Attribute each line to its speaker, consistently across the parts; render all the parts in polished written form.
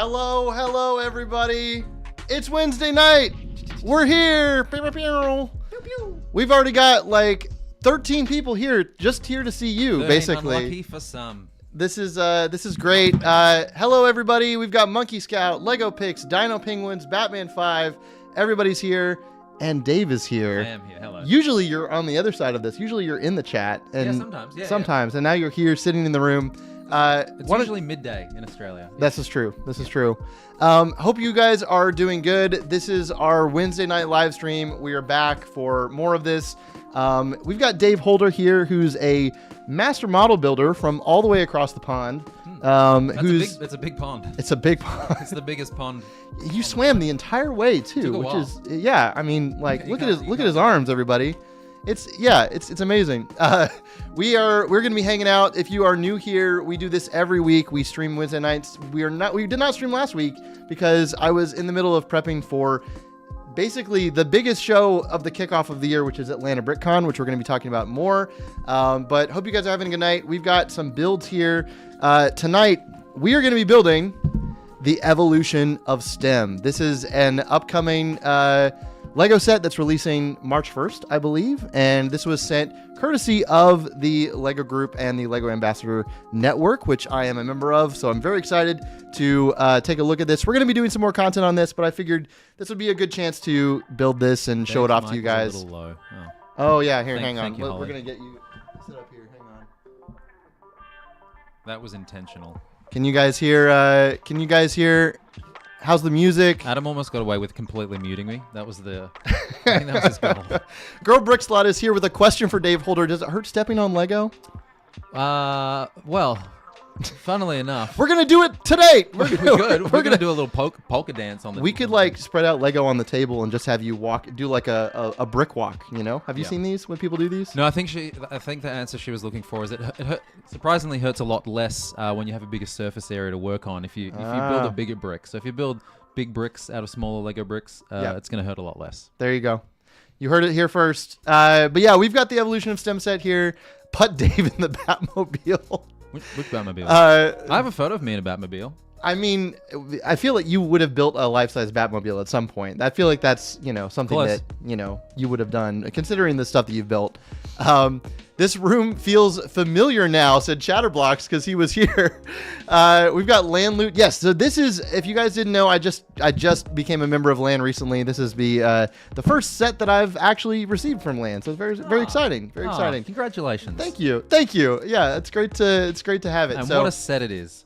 Speaker 1: Hello, everybody. It's Wednesday night. We're here. We've already got like 13 people here, just here to see you, basically.
Speaker 2: Unlucky for some.
Speaker 1: This is great. Hello, everybody. We've got Monkey Scout, Lego Pix, Dino Penguins, Batman 5. Everybody's here, and Dave is here.
Speaker 2: I am here. Hello.
Speaker 1: Usually you're on the other side of this. Usually you're in the chat. And
Speaker 2: sometimes. Yeah,
Speaker 1: sometimes. And now you're here sitting in the room.
Speaker 2: It's usually midday in Australia.
Speaker 1: This is true. Hope you guys are doing good. This is our Wednesday night live stream. We are back for more of this. We've got Dave Holder here, who's a master model builder from all the way across the pond.
Speaker 2: That's a big pond.
Speaker 1: It's a big pond.
Speaker 2: It's the biggest pond.
Speaker 1: You swam the entire way too, which is I mean, like look at his arms, everybody. It's amazing. We're gonna be hanging out. If you are new here, we do this every week. We stream Wednesday nights. We did not stream last week because I was in the middle of prepping for basically the biggest show of the kickoff of the year, which is Atlanta BrickCon, which we're going to be talking about more. But hope you guys are having a good night. We've got some builds here. Tonight, we are going to be building the Evolution of STEM. This is an upcoming Lego set that's releasing March 1st, I believe. And this was sent courtesy of the Lego Group and the Lego Ambassador Network, which I am a member of. So I'm very excited to take a look at this. We're going to be doing some more content on this, but I figured this would be a good chance to build this and show it off to you guys.
Speaker 2: A little low.
Speaker 1: Oh yeah, here, hang on.
Speaker 2: You,
Speaker 1: we're going to get you sit up here. Hang on.
Speaker 2: That was intentional.
Speaker 1: Can you guys hear? How's the music?
Speaker 2: Adam almost got away with completely muting me. I think that was his goal.
Speaker 1: Girl Brickslot is here with a question for Dave Holder. Does it hurt stepping on Lego?
Speaker 2: Well, funnily enough,
Speaker 1: we're gonna do it today.
Speaker 2: We're gonna do a little polka dance on the.
Speaker 1: We could like spread out Lego on the table and just have you do like a brick walk. You know? Have you seen these when people do these?
Speaker 2: No, I think the answer she was looking for is it surprisingly hurts a lot less when you have a bigger surface area to work on. If you build a bigger brick, so if you build big bricks out of smaller Lego bricks, it's gonna hurt a lot less.
Speaker 1: There you go. You heard it here first. But yeah, we've got the Evolution of STEM set here. Put Dave in the Batmobile.
Speaker 2: Which Batmobile? I have a photo of me in a Batmobile.
Speaker 1: I mean, I feel like you would have built a life-size Batmobile at some point. I feel like that's, something that, you would have done, considering the stuff that you've built. This room feels familiar now, said Chatterblocks, because he was here. We've got Land Loot. Yes, so this is, if you guys didn't know, I just became a member of LAN recently. This is the first set that I've actually received from LAN, so it's very, very exciting. Very exciting.
Speaker 2: Congratulations.
Speaker 1: Thank you. Yeah, it's great to have it.
Speaker 2: And what a set it is.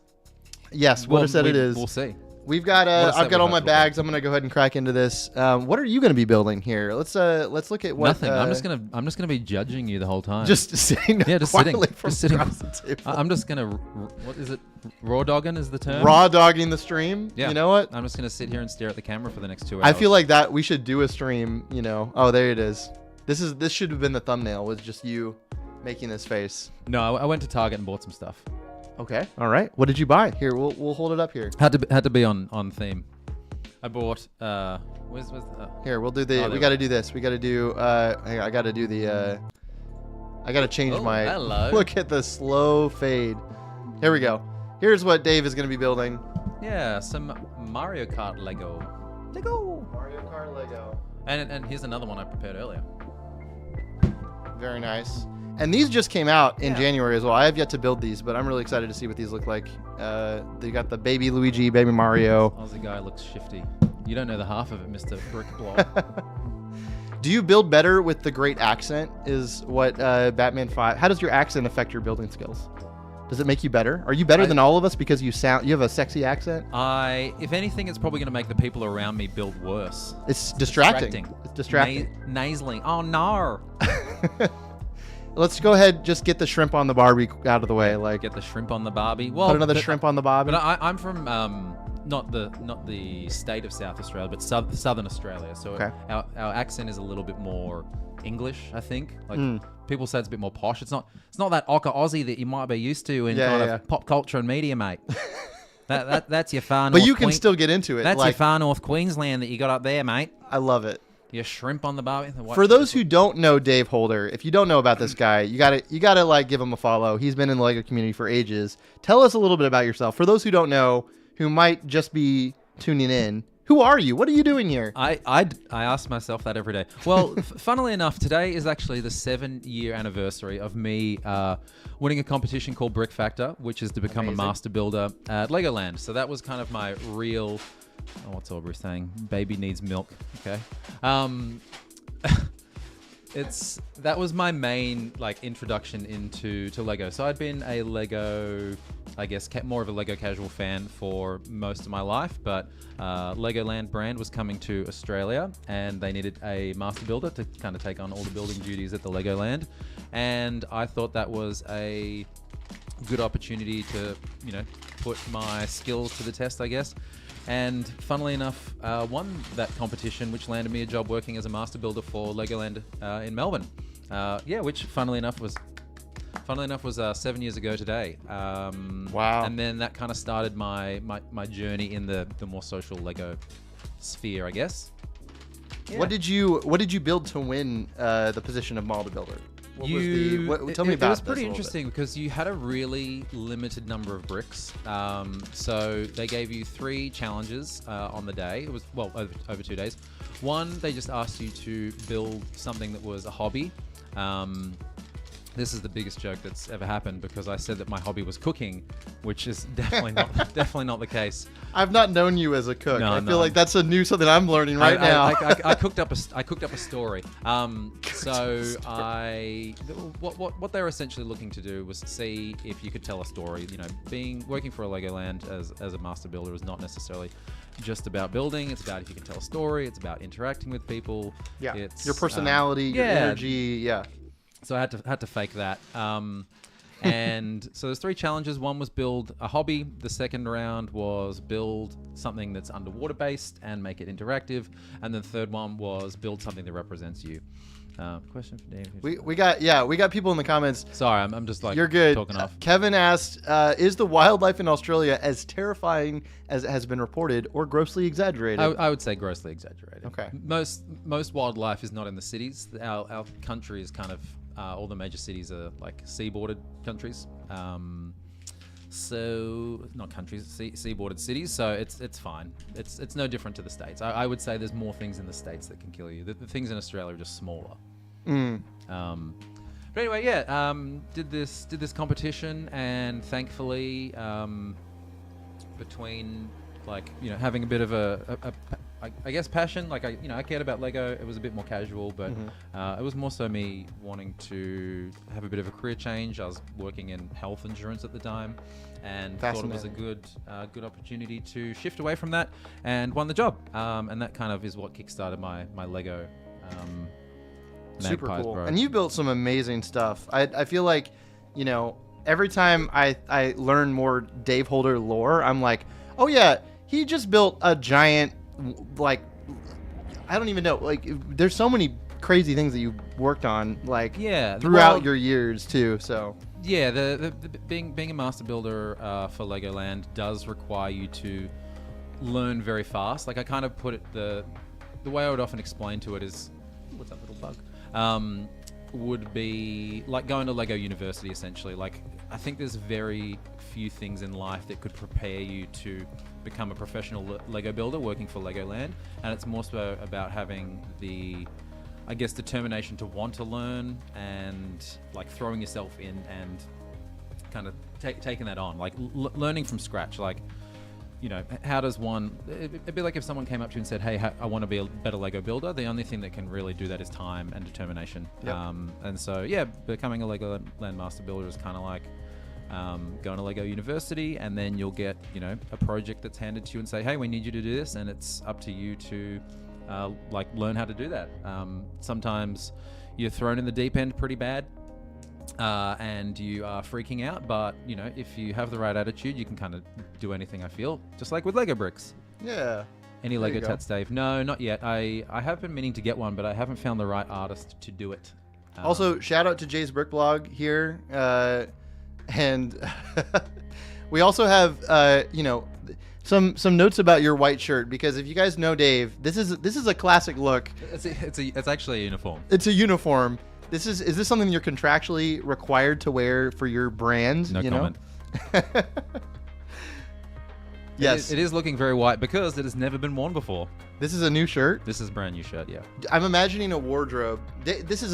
Speaker 1: Yes, what a set it is.
Speaker 2: We'll see.
Speaker 1: We've got I've got all my bags. I'm gonna go ahead and crack into this. What are you gonna be building here? Let's look at what.
Speaker 2: Nothing. I'm just gonna be judging you the whole time.
Speaker 1: Just sitting.
Speaker 2: Yeah, just sitting.
Speaker 1: Just sitting. The table.
Speaker 2: I'm just gonna. What is it? Raw dogging is the term.
Speaker 1: Raw dogging the stream.
Speaker 2: Yeah.
Speaker 1: You know what?
Speaker 2: I'm just gonna sit here and stare at the camera for the next 2 hours.
Speaker 1: I feel like that we should do a stream. Oh, there it is. This should have been the thumbnail. Was just you making this face.
Speaker 2: No, I went to Target and bought some stuff.
Speaker 1: Okay. All right. What did you buy? Here, we'll hold it up here.
Speaker 2: Had to be on theme. I bought where's
Speaker 1: Here, we'll do the we got to do this. We got to do I got to do the I got to change my
Speaker 2: hello.
Speaker 1: Look at the slow fade. Here we go. Here's what Dave is going to be building.
Speaker 2: Yeah, some Mario Kart Lego.
Speaker 1: Mario Kart Lego.
Speaker 2: And here's another one I prepared earlier.
Speaker 1: Very nice. And these just came out in January as well. I have yet to build these, but I'm really excited to see what these look like. They got the baby Luigi, baby Mario.
Speaker 2: Aussie guy looks shifty. You don't know the half of it, Mr. Brick Block.
Speaker 1: Do you build better with the great accent? Is what Batman 5. How does your accent affect your building skills? Does it make you better? Are you better than all of us because you have a sexy accent?
Speaker 2: If anything, it's probably going to make the people around me build worse.
Speaker 1: It's distracting. It's distracting.
Speaker 2: Nasally. Oh no.
Speaker 1: Let's go ahead, just get the shrimp on the Barbie out of the way. Like,
Speaker 2: get the shrimp on the Barbie. Well,
Speaker 1: put another shrimp on the Barbie.
Speaker 2: But I'm from not the state of South Australia, but southern Australia. So our accent is a little bit more English, I think. Like people say it's a bit more posh. It's not that Ocker Aussie that you might be used to in of pop culture and media, mate. That's your far north.
Speaker 1: But you can still get into it.
Speaker 2: That's your far north Queensland that you got up there, mate.
Speaker 1: I love it.
Speaker 2: Your shrimp on the Barbie.
Speaker 1: For those who don't know Dave Holder, if you don't know about this guy, you gotta like give him a follow. He's been in the Lego community for ages. Tell us a little bit about yourself. For those who don't know, who might just be tuning in, who are you? What are you doing here?
Speaker 2: I ask myself that every day. Well, funnily enough, today is actually the 7-year anniversary of me winning a competition called Brick Factor, which is to become a master builder at Legoland. So that was kind of my real, what's Aubrey saying? Baby needs milk. Okay. That was my main introduction into Lego. So I'd been a Lego, I guess, more of a Lego casual fan for most of my life, but Legoland brand was coming to Australia and they needed a master builder to kind of take on all the building duties at the Legoland. And I thought that was a good opportunity to, put my skills to the test, I guess. And funnily enough, won that competition, which landed me a job working as a master builder for Legoland in Melbourne. Which funnily enough was 7 years ago today.
Speaker 1: Wow!
Speaker 2: And then that kind of started my journey in the more social Lego sphere, I guess. Yeah.
Speaker 1: What did you build to win the position of model builder? Tell me about this.
Speaker 2: It was pretty interesting because you had a really limited number of bricks. So they gave you 3 challenges on the day. It was, over 2 days. One, they just asked you to build something that was a hobby. This is the biggest joke that's ever happened because I said that my hobby was cooking, which is definitely not the case.
Speaker 1: I've not known you as a cook. I feel like that's something I'm learning now.
Speaker 2: I cooked up a story. What they were essentially looking to do was see if you could tell a story. Working for a Legoland as a master builder is not necessarily just about building. It's about if you can tell a story. It's about interacting with people.
Speaker 1: Yeah.
Speaker 2: It's
Speaker 1: your personality, your energy. Yeah.
Speaker 2: So I had to fake that. And so there's 3 challenges. One was build a hobby. The second round was build something that's underwater based and make it interactive. And the third one was build something that represents you. Question for Dave.
Speaker 1: We got people in the comments.
Speaker 2: Sorry, I'm just
Speaker 1: you're good.
Speaker 2: Talking off.
Speaker 1: Kevin asked, is the wildlife in Australia as terrifying as it has been reported or grossly exaggerated?
Speaker 2: I would say grossly exaggerated.
Speaker 1: Okay.
Speaker 2: Most wildlife is not in the cities. Our country is kind of all the major cities are sea-bordered countries. So not countries, sea-bordered cities. So it's fine. It's no different to the States. I would say there's more things in the States that can kill you. The things in Australia are just smaller. But anyway, did this competition, and thankfully, between having a bit of I guess passion, I cared about Lego. It was a bit more casual, but it was more so me wanting to have a bit of a career change. I was working in health insurance at the time, and thought it was a good opportunity to shift away from that, and won the job. And that kind of is what kickstarted my Lego.
Speaker 1: Super
Speaker 2: Magpies,
Speaker 1: cool.
Speaker 2: bro.
Speaker 1: And you built some amazing stuff. I feel like, every time I learn more Dave Holder lore, I'm like, oh yeah, he just built a giant, I don't even know, there's so many crazy things that you worked on, throughout your years too. So
Speaker 2: yeah, the being a master builder for Legoland does require you to learn very fast. I kind of put it the way I would often explain to it is, what's that little bug? Would be like going to Lego University essentially. I think there's very few things in life that could prepare you to become a professional Lego builder working for Legoland, and it's more so about having the, I guess, determination to want to learn and throwing yourself in and kind of taking that on, learning from scratch. How does one? It'd be like if someone came up to you and said, "Hey, I want to be a better Lego builder." The only thing that can really do that is time and determination.
Speaker 1: Yep.
Speaker 2: And so, becoming a Legoland master builder is kind of like going to Lego University, and then you'll get a project that's handed to you and say, "Hey, we need you to do this," and it's up to you to learn how to do that. Sometimes you're thrown in the deep end pretty bad. And you are freaking out, but if you have the right attitude, you can kind of do anything. I feel just like with Lego bricks.
Speaker 1: Yeah.
Speaker 2: Any Lego tats, Dave? No, not yet. I have been meaning to get one, but I haven't found the right artist to do it.
Speaker 1: Also, shout out to Jay's Brick Blog here, and we also have some notes about your white shirt, because if you guys know Dave, this is a classic look.
Speaker 2: It's actually a uniform.
Speaker 1: It's a uniform. Is this something you're contractually required to wear for your brand?
Speaker 2: No comment.
Speaker 1: Yes.
Speaker 2: It is looking very white because it has never been worn before.
Speaker 1: This is a new shirt?
Speaker 2: This is a brand new shirt, yeah.
Speaker 1: I'm imagining a wardrobe. This is,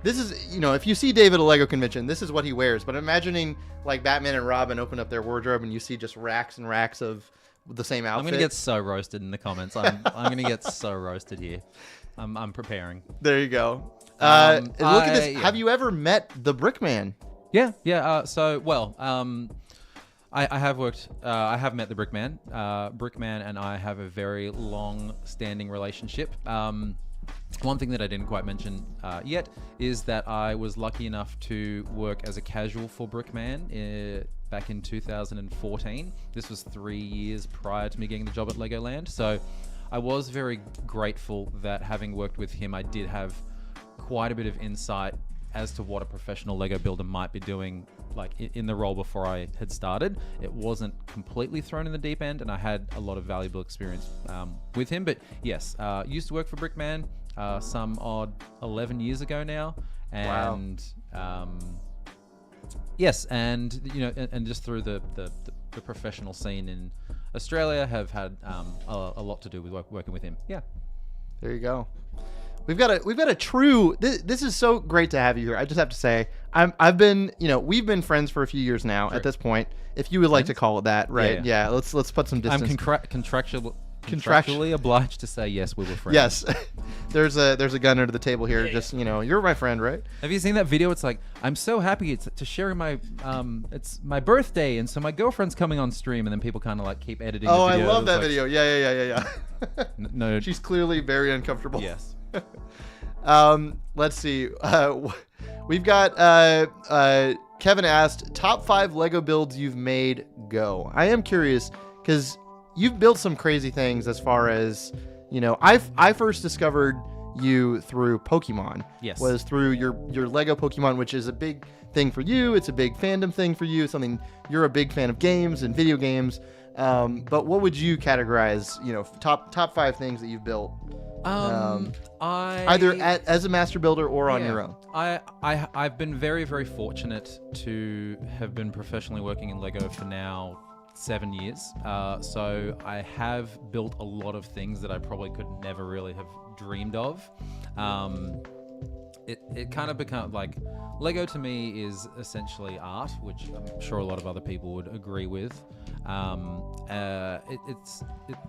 Speaker 1: if you see Dave at a Lego convention, this is what he wears. But imagining like Batman and Robin open up their wardrobe and you see just racks and racks of the same outfit.
Speaker 2: I'm going to get so roasted in the comments. I'm going to get so roasted here. I'm preparing.
Speaker 1: There you go. Look at this. Yeah. Have you ever met the Brickman?
Speaker 2: Yeah. I have worked. I have met the Brickman. Brickman and I have a very long-standing relationship. One thing that I didn't quite mention yet is that I was lucky enough to work as a casual for Brickman back in 2014. This was 3 years prior to me getting the job at Legoland. So I was very grateful that having worked with him, I did have quite a bit of insight as to what a professional Lego builder might be doing, like in the role before I had started. It wasn't completely thrown in the deep end, and I had a lot of valuable experience with him. But yes, used to work for Brickman some odd 11 years ago now, and yes, and and just through the professional scene in Australia, have had a lot to do with working with him. Yeah,
Speaker 1: there you go. We've got a true. This is so great to have you here. I just have to say, I've been, we've been friends for a few years now. Sure. At this point, if you would like to call it that, right? Yeah. Let's put some distance.
Speaker 2: I'm contractually obliged to say yes, we were friends.
Speaker 1: Yes. there's a gun under the table here. Yeah, just you're my friend, right?
Speaker 2: Have you seen that video? It's like, I'm so happy to share my it's my birthday, and so my girlfriend's coming on stream, and then people kind of like keep editing.
Speaker 1: Oh,
Speaker 2: the video.
Speaker 1: I love that video. Yeah.
Speaker 2: No,
Speaker 1: she's clearly very uncomfortable.
Speaker 2: Yes.
Speaker 1: Let's see. We've got Kevin asked, top 5 Lego builds you've made, go. I am curious because you've built some crazy things as far as, I first discovered you through Pokemon.
Speaker 2: Yes.
Speaker 1: Was through your Lego Pokemon, which is a big thing for you. It's a big fandom thing for you. Something you're a big fan of games and video games. But what would you categorize, top 5 things that you've built? Either as a master builder or on your own.
Speaker 2: I've been very, very fortunate to have been professionally working in Lego for now 7 years. So I have built a lot of things that I probably could never really have dreamed of. It kind of become like Lego to me is essentially art, which I'm sure a lot of other people would agree with.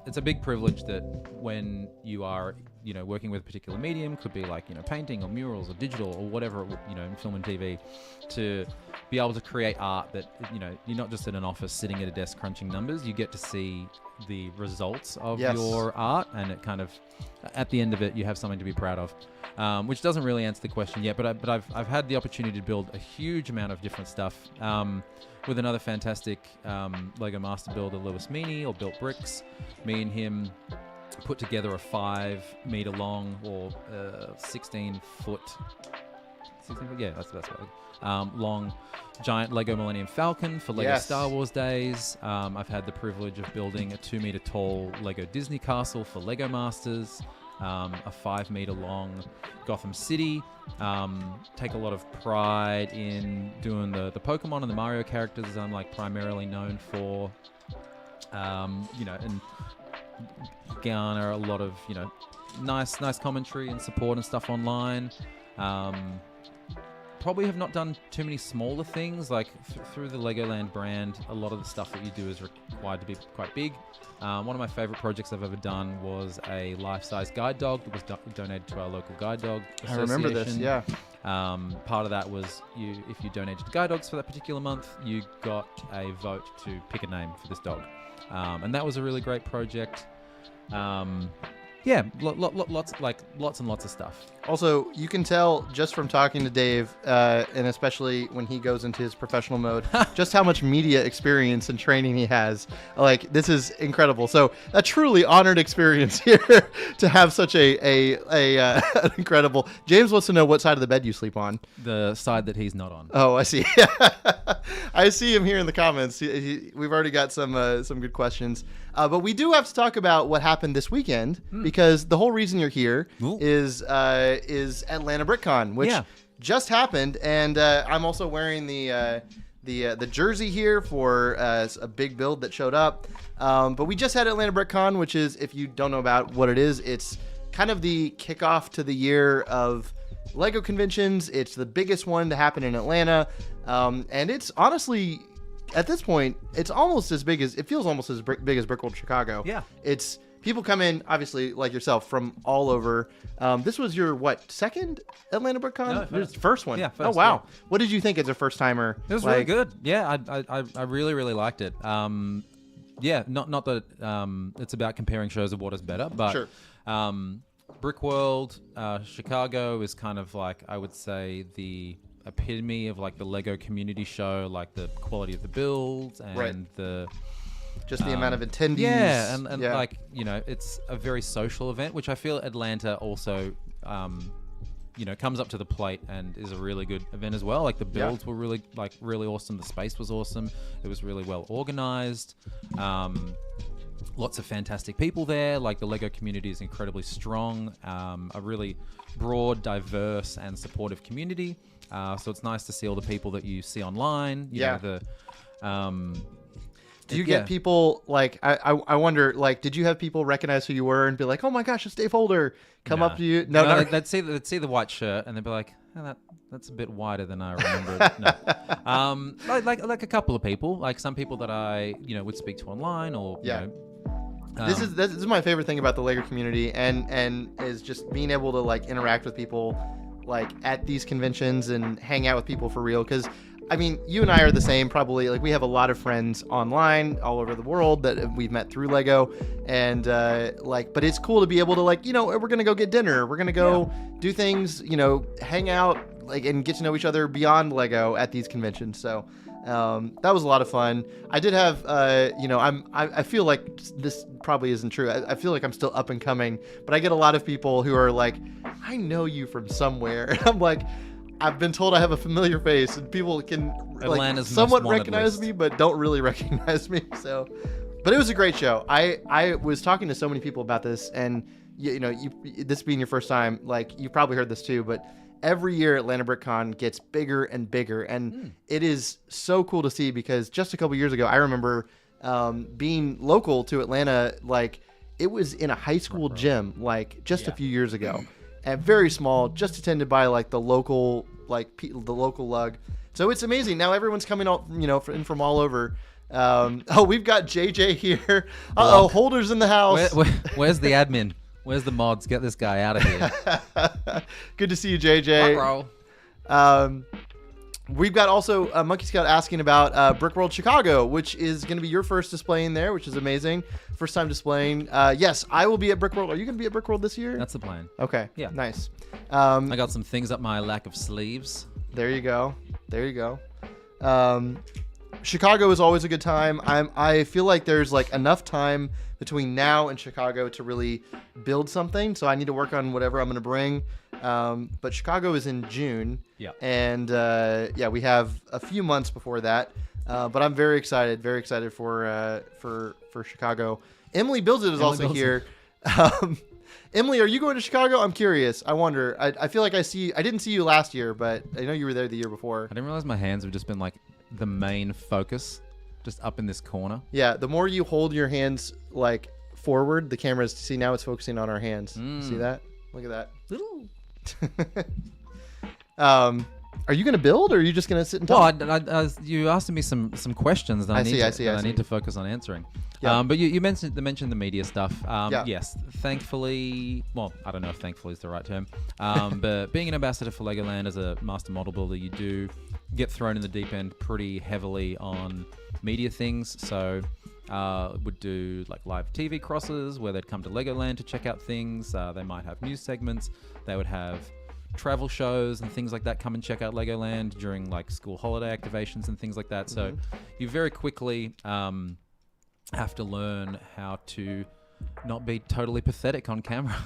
Speaker 2: It's a big privilege that when you are working with a particular medium, could be like painting or murals or digital or whatever, in film and TV, to be able to create art that you're not just in an office sitting at a desk crunching numbers. You get to see the results of your art, and it kind of, at the end of it, you have something to be proud of. Which doesn't really answer the question yet, but I've had the opportunity to build a huge amount of different stuff with another fantastic Lego master builder, Lewis Meany, or Built Bricks. Me and him put together a 5-meter long or 16-foot. Yeah, that's right. Long, giant Lego Millennium Falcon for Lego Star Wars Days. I've had the privilege of building a 2-meter tall Lego Disney Castle for Lego Masters. A 5-meter long Gotham City. Take a lot of pride in doing the Pokemon and the Mario characters, as I'm like primarily known for. And garner a lot of nice commentary and support and stuff online. Probably have not done too many smaller things, like through the Legoland brand. A lot of the stuff that you do is required to be quite big. One of my favorite projects I've ever done was a life-size guide dog that was donated to our local guide dog association.
Speaker 1: I remember this, yeah.
Speaker 2: Part of that was if you donated to guide dogs for that particular month, you got a vote to pick a name for this dog. And that was a really great project. Lots and lots of stuff.
Speaker 1: Also, you can tell just from talking to Dave, and especially when he goes into his professional mode, just how much media experience and training he has. Like, this is incredible. So, a truly honored experience here to have such an incredible. James wants to know what side of the bed you sleep on.
Speaker 2: The side that he's not on.
Speaker 1: Oh, I see. I see him here in the comments. We've already got some good questions. But we do have to talk about what happened this weekend, because the whole reason you're here is Atlanta BrickCon, which just happened, and I'm also wearing the the jersey here for a big build that showed up. But we just had Atlanta BrickCon, which is, if you don't know about what it is, it's kind of the kickoff to the year of LEGO conventions. It's the biggest one to happen in Atlanta, and it's honestly, at this point, it feels almost as big as Brickworld Chicago.
Speaker 2: Yeah,
Speaker 1: it's people come in, obviously, like yourself, from all over. This was your, second Atlanta BrickCon?
Speaker 2: No,
Speaker 1: first one.
Speaker 2: Yeah, first,
Speaker 1: oh, wow.
Speaker 2: Yeah.
Speaker 1: What did you think as a first-timer?
Speaker 2: It was really good. Yeah, I really, really liked it. Yeah, not that it's about comparing shows of what is better, but
Speaker 1: sure.
Speaker 2: Brickworld Chicago is kind of like, I would say, the epitome of like the LEGO community show, like the quality of the builds and the
Speaker 1: amount of attendees.
Speaker 2: Yeah, and like, you know, it's a very social event, which I feel Atlanta also, you know, comes up to the plate and is a really good event as well. Like the builds were really awesome. The space was awesome. It was really well organized. Lots of fantastic people there. Like the LEGO community is incredibly strong. A really broad, diverse, and supportive community. So it's nice to see all the people that you see online. You know,
Speaker 1: do you get people like, I wonder, like, did you have people recognize who you were and be like, oh my gosh, it's Dave Holder, come up to you? No.
Speaker 2: They'd see the white shirt and they'd be like, oh, that's a bit wider than I remembered. No. Like a couple of people, like some people that I, you know, would speak to online or, you know.
Speaker 1: This is my favorite thing about the LEGO community, and is just being able to like interact with people like at these conventions and hang out with people for real. Because I mean, you and I are the same, probably. Like we have a lot of friends online all over the world that we've met through LEGO, and but it's cool to be able to, like, you know, we're gonna go get dinner, we're gonna go do things, you know, hang out, like, and get to know each other beyond LEGO at these conventions. So that was a lot of fun. I did have, you know, I feel like this probably isn't true. I feel like I'm still up and coming, but I get a lot of people who are like, I know you from somewhere. And I'm like, I've been told I have a familiar face, and people can like somewhat recognize me, but don't really recognize me. So, but it was a great show. I was talking to so many people about this, and you know, this being your first time, like you probably heard this too, but every year Atlanta BrickCon gets bigger and bigger, and it is so cool to see, because just a couple years ago, I remember being local to Atlanta, like it was in a high school gym, like just a few years ago, and very small, just attended by like the local, like the local lug. So it's amazing. Now everyone's coming out, you know, from all over. Oh, we've got JJ here. Holder's in the house.
Speaker 2: Where's the admin? Where's the mods? Get this guy out of here.
Speaker 1: Good to see you, JJ.
Speaker 2: Bro.
Speaker 1: We've got also Monkey Scout asking about Brickworld Chicago, which is going to be your first display in there, which is amazing. First time displaying. Yes, I will be at Brickworld. Are you going to be at Brickworld this year?
Speaker 2: That's the plan.
Speaker 1: Okay.
Speaker 2: Yeah.
Speaker 1: Nice.
Speaker 2: I got some things up my lack of sleeves.
Speaker 1: There you go. Chicago is always a good time. I feel like there's like enough time between now and Chicago to really build something. So I need to work on whatever I'm going to bring. But Chicago is in June.
Speaker 2: Yeah.
Speaker 1: And we have a few months before that. But I'm very excited for Chicago. Emily Builds It is also here. Emily, are you going to Chicago? I'm curious. I wonder. I feel like I didn't see you last year, but I know you were there the year before.
Speaker 2: I didn't realize my hands have just been like the main focus, just up in this corner.
Speaker 1: Yeah, the more you hold your hands like forward, the camera's, see, now it's focusing on our hands. See that? Look at that. Are you going to build, or are you just going to sit and talk?
Speaker 2: Well, you asked me some questions that I need to focus on answering. Yeah. But you mentioned the media stuff. Yes, thankfully, well, I don't know if thankfully is the right term, but being an ambassador for Legoland as a master model builder, you do get thrown in the deep end pretty heavily on media things. So would do like live TV crosses where they'd come to Legoland to check out things. They might have news segments. They would have travel shows and things like that come and check out Legoland during like school holiday activations and things like that. So you very quickly have to learn how to not be totally pathetic on camera.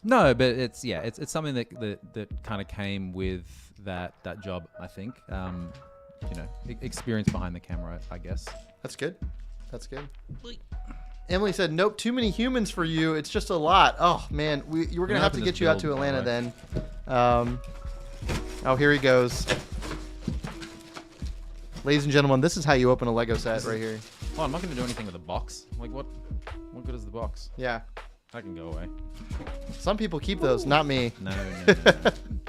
Speaker 2: No, but it's something that kind of came with that job, I think. You know, experience behind the camera, I guess.
Speaker 1: That's good. Emily said, nope, too many humans for you. It's just a lot. Oh, man. We're going to have to get you out to Atlanta then. Oh, here he goes. Ladies and gentlemen, this is how you open a Lego set right here.
Speaker 2: Oh, I'm not going to do anything with the box. Like, what good is the box?
Speaker 1: Yeah.
Speaker 2: That can go away.
Speaker 1: Some people keep those, not me.
Speaker 2: No.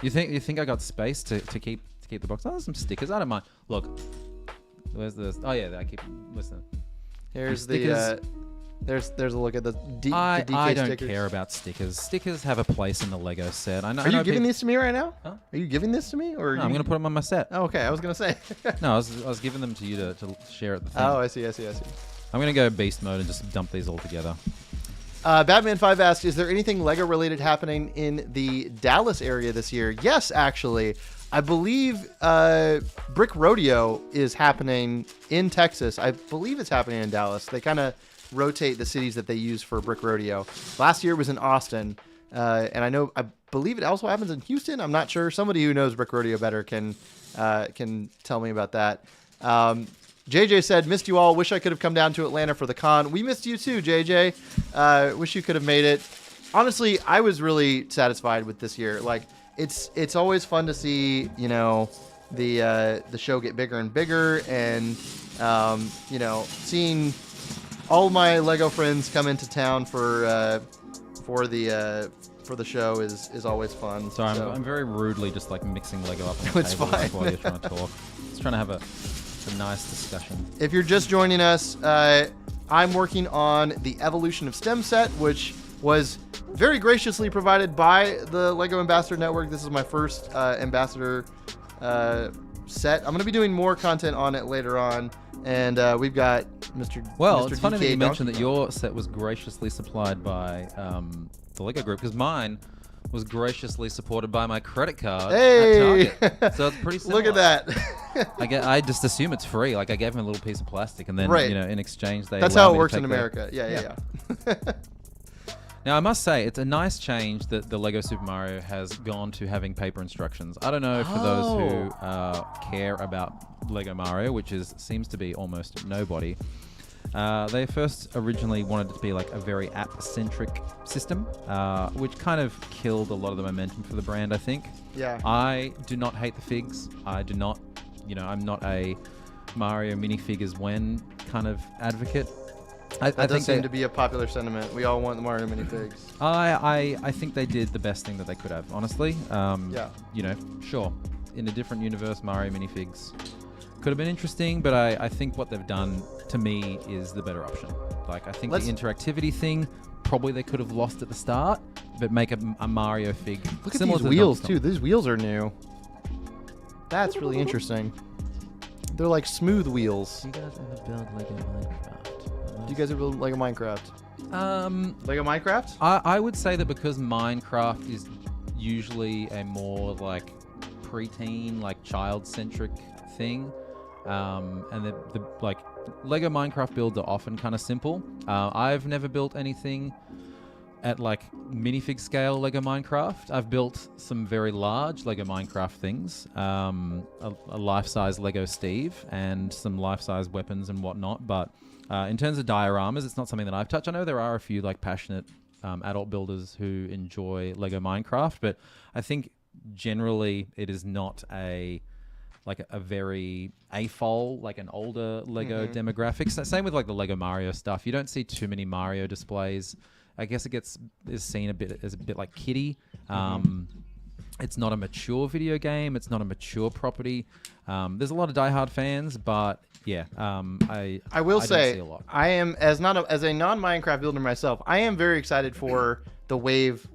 Speaker 2: You think I got space to keep the box? Oh, there's some stickers. I don't mind. Look, where's this? Oh yeah, I keep listening.
Speaker 1: Here's the there's a look at the DK
Speaker 2: I don't
Speaker 1: stickers.
Speaker 2: care about stickers. Stickers have a place in the Lego set. I know.
Speaker 1: Are you giving these to me right now?
Speaker 2: Huh?
Speaker 1: Are you giving this to me, or
Speaker 2: No, I'm gonna put them on my set.
Speaker 1: Oh, okay, I was gonna say.
Speaker 2: No, I was giving them to you to share at the thing.
Speaker 1: Oh, I see.
Speaker 2: I'm gonna go beast mode and just dump these all together.
Speaker 1: Batman 5 asks, is there anything Lego related happening in the Dallas area this year? Yes, actually. I believe Brick Rodeo is happening in Texas. I believe it's happening in Dallas. They kind of rotate the cities that they use for Brick Rodeo. Last year was in Austin. And I believe it also happens in Houston. I'm not sure. Somebody who knows Brick Rodeo better can tell me about that. JJ said, missed you all. Wish I could have come down to Atlanta for the con. We missed you too, JJ. Wish you could have made it. Honestly, I was really satisfied with this year. Like, it's always fun to see, the show get bigger and bigger, and seeing all my Lego friends come into town for the show is always fun.
Speaker 2: Sorry, I'm very rudely just like mixing Lego up on the
Speaker 1: It's
Speaker 2: table
Speaker 1: fine.
Speaker 2: while you're trying to talk. Just trying to have a nice discussion.
Speaker 1: If you're just joining us, I'm working on the Evolution of STEM set, which was very graciously provided by the Lego Ambassador Network. This is my first Ambassador set. I'm going to be doing more content on it later on. And we've got Mr.
Speaker 2: Well,
Speaker 1: Mr.
Speaker 2: it's funny
Speaker 1: DK
Speaker 2: that you mentioned that
Speaker 1: Donkey.
Speaker 2: your set was graciously supplied by the Lego Group, because mine was graciously supported by my credit card
Speaker 1: Hey!
Speaker 2: at Target. So it's pretty similar.
Speaker 1: Look at that.
Speaker 2: I just assume it's free. Like, I gave them a little piece of plastic, and then
Speaker 1: Right.
Speaker 2: In exchange they.
Speaker 1: That's
Speaker 2: allow
Speaker 1: how
Speaker 2: me
Speaker 1: it
Speaker 2: to
Speaker 1: works
Speaker 2: take
Speaker 1: in
Speaker 2: their-
Speaker 1: America. Yeah.
Speaker 2: Now, I must say, it's a nice change that the Lego Super Mario has gone to having paper instructions. I don't know for those who care about Lego Mario, which seems to be almost nobody. They first originally wanted it to be like a very app-centric system, which kind of killed a lot of the momentum for the brand, I think.
Speaker 1: Yeah.
Speaker 2: I do not hate the figs. I do not, I'm not a Mario minifigures when kind of advocate. I
Speaker 1: That does
Speaker 2: think
Speaker 1: seem to be a popular sentiment. We all want the Mario minifigs.
Speaker 2: I think they did the best thing that they could have, honestly.
Speaker 1: Yeah.
Speaker 2: Sure, in a different universe, Mario minifigs could have been interesting, but I think what they've done, to me, is the better option. Like, I think the interactivity thing, probably they could have lost at the start, but make a Mario fig.
Speaker 1: Look at these wheels, too. These wheels are new. That's really interesting. They're like smooth wheels.
Speaker 2: Do you guys ever build Lego Minecraft?
Speaker 1: Do you guys ever build Lego Minecraft? Lego Minecraft?
Speaker 2: I would say that because Minecraft is usually a more like preteen, like child-centric thing, and the like Lego Minecraft builds are often kind of simple. I've never built anything at like minifig scale Lego Minecraft. I've built some very large Lego Minecraft things, a life-size Lego Steve, and some life-size weapons and whatnot, but in terms of dioramas, it's not something that I've touched. I know there are a few like passionate adult builders who enjoy Lego Minecraft, but I think generally it is not a very AFOL, like an older Lego demographic. So same with like the Lego Mario stuff. You don't see too many Mario displays. I guess is seen as a bit like kiddie. It's not a mature video game. It's not a mature property. There's a lot of diehard fans, but yeah, I will say, don't see a lot.
Speaker 1: I am as a non-Minecraft builder myself. I am very excited for the wave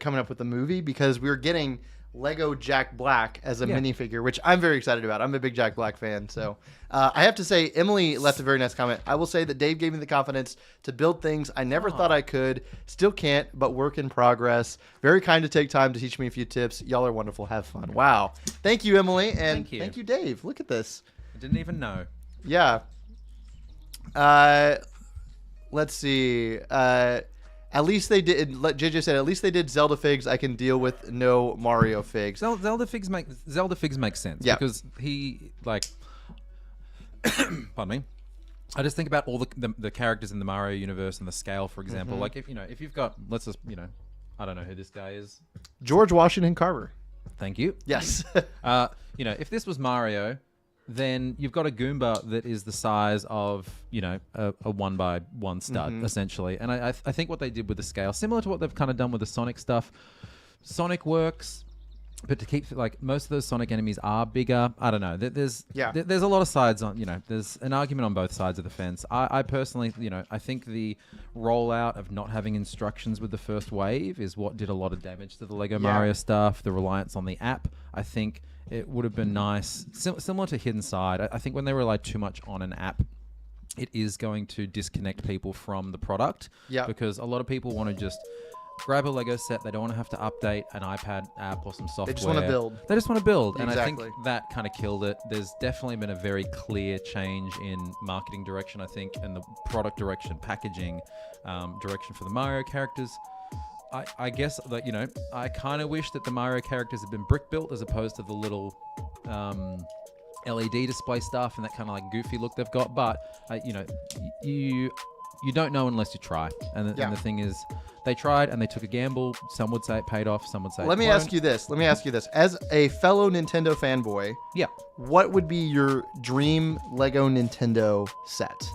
Speaker 1: coming up with the movie, because we're getting Lego Jack Black as a minifigure, which I'm very excited about. I'm a big Jack Black fan. So I have to say, Emily left a very nice comment. I will say that Dave gave me the confidence to build things I never thought I could. Still can't, but work in progress. Very kind to take time to teach me a few tips. Y'all are wonderful. Have fun. Wow. Thank you, Emily. And thank you, Dave. Look at this.
Speaker 2: I didn't even know.
Speaker 1: Yeah. Let's see. At least they did. JJ said, at least they did Zelda figs. I can deal with no Mario figs.
Speaker 2: Zelda figs make sense.
Speaker 1: Yeah.
Speaker 2: Because he like, pardon me. I just think about all the characters in the Mario universe and the scale, for example. Like if you've got, let's just I don't know who this guy is.
Speaker 1: George Washington Carver.
Speaker 2: Thank you.
Speaker 1: Yes.
Speaker 2: If this was Mario, then you've got a Goomba that is the size of, you know, a 1x1 stud, essentially. And I think what they did with the scale, similar to what they've kind of done with the Sonic stuff, Sonic works, but to keep, like, most of those Sonic enemies are bigger. I don't know. There's a lot of sides on, you know, there's an argument on both sides of the fence. I personally, you know, I think the rollout of not having instructions with the first wave is what did a lot of damage to the Lego Mario stuff, the reliance on the app. I think it would have been nice, similar to Hidden Side. I think when they rely too much on an app, it is going to disconnect people from the product. Yeah. Because a lot of people want to just grab a Lego set. They don't want to have to update an iPad app or some software. They just want to build. They just want to build. Exactly. And I think that kind of killed it. There's definitely been a very clear change in marketing direction, I think, and the product direction, packaging direction for the Mario characters. I guess that, you know, I kind of wish that the Mario characters had been brick built as opposed to the little LED display stuff and that kind of like goofy look they've got. But, you know, you don't know unless you try. And the thing is, they tried and they took a gamble. Some would say it paid off. Some would say
Speaker 1: Let me ask you this. As a fellow Nintendo fanboy, what would be your dream Lego Nintendo set?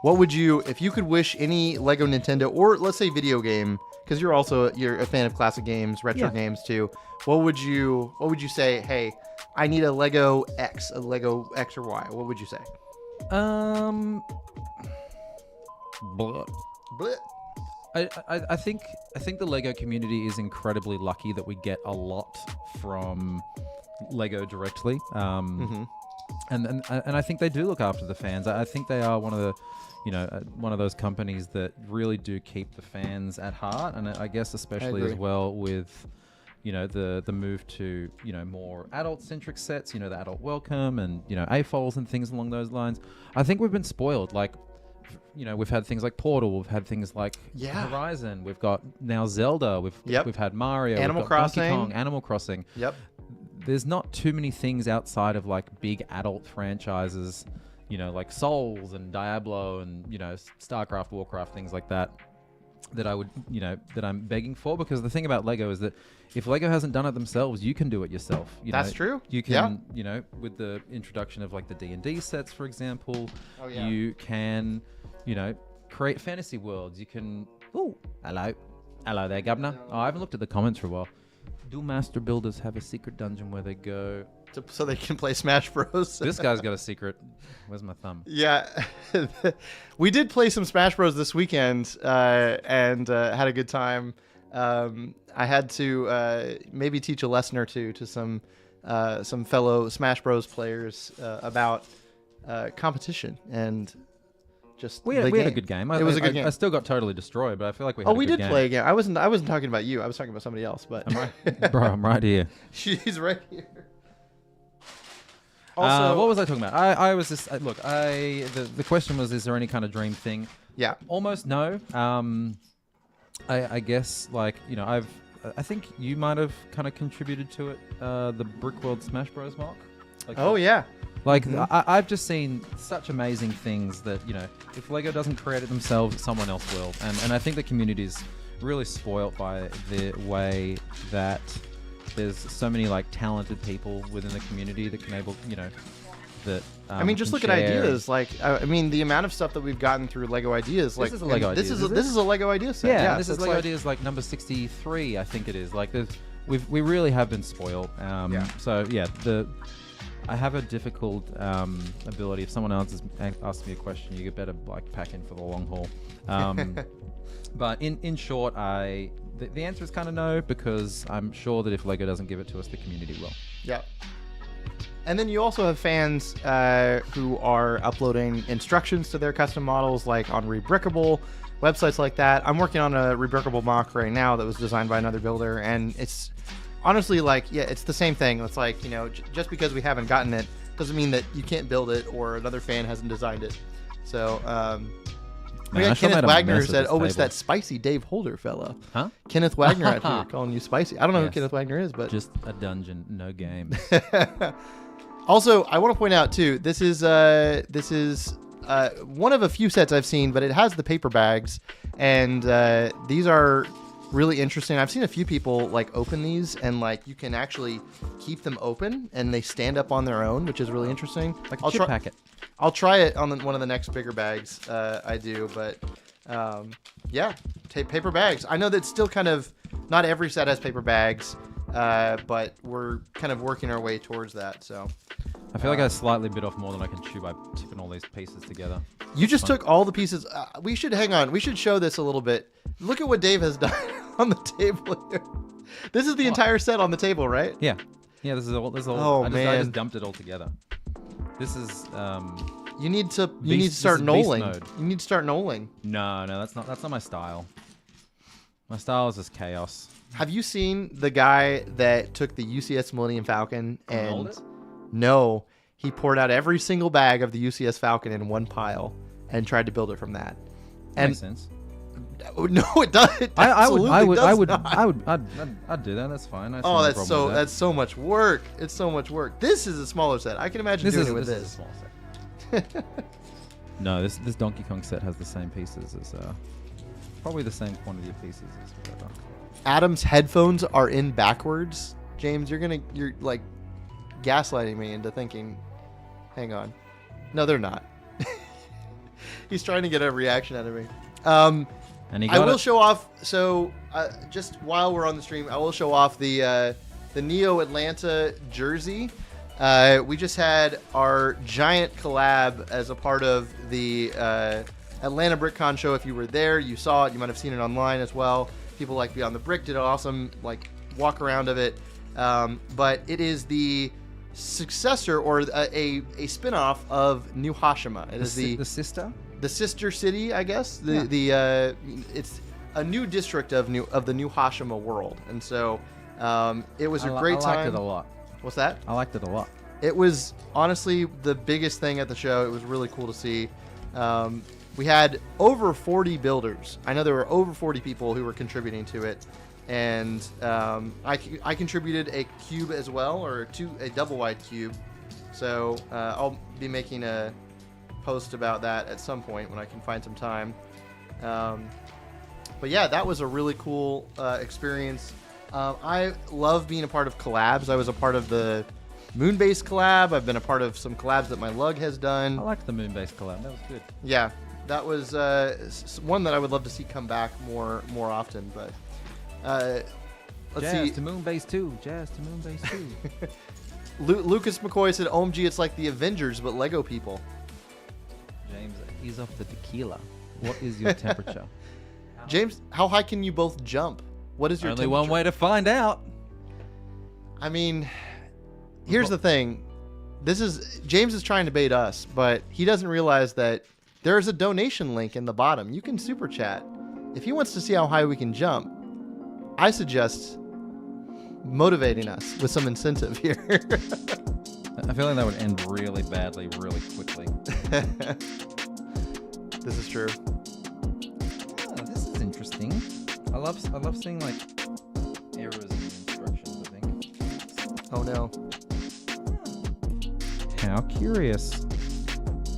Speaker 1: What would you, if you could wish any Lego Nintendo, or let's say video game, because you're a fan of classic games, retro games too. What would you say? Hey, I need a Lego X or Y. What would you say?
Speaker 2: I think the Lego community is incredibly lucky that we get a lot from Lego directly. And I think they do look after the fans. I think they are one of the, you know, one of those companies that really do keep the fans at heart. And I guess especially as well with, you know, the move to, you know, more adult-centric sets, you know, the adult welcome and, you know, AFOLs and things along those lines. I think we've been spoiled. Like, you know, we've had things like Portal, we've had things like Horizon, we've got now Zelda, we've had Mario,
Speaker 1: Animal Crossing,
Speaker 2: Donkey Kong, Animal Crossing. There's not too many things outside of like big adult franchises, you know, like Souls and Diablo and, you know, StarCraft, Warcraft, things like that I would, you know, that I'm begging for. Because the thing about Lego is that if Lego hasn't done it themselves, you can do it yourself.
Speaker 1: That's true.
Speaker 2: You can, you know, with the introduction of like the D&D sets, for example, you can, you know, create fantasy worlds. You can, hello there, Governor. Oh, I haven't looked at the comments for a while. Do master builders have a secret dungeon where they go
Speaker 1: so they can play Smash Bros?
Speaker 2: This guy's got a secret. Where's my thumb?
Speaker 1: Yeah. We did play some Smash Bros this weekend and had a good time. I had to maybe teach a lesson or two to some fellow Smash Bros players about competition and just
Speaker 2: we had a good game.
Speaker 1: It was a good game.
Speaker 2: I still got totally destroyed, but I feel like we had a good game.
Speaker 1: We did play a game. I wasn't talking about you. I was talking about somebody else. But
Speaker 2: I'm right here.
Speaker 1: She's right here.
Speaker 2: Also, what was I talking about? I was just look. The question was, is there any kind of dream thing?
Speaker 1: Yeah.
Speaker 2: Almost no. I guess like, you know, I think you might have kind of contributed to it. The Brickworld Smash Bros. Mark. Like, Like, I've just seen such amazing things that, you know, if Lego doesn't create it themselves, someone else will. And I think the community is really spoilt by the way that there's so many, like, talented people within the community that can that
Speaker 1: I mean, just look at ideas. Like, I mean, the amount of stuff that we've gotten through Lego Ideas. Like,
Speaker 2: this is a Lego Ideas.
Speaker 1: This is a Lego Idea set.
Speaker 2: Yeah, this is Lego Ideas, like, number 63, I think it is. Like, we really have been spoiled. So, yeah, I have a difficult ability. If someone else has asked me a question, you better like pack in for the long haul. But in short, the answer is kind of no, because I'm sure that if Lego doesn't give it to us, the community will.
Speaker 1: Yeah. And then you also have fans who are uploading instructions to their custom models, like on Rebrickable, websites like that. I'm working on a Rebrickable mock right now that was designed by another builder, and it's honestly, like, yeah, it's the same thing. It's like, you know, just because we haven't gotten it doesn't mean that you can't build it or another fan hasn't designed it. So, we got Kenneth Wagner who said, it's that spicy Dave Holder fella.
Speaker 2: Huh?
Speaker 1: Kenneth Wagner out here calling you spicy. I don't know who Kenneth Wagner is, but...
Speaker 2: Just a dungeon, no game.
Speaker 1: Also, I want to point out, too, this is one of a few sets I've seen, but it has the paper bags, and these are really interesting. I've seen a few people like open these, and like you can actually keep them open, and they stand up on their own, which is really interesting.
Speaker 2: Like a chip packet.
Speaker 1: I'll try it on one of the next bigger bags I do, but yeah, paper bags. I know that still kind of not every set has paper bags, but we're kind of working our way towards that. So
Speaker 2: I feel like I slightly bit off more than I can chew by tipping all these pieces together.
Speaker 1: You just took all the pieces. We should hang on. We should show this a little bit. Look at what Dave has done on the table here. This is the entire set on the table, right?
Speaker 2: Yeah. Yeah, this is all.
Speaker 1: Oh,
Speaker 2: I
Speaker 1: man.
Speaker 2: just dumped it all together. This is.
Speaker 1: You need to start knolling. You need to start knolling.
Speaker 2: No, that's not my style. My style is just chaos.
Speaker 1: Have you seen the guy that took the UCS Millennium Falcon and
Speaker 2: rolled it?
Speaker 1: No, he poured out every single bag of the UCS Falcon in one pile and tried to build it from that. And
Speaker 2: makes sense.
Speaker 1: No, it doesn't. I'd
Speaker 2: do that. That's fine.
Speaker 1: Oh, that's so much work. It's so much work. This is a smaller set. I can imagine doing it with this.
Speaker 2: Is a small set. No, this Donkey Kong set has the same pieces as probably the same quantity of pieces as whatever.
Speaker 1: Adam's headphones are in backwards. James, you're like gaslighting me into thinking. Hang on. No, they're not. He's trying to get a reaction out of me.
Speaker 2: And
Speaker 1: I will show off. So just while we're on the stream, I will show off the Neo Atlanta jersey. We just had our giant collab as a part of the Atlanta BrickCon show. If you were there, you saw it. You might have seen it online as well. People like Beyond the Brick did an awesome like walk around of it. But it is the successor or a spin-off of New Hashima. It is
Speaker 2: the sister?
Speaker 1: The sister city, I guess. It's a new district of the New Hashima world. And so it was a great time.
Speaker 2: I liked it a lot.
Speaker 1: What's that?
Speaker 2: I liked it a lot.
Speaker 1: It was honestly the biggest thing at the show. It was really cool to see. We had over 40 builders. I know there were over 40 people who were contributing to it. And I contributed a cube as well, or a double wide cube. So I'll be making a post about that at some point when I can find some time. But yeah, that was a really cool experience. I love being a part of collabs. I was a part of the Moonbase collab. I've been a part of some collabs that my lug has done.
Speaker 2: I liked the Moonbase collab. That was good.
Speaker 1: Yeah, that was one that I would love to see come back more often. But let's see.
Speaker 2: Jazz to Moonbase 2. Jazz to Moonbase 2.
Speaker 1: Lucas McCoy said, OMG, it's like the Avengers, but Lego people.
Speaker 2: James, ease off the tequila. What is your temperature?
Speaker 1: James, how high can you both jump? What is your
Speaker 2: Only
Speaker 1: temperature?
Speaker 2: one way to find out.
Speaker 1: I mean, here's the thing. James is trying to bait us, but he doesn't realize that there's a donation link in the bottom. You can super chat. If he wants to see how high we can jump, I suggest motivating us with some incentive here.
Speaker 2: I feel like that would end really badly, really quickly.
Speaker 1: This is true.
Speaker 2: Oh, this is interesting. I love seeing like errors in instructions, I think.
Speaker 1: Oh no.
Speaker 2: How curious.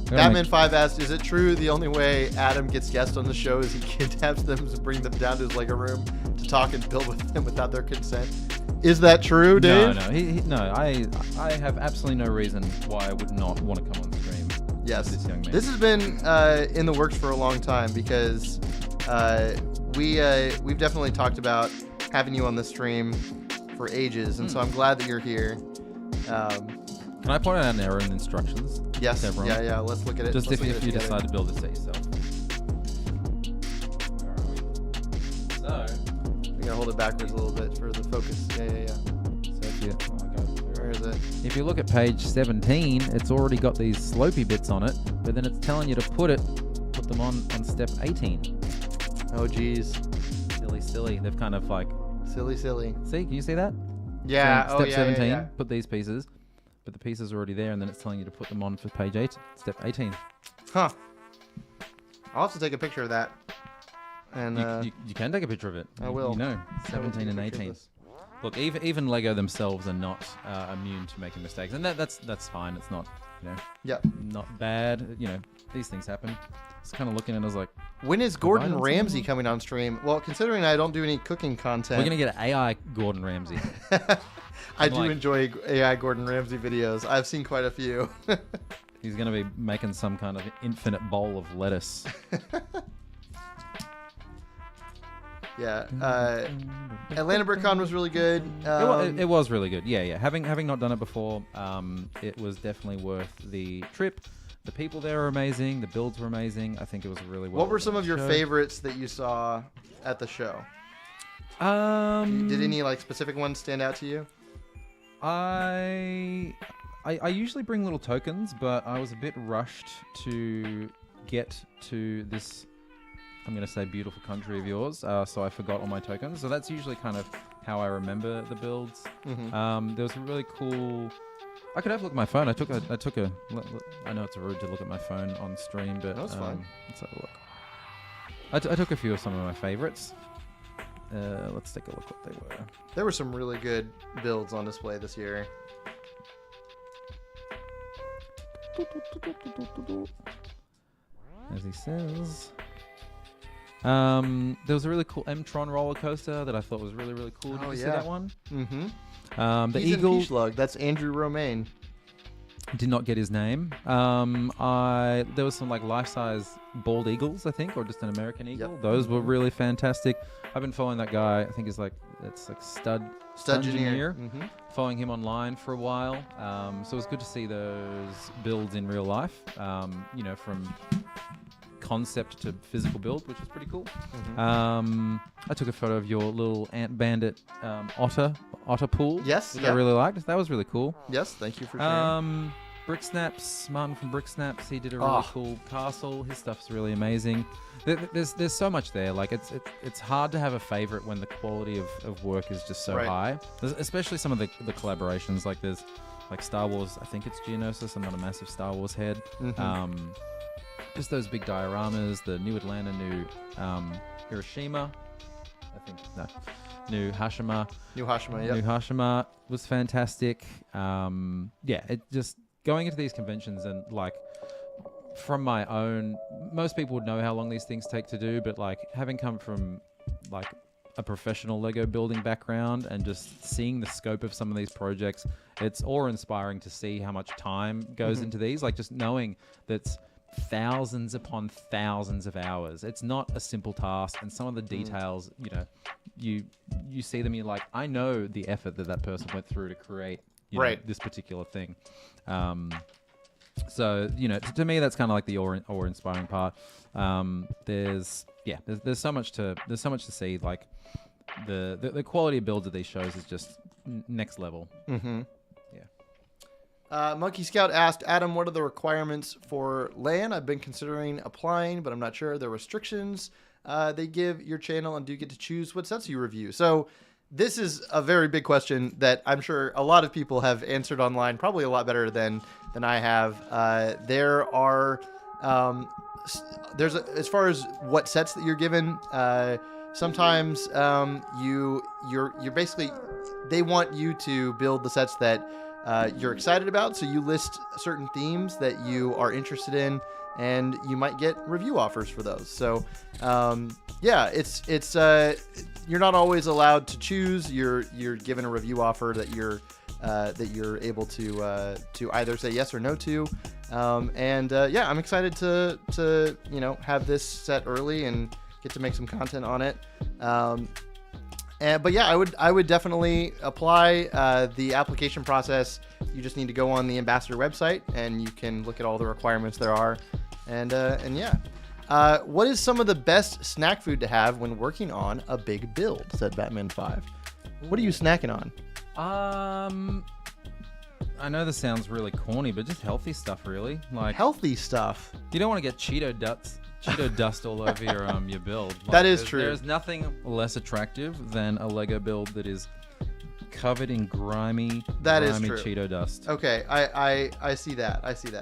Speaker 1: Batman 5 asked, is it true the only way Adam gets guests on the show is he kidnaps them to bring them down to his Lego room to talk and build with them without their consent? Is that true, Dave?
Speaker 2: No. I have absolutely no reason why I would not want to come on stream.
Speaker 1: Yes.
Speaker 2: This young man.
Speaker 1: This has been in the works for a long time because we've definitely talked about having you on the stream for ages, and so I'm glad that you're here.
Speaker 2: Can I point out an error in the instructions?
Speaker 1: Yes. Yeah. Let's look at it.
Speaker 2: Just if you decide to build it yourself. Where are we? So.
Speaker 1: We gotta hold it backwards a little bit for the focus. Yeah. Where is it?
Speaker 2: If you look at page 17, it's already got these slopey bits on it, but then it's telling you to put them on step 18.
Speaker 1: Oh, geez.
Speaker 2: Silly. They've kind of like...
Speaker 1: Silly.
Speaker 2: See, can you see that?
Speaker 1: Yeah.
Speaker 2: Step 17,
Speaker 1: yeah.
Speaker 2: put these pieces, but the pieces are already there, and then it's telling you to put them on for page 8, step 18.
Speaker 1: Huh. I'll have to take a picture of that. And
Speaker 2: you can take a picture of it.
Speaker 1: I will.
Speaker 2: 17 and 18. Look, even Lego themselves are not immune to making mistakes, and that's fine. It's not not bad. These things happen. It's kind of looking at it, I was like,
Speaker 1: when is Gordon Ramsay coming on stream? Well, considering I don't do any cooking content,
Speaker 2: we're gonna get an AI Gordon Ramsay.
Speaker 1: I do enjoy AI Gordon Ramsay videos. I've seen quite a few.
Speaker 2: He's gonna be making some kind of infinite bowl of lettuce.
Speaker 1: Yeah, Atlanta BrickCon was really good.
Speaker 2: It was really good. Yeah. Having not done it before, it was definitely worth the trip. The people there are amazing. The builds were amazing. I think it was really well.
Speaker 1: What were some of your favorites that you saw at the show? Did any specific ones stand out to you?
Speaker 2: I usually bring little tokens, but I was a bit rushed to get to this, I'm going to say, beautiful country of yours, so I forgot all my tokens. So that's usually kind of how I remember the builds. Mm-hmm. There was a really cool... I could have a look at my phone. I took a. I know it's rude to look at my phone on stream, but
Speaker 1: that's fine.
Speaker 2: Let's have a look. I took a few of some of my favorites. Let's take a look what they were.
Speaker 1: There were some really good builds on display this year.
Speaker 2: As he says. There was a really cool M-Tron roller coaster that I thought was really, really cool. Did you see that one?
Speaker 1: Mm-hmm.
Speaker 2: The
Speaker 1: He's
Speaker 2: Eagle.
Speaker 1: In Peachlug. That's Andrew Romaine.
Speaker 2: Did not get his name. There was some life-size bald eagles, I think, or just an American eagle. Yep. Those were really fantastic. I've been following that guy. I think he's Studgineer.
Speaker 1: Mm-hmm.
Speaker 2: Following him online for a while. So it was good to see those builds in real life. From concept to physical build, which was pretty cool. Mm-hmm. I took a photo of your little ant bandit otter pool.
Speaker 1: Yes,
Speaker 2: which I really liked. That was really cool.
Speaker 1: Yes, thank you for sharing.
Speaker 2: Bricksnaps, Martin from Bricksnaps, he did a really cool castle. His stuff's really amazing. There's so much there. It's hard to have a favorite when the quality of work is just so high. There's especially some of the collaborations. There's Star Wars. I think it's Geonosis. I'm not a massive Star Wars head. Mm-hmm. Just those big dioramas, the New Atlanta, New Hiroshima, New Hashima.
Speaker 1: New Hashima, yeah.
Speaker 2: New Hashima was fantastic. It just going into these conventions and from my own, most people would know how long these things take to do, but having come from a professional Lego building background and just seeing the scope of some of these projects, it's awe-inspiring to see how much time goes into these. Just knowing that's thousands upon thousands of hours. It's not a simple task, and some of the details, you see them, you're I know the effort that person went through to create this particular thing. So to me, that's kind of the awe-inspiring part. There's so much to see. The quality of builds of these shows is just next level.
Speaker 1: Mm-hmm. Monkey Scout asked, Adam, what are the requirements for LAN? I've been considering applying, but I'm not sure. The restrictions they give your channel, and do you get to choose what sets you review? So this is a very big question that I'm sure a lot of people have answered online, probably a lot better than I have. There are as far as what sets that you're given, sometimes you're basically, they want you to build the sets that you're excited about, so you list certain themes that you are interested in, and you might get review offers for those. So it's you're not always allowed to choose. You're given a review offer that you're able to either say yes or no to. I'm excited to have this set early and get to make some content on it. I would definitely apply. The application process, you just need to go on the Ambassador website and you can look at all the requirements there are. What is some of the best snack food to have when working on a big build, said Batman 5. What are you snacking on?
Speaker 2: I know this sounds really corny, but just healthy stuff, really.
Speaker 1: Healthy stuff?
Speaker 2: You don't want to get Cheeto dust all over your build.
Speaker 1: That is true.
Speaker 2: There's nothing less attractive than a Lego build that is covered in grimy
Speaker 1: Cheeto
Speaker 2: dust.
Speaker 1: Okay, I see that.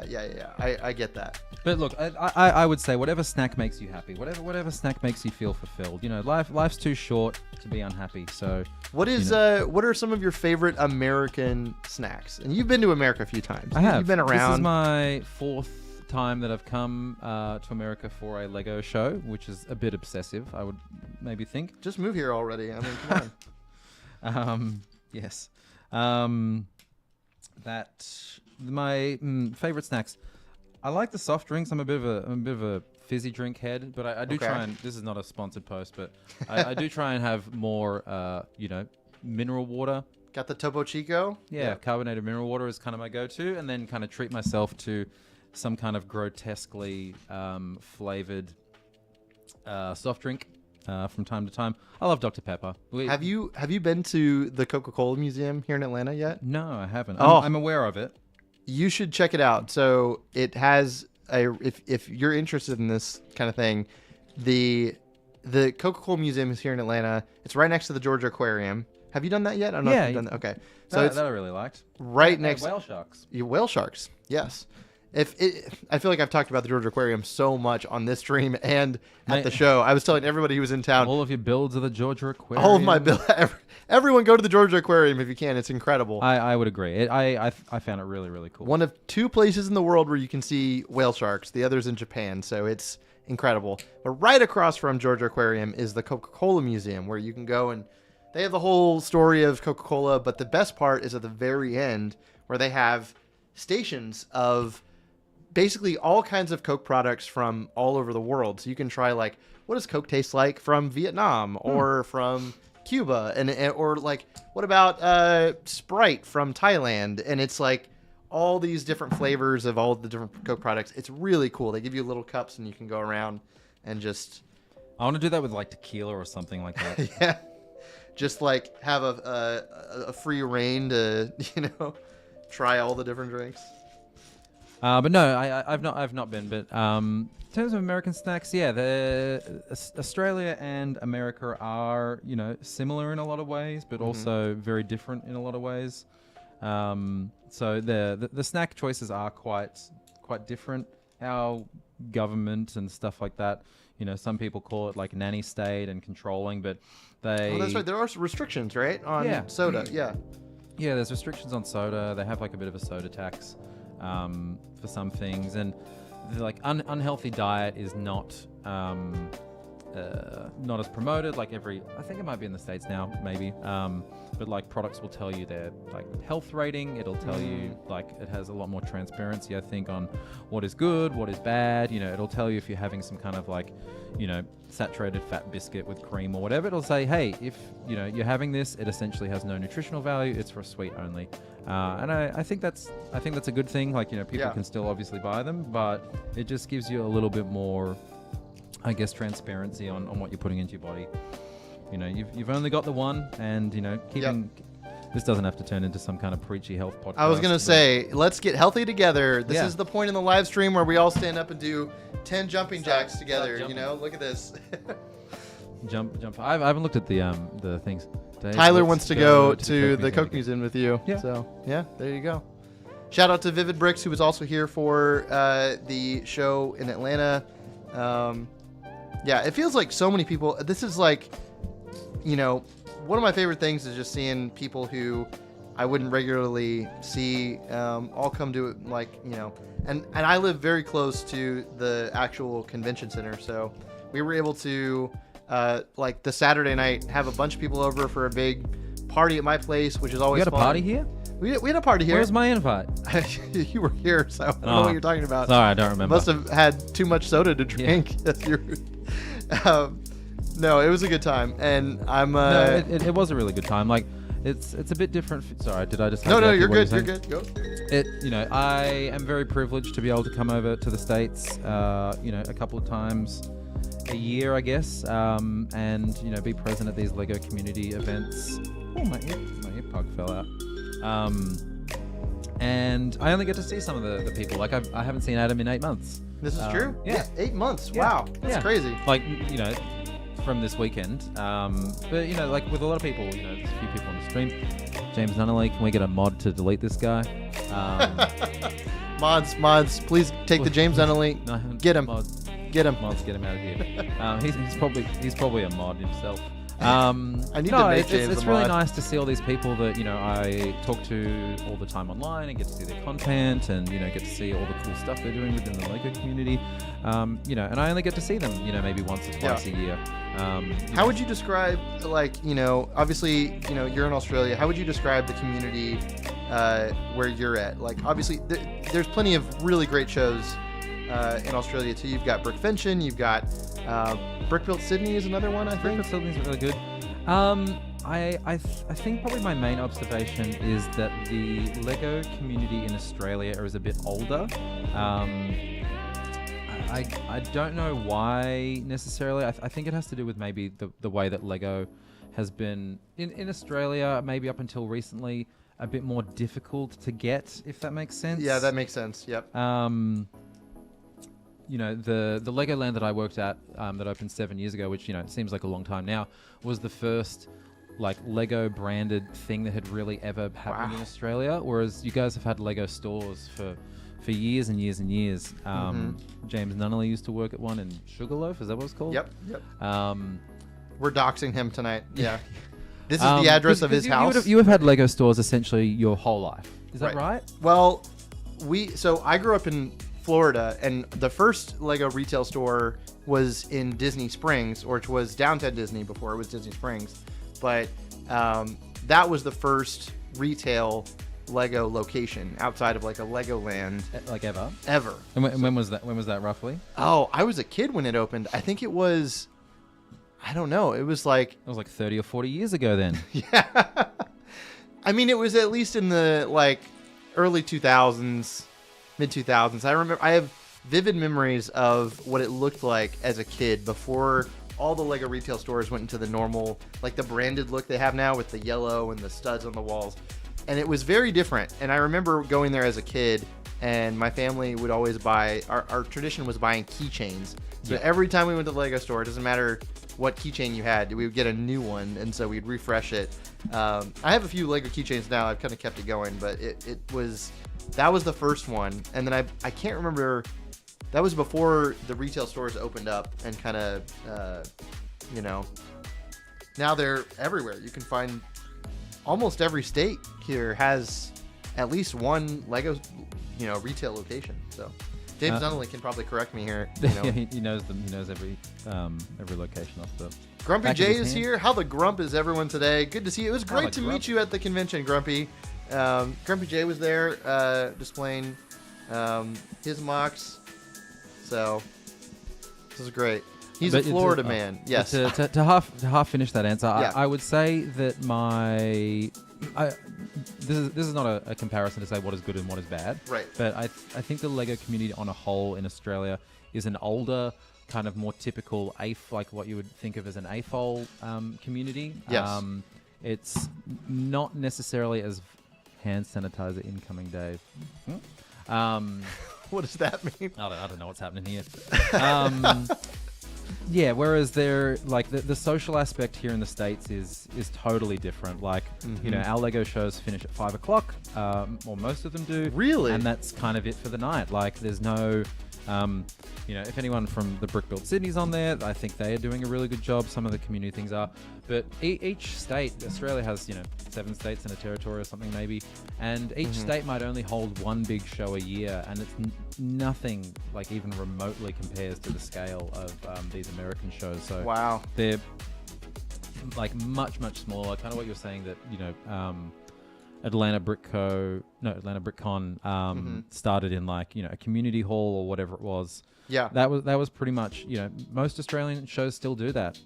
Speaker 1: Yeah. I get that.
Speaker 2: But look, I would say whatever snack makes you happy, whatever snack makes you feel fulfilled. You know, life's too short to be unhappy. So
Speaker 1: what are some of your favorite American snacks? And you've been to America a few times.
Speaker 2: I have.
Speaker 1: You've been around.
Speaker 2: This is my 4th time that I've come to America for a Lego show, which is a bit obsessive, I would maybe think.
Speaker 1: Just move here already. I mean, come
Speaker 2: on. Yes. My favorite snacks. I like the soft drinks. I'm a bit of a fizzy drink head, but I do try and. This is not a sponsored post, but I do try and have more, mineral water.
Speaker 1: Got the Topo Chico.
Speaker 2: Yeah, carbonated mineral water is kind of my go-to, and then kind of treat myself to some kind of grotesquely flavored soft drink from time to time. I love Dr. Pepper.
Speaker 1: Have you been to the Coca-Cola Museum here in Atlanta yet?
Speaker 2: No, I haven't. I'm aware of it.
Speaker 1: You should check it out. So it has if you're interested in this kind of thing, the Coca-Cola Museum is here in Atlanta. It's right next to the Georgia Aquarium. Have you done that yet? I don't know if you've done that. Okay.
Speaker 2: So that I really liked.
Speaker 1: Right next
Speaker 2: whale sharks.
Speaker 1: Whale sharks. Yes. I feel like I've talked about the Georgia Aquarium so much on this stream and at the show. I was telling everybody who was in town.
Speaker 2: All of your builds of the Georgia Aquarium.
Speaker 1: All of my builds. Everyone go to the Georgia Aquarium if you can. It's incredible.
Speaker 2: I would agree. I found it really, really cool.
Speaker 1: One of 2 places in the world where you can see whale sharks. The other's in Japan, so it's incredible. But right across from Georgia Aquarium is the Coca-Cola Museum, where you can go and they have the whole story of Coca-Cola. But the best part is at the very end, where they have stations of basically all kinds of Coke products from all over the world. So you can try, like, what does Coke taste like from Vietnam or from Cuba? Or like, what about Sprite from Thailand? And it's like all these different flavors of all the different Coke products. It's really cool. They give you little cups and you can go around and just...
Speaker 2: I want to do that with like tequila or something like that.
Speaker 1: Yeah. Just like have a free reign to, try all the different drinks.
Speaker 2: But no, I've not been. But in terms of American snacks, yeah, Australia and America are similar in a lot of ways, but also very different in a lot of ways. So the snack choices are quite different. Our government and stuff like that, some people call it like nanny state and controlling, but they...
Speaker 1: Oh, that's right. There are restrictions, right, on soda. Yeah.
Speaker 2: Yeah, there's restrictions on soda. They have like a bit of a soda tax. For some things, and the unhealthy diet is not as promoted. Like I think it might be in the States now, maybe. But like products will tell you their like health rating. It'll tell you like it has a lot more transparency, I think, on what is good, what is bad. It'll tell you if you're having some kind of like, saturated fat biscuit with cream or whatever. It'll say, hey, if you're having this, it essentially has no nutritional value. It's for sweet only. And I think that's a good thing. Like, people can still obviously buy them, but it just gives you a little bit more, I guess, transparency on what you're putting into your body. You've only got the one, and keeping. This doesn't have to turn into some kind of preachy health podcast.
Speaker 1: I was gonna say, let's get healthy together. This is the point in the live stream where we all stand up and do 10 jumping jacks together. Look at this.
Speaker 2: Jump. I haven't looked at the things.
Speaker 1: Tyler wants to go to the Coke Museum with you. Yeah. So there you go. Shout out to Vivid Bricks, who was also here for the show in Atlanta. It feels like so many people. This is like, one of my favorite things is just seeing people who I wouldn't regularly see all come to it, and I live very close to the actual convention center, so we were able to the Saturday night have a bunch of people over for a big party at my place, which is always fun.
Speaker 2: You had a party here?
Speaker 1: We had a party here.
Speaker 2: Where's my invite?
Speaker 1: You were here, so I don't know what you're talking about.
Speaker 2: Sorry, I don't remember.
Speaker 1: Must have had too much soda to drink. Yeah. No, it was a good time, and I'm.
Speaker 2: No, it was a really good time. Like, it's a bit different. Sorry, did I just?
Speaker 1: No, you're good. You're good. Go.
Speaker 2: I am very privileged to be able to come over to the States. A couple of times a year, I guess, and be present at these Lego community events. Oh, my ear plug fell out. And I only get to see some of the people. Like, I haven't seen Adam in 8 months.
Speaker 1: This is true?
Speaker 2: Yeah.
Speaker 1: 8 months. Wow. That's crazy.
Speaker 2: Like, from this weekend. But, like with a lot of people, there's a few people on the stream. James Nunnally, can we get a mod to delete this guy?
Speaker 1: Mods, please take the James Nunnally.
Speaker 2: No,
Speaker 1: get him. Get him.
Speaker 2: Mods, get him out of here. He's probably a mod himself.
Speaker 1: I need to make James
Speaker 2: it's
Speaker 1: a
Speaker 2: really
Speaker 1: mod.
Speaker 2: nice to see all these people that I talk to all the time online and get to see their content and get to see all the cool stuff they're doing within the Lego community. And I only get to see them maybe once or twice a year.
Speaker 1: How would you describe, obviously, you're in Australia. How would you describe the community where you're at? Like, obviously, there's plenty of really great shows in Australia too. You've got Brickvention, you've got Brickbuilt Sydney is another one, I think.
Speaker 2: Brickbuilt Sydney is really good. I think probably my main observation is that the Lego community in Australia is a bit older. I don't know why necessarily. I think it has to do with maybe the way that Lego has been in Australia, maybe up until recently, a bit more difficult to get, if that makes sense.
Speaker 1: Yeah, that makes sense. Yep.
Speaker 2: The Legoland that I worked at that opened 7 years ago, which it seems like a long time now, was the first Lego branded thing that had really ever happened in Australia. Whereas you guys have had Lego stores for years and years and years. James Nunnally used to work at one in Sugarloaf. Is that what it's called?
Speaker 1: Yep. We're doxing him tonight. Yeah. This is the address of his house.
Speaker 2: You have had Lego stores essentially your whole life. Is that right?
Speaker 1: Well, so I grew up in Florida, and the first Lego retail store was in Disney Springs, or it was downtown Disney before it was Disney Springs. But that was the first retail Lego location outside of a Legoland. Ever.
Speaker 2: And when was that? When was that roughly?
Speaker 1: Oh, I was a kid when it opened. I think it was, I don't know. It was like
Speaker 2: 30 or 40 years ago then.
Speaker 1: Yeah. I mean, it was at least in the early 2000s, mid 2000s. I remember, I have vivid memories of what it looked like as a kid before all the Lego retail stores went into the normal, the branded look they have now with the yellow and the studs on the walls. And it was very different. And I remember going there as a kid, and my family would always buy, our tradition was buying keychains. So every time we went to the Lego store, it doesn't matter what keychain you had, we would get a new one, and so we'd refresh it. I have a few Lego keychains now. I've kind of kept it going, but that was the first one. And then I can't remember, that was before the retail stores opened up and kind of, now they're everywhere. You can find almost every state here has at least one Lego, retail location. So James Nunnally can probably correct me here.
Speaker 2: He knows them. He knows every location off the.
Speaker 1: Grumpy J is here. How the grump is everyone today? Good to see you. It was great to meet you at the convention, Grumpy. Grumpy J was there displaying his mocks. So this is great. He's a Florida man. Yes.
Speaker 2: To half finish that answer, I would say that this is not a comparison to say what is good and what is bad.
Speaker 1: Right.
Speaker 2: But I think the Lego community on a whole in Australia is an older, kind of more typical like what you would think of as an AFOL community.
Speaker 1: Yes.
Speaker 2: It's not necessarily as hand sanitizer incoming, Dave.
Speaker 1: What does that mean?
Speaker 2: I don't know what's happening here. Yeah, whereas they're the social aspect here in the States is totally different. Our Lego shows finish at 5 o'clock, or most of them do.
Speaker 1: Really?
Speaker 2: And that's kind of it for the night. There's no, if anyone from the Brickbuilt Sydney's on there, I think they are doing a really good job. Some of the community things are. But each state, Australia has, 7 states and a territory or something maybe, and each state might only hold one big show a year, and it's nothing even remotely compares to the scale of these American shows. So
Speaker 1: wow,
Speaker 2: they're much smaller. Kind of what you're saying that Atlanta BrickCon started in a community hall or whatever it was.
Speaker 1: Yeah,
Speaker 2: that was pretty much, most Australian shows still do that.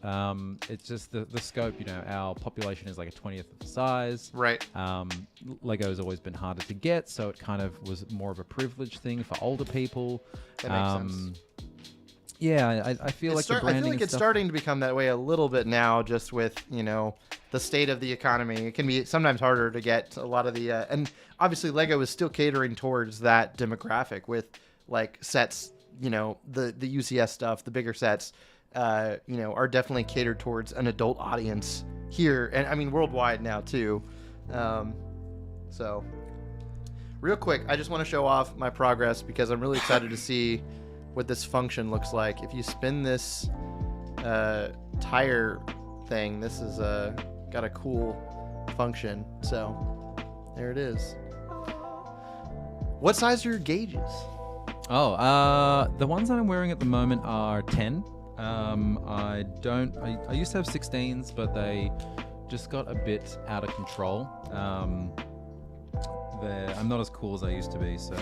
Speaker 2: It's just the scope. Our population is a 20th of the size.
Speaker 1: Right.
Speaker 2: Lego's always been harder to get, so it kind of was more of a privileged thing for older people.
Speaker 1: That makes sense.
Speaker 2: Yeah, I feel the branding.
Speaker 1: I feel like it's starting to become that way a little bit now, just with the state of the economy. It can be sometimes harder to get a lot of the and obviously Lego is still catering towards that demographic with sets. The UCS stuff, the bigger sets, are definitely catered towards an adult audience here, and I mean worldwide now too. So Real quick, I just want to show off my progress because I'm really excited to see what this function looks like. If you spin this tire thing, this is got a cool function. So there it is. What size are your gauges?
Speaker 2: Oh, the ones that I'm wearing at the moment are 10. I used to have 16s, but they just got a bit out of control. I'm not as cool as I used to be, so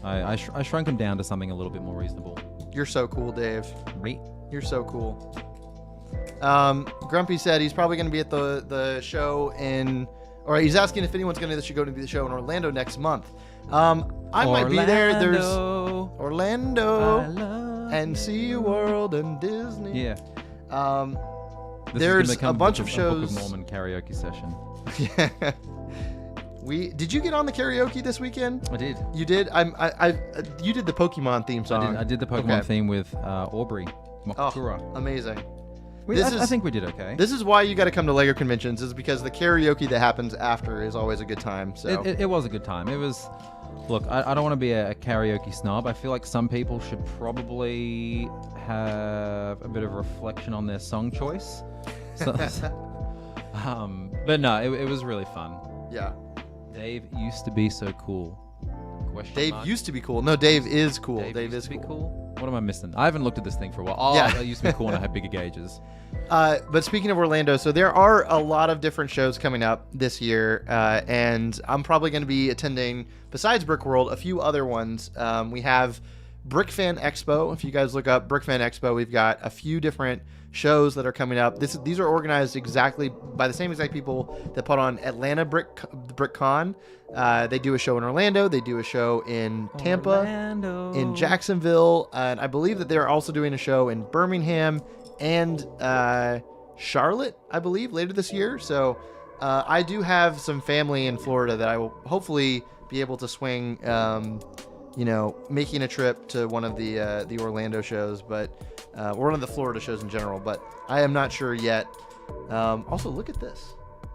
Speaker 2: I shrunk them down to something a little bit more reasonable.
Speaker 1: You're so cool, Dave.
Speaker 2: Right?
Speaker 1: You're so cool. Grumpy said he's probably going to be at the show or he's asking if anyone's going to go to the show in Orlando next month. I might be there. There's Orlando and SeaWorld and Disney.
Speaker 2: Yeah.
Speaker 1: There's a bunch of shows.
Speaker 2: Book of Mormon karaoke session.
Speaker 1: Yeah. Did you get on the karaoke this weekend?
Speaker 2: I did.
Speaker 1: You did? You did the Pokemon theme song.
Speaker 2: I did the Pokemon theme with Aubrey Mokura.
Speaker 1: Oh, amazing.
Speaker 2: I think we did okay.
Speaker 1: This is why you got to come to LEGO conventions, is because the karaoke that happens after is always a good time. So
Speaker 2: it was a good time. It was. Look, I don't want to be a karaoke snob. I feel like some people should probably have a bit of reflection on their song choice. So, but no, it was really fun.
Speaker 1: Yeah.
Speaker 2: Dave used to be so cool.
Speaker 1: Dave used to be cool. No, Dave is cool.
Speaker 2: Dave is cool. What am I missing? I haven't looked at this thing for a while. Oh, yeah. I used to be cool and I had bigger gauges.
Speaker 1: But speaking of Orlando, so there are a lot of different shows coming up this year, and I'm probably going to be attending, besides Brickworld, a few other ones. We have BrickFan Expo. If you guys look up BrickFan Expo, we've got a few different shows that are coming up. These are organized exactly by the same exact people that put on Atlanta BrickCon. They do a show in Orlando. They do a show in Tampa, in Jacksonville, and I believe that they're also doing a show in Birmingham and Charlotte, I believe, later this year. So I do have some family in Florida that I will hopefully be able to swing, making a trip to one of the Orlando shows, or one of the Florida shows in general, but I am not sure yet. Also, look at this.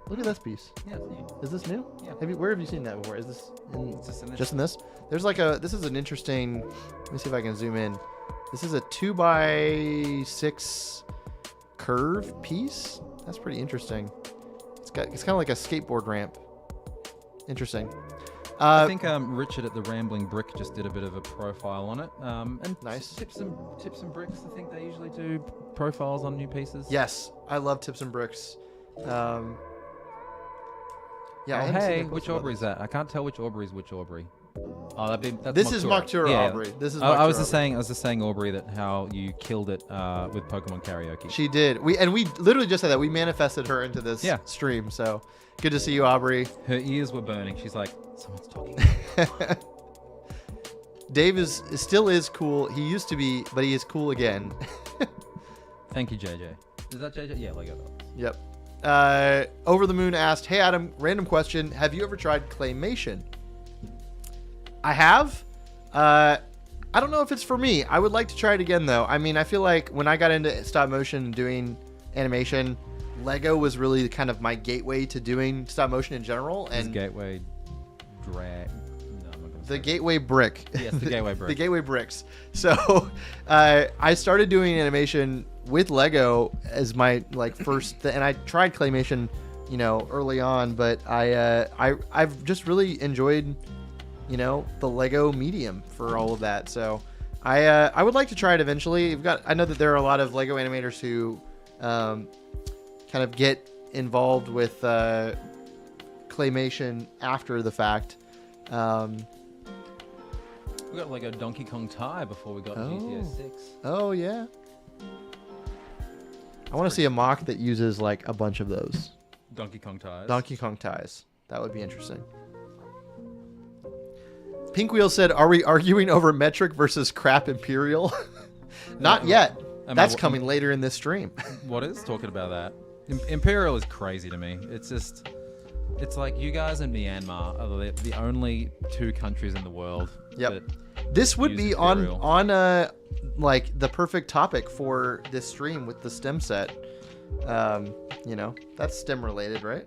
Speaker 1: Look at this piece.
Speaker 2: Yeah, it's new.
Speaker 1: Is this new?
Speaker 2: Yeah.
Speaker 1: Where have you seen that before? Is this
Speaker 2: just
Speaker 1: in this? There's this is an interesting, let me see if I can zoom in. This is a 2x6 curve piece. That's pretty interesting. It's kind of like a skateboard ramp. Interesting.
Speaker 2: I think Richard at the Rambling Brick just did a bit of a profile on it. And
Speaker 1: nice.
Speaker 2: Tips and Bricks, I think they usually do profiles on new pieces.
Speaker 1: Yes, I love Tips and Bricks.
Speaker 2: Hey, which Aubrey is that? I can't tell which Aubrey is which Aubrey. Oh,
Speaker 1: this is Moktura Aubrey. This is.
Speaker 2: I was just saying, Aubrey, that how you killed it with Pokemon karaoke.
Speaker 1: She did. We literally just said that. We manifested her into this stream. So good to see you, Aubrey.
Speaker 2: Her ears were burning. She's like, someone's talking.
Speaker 1: Dave still is cool. He used to be, but he is cool again.
Speaker 2: Thank you, JJ. Is that JJ? Yeah, Lego Dogs.
Speaker 1: Yep. Over the Moon asked, "Hey Adam, random question. Have you ever tried claymation?" I have. I don't know if it's for me. I would like to try it again, though. I mean, I feel like when I got into stop motion and doing animation, Lego was really kind of my gateway to doing stop motion in general. And
Speaker 2: gateway drag.
Speaker 1: The gateway brick.
Speaker 2: Yes, the gateway brick.
Speaker 1: The gateway bricks. So I started doing animation with Lego as my first, and I tried claymation, early on, but I've just really enjoyed, the Lego medium for all of that. So I would like to try it eventually. I know that there are a lot of Lego animators who kind of get involved with claymation after the fact.
Speaker 2: We got Lego Donkey Kong tie before we got GTA 6.
Speaker 1: Oh yeah. I want to see a mock that uses a bunch of those.
Speaker 2: Donkey Kong ties.
Speaker 1: Donkey Kong ties. That would be interesting. Pink Wheel said, "Are we arguing over metric versus crap Imperial?" Not yet. That's coming later in this stream.
Speaker 2: What is talking about that? Imperial is crazy to me. It's like you guys and Myanmar are the only two countries in the world.
Speaker 1: Yep. This would be Imperial. on the perfect topic for this stream with the STEM set. That's STEM related, right?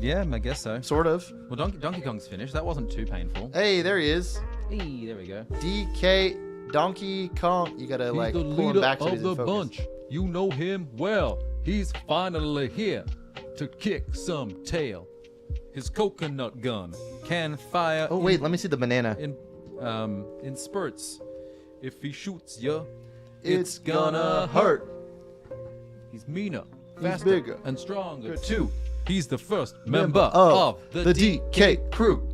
Speaker 2: Yeah, I guess so.
Speaker 1: Sort of.
Speaker 2: Well, Donkey Kong's finished. That wasn't too painful.
Speaker 1: Hey, there he is.
Speaker 2: Hey, there we go.
Speaker 1: DK Donkey Kong. You gotta like pull him back so he's in focus.
Speaker 2: You know him well. He's finally here to kick some tail. His coconut gun can fire.
Speaker 1: Oh wait, let me see the banana.
Speaker 2: In spurts. If he shoots you,
Speaker 1: it's gonna hurt.
Speaker 2: He's meaner,
Speaker 1: He's
Speaker 2: faster,
Speaker 1: bigger
Speaker 2: and stronger too. He's the first member
Speaker 1: of
Speaker 2: the
Speaker 1: DK crew.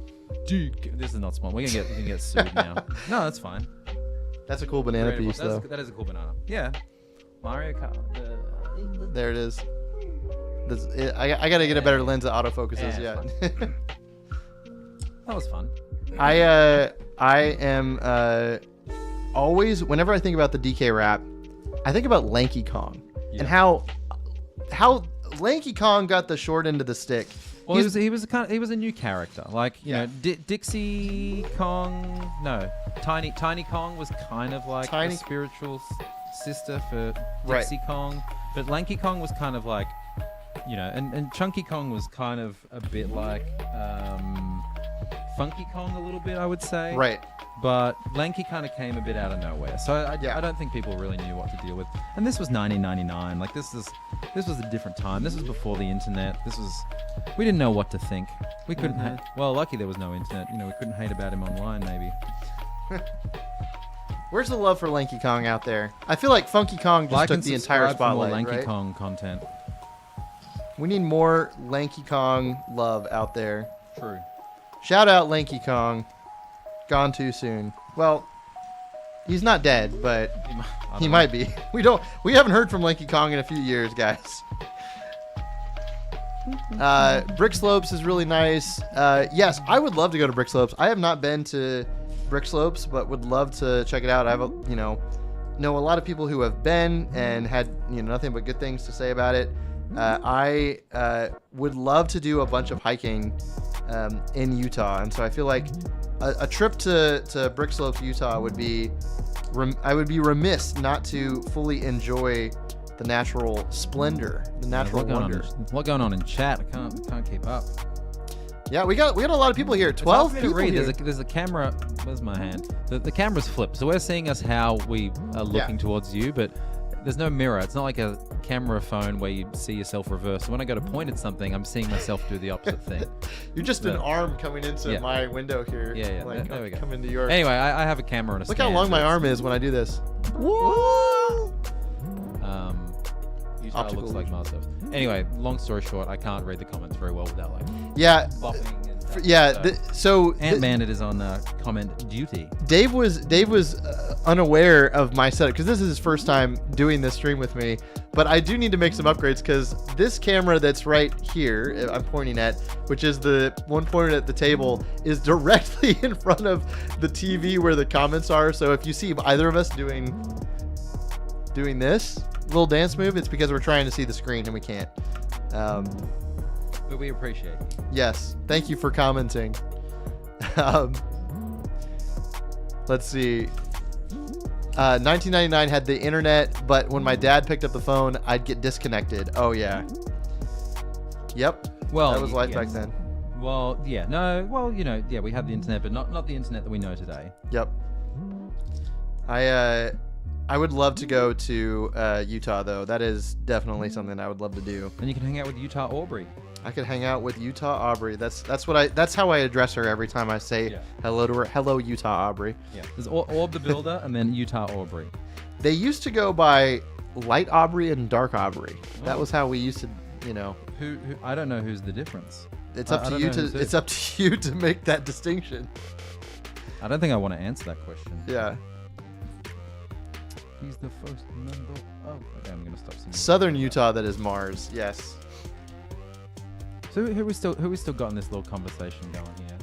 Speaker 2: DK. This is not smart. We can get sued now. No, that's fine.
Speaker 1: That's a cool banana piece, though.
Speaker 2: That is a cool banana. Yeah. Mario Kart.
Speaker 1: There it is. I gotta get a better lens that autofocuses. Yeah.
Speaker 2: That was fun.
Speaker 1: I am always, whenever I think about the DK rap, I think about Lanky Kong and how Lanky Kong got the short end of the stick.
Speaker 2: Well, he was a new character. Like, you know, Dixie Kong. No, Tiny Kong was kind of like a spiritual sister for Dixie Kong, but Lanky Kong was kind of like, you know, and Chunky Kong was kind of a bit like Funky Kong a little bit, I would say.
Speaker 1: Right.
Speaker 2: But Lanky kind of came a bit out of nowhere, so I don't think people really knew what to deal with. And this was 1999. Like this was a different time. This was before the internet. We didn't know what to think. We couldn't. Well, lucky there was no internet. You know, we couldn't hate about him online. Maybe.
Speaker 1: Where's the love for Lanky Kong out there? I feel like Funky Kong just took the entire spotlight.
Speaker 2: For more Lanky
Speaker 1: right?
Speaker 2: Kong content.
Speaker 1: We need more Lanky Kong love out there.
Speaker 2: True.
Speaker 1: Shout out Lanky Kong. Gone too soon. Well, he's not dead, but he might be. We haven't heard from Lanky Kong in a few years, guys. Brick Slopes is really nice. Yes, I would love to go to Brick Slopes. I have not been to Brick Slopes, but would love to check it out. I have know a lot of people who have been and had nothing but good things to say about it. I would love to do a bunch of hiking in Utah, and so I feel like a trip to Brick Slopes, Utah would be I would be remiss not to fully enjoy the natural splendor, the natural wonder.
Speaker 2: What's going on in chat? I can't keep up.
Speaker 1: Yeah, we got a lot of people here. 12 people here.
Speaker 2: There's a camera. Where's my hand? The camera's flipped, so we're seeing us how we are looking towards you, but there's no mirror. It's not like a camera phone where you see yourself reverse. So when I go to point at something, I'm seeing myself do the opposite thing.
Speaker 1: You're just an arm coming into my window here.
Speaker 2: Yeah.
Speaker 1: Like,
Speaker 2: there we go.
Speaker 1: Come into yours.
Speaker 2: Anyway, I have a camera and a
Speaker 1: Look
Speaker 2: stand.
Speaker 1: how long my arm is when I do this.
Speaker 2: Whoa! Utah looks like Mars. Anyway, long story short, I can't read the comments very well without buffing.
Speaker 1: So
Speaker 2: Ant-Man, it is on comment duty.
Speaker 1: Dave was unaware of my setup because this is his first time doing this stream with me. But I do need to make some upgrades because this camera that's right here, I'm pointing at, which is the one pointed at the table, is directly in front of the TV where the comments are. So if you see either of us doing this little dance move, it's because we're trying to see the screen and we can't.
Speaker 2: But we appreciate it.
Speaker 1: Yes. Thank you for commenting. Let's see. 1999 had the internet, but when my dad picked up the phone, I'd get disconnected. Oh, yeah. Yep.
Speaker 2: Well,
Speaker 1: that was life back then.
Speaker 2: Well, yeah. No, well, we had the internet, but not the internet that we know today.
Speaker 1: Yep. I would love to go to Utah, though. That is definitely something I would love to do.
Speaker 2: And you can hang out with Utah Aubrey.
Speaker 1: I could hang out with Utah Aubrey. That's how I address her every time I say hello to her. Hello, Utah Aubrey.
Speaker 2: Yeah. There's Orb the Builder and then Utah Aubrey.
Speaker 1: They used to go by Light Aubrey and Dark Aubrey. That was how we used to,
Speaker 2: Who I don't know who's the difference.
Speaker 1: It's up to you to. It's up to you to make that distinction.
Speaker 2: I don't think I want to answer that question.
Speaker 1: Yeah.
Speaker 2: He's the first member. Oh, okay. I'm gonna stop singing.
Speaker 1: Southern Utah, that is Mars. Yes.
Speaker 2: So who we still got in this little conversation going here?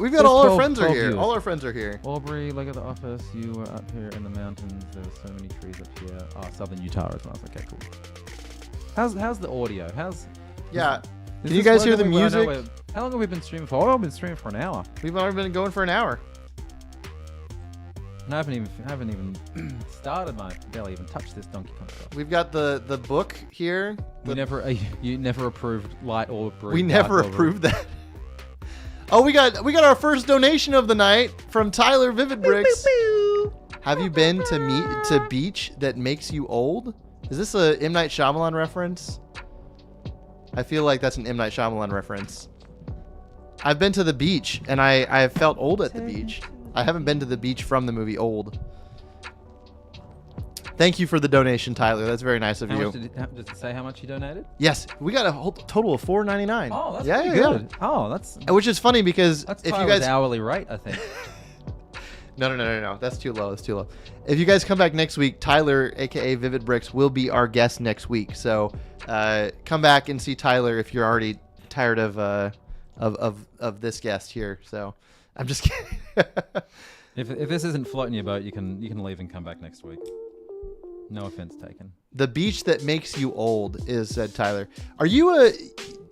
Speaker 1: We've got all our friends are here. Viewers. All our friends are here.
Speaker 2: Aubrey, look at the office. You were up here in the mountains. There were so many trees up here. Oh, Southern Utah as well. Okay, cool. How's the audio? Can you guys hear the music? How long have we been streaming for? Oh, I've been streaming for an hour.
Speaker 1: We've already been going for an hour.
Speaker 2: And I haven't even started barely even touched this Donkey Kong stuff.
Speaker 1: We've got the book here.
Speaker 2: You never approved light or brewed.
Speaker 1: We never approved that. Oh, we got our first donation of the night from Tyler Vivid Bricks. Have you been to beach that makes you old? Is this a M. Night Shyamalan reference? I feel like that's an M. Night Shyamalan reference. I've been to the beach and I have felt old at the beach. I haven't been to the beach from the movie Old. Thank you for the donation, Tyler. That's very nice of you.
Speaker 2: Does it say how much you donated?
Speaker 1: Yes, we got a whole total of $4.99.
Speaker 2: Oh, that's pretty good. Yeah. Oh, that's
Speaker 1: which is funny because
Speaker 2: if you guys hourly rate, I think.
Speaker 1: No. That's too low. If you guys come back next week, Tyler, aka Vivid Bricks, will be our guest next week. So come back and see Tyler if you're already tired of this guest here. So I'm just kidding.
Speaker 2: If this isn't floating your boat, you can leave and come back next week. No offense taken.
Speaker 1: The beach that makes you old is, said Tyler. Are you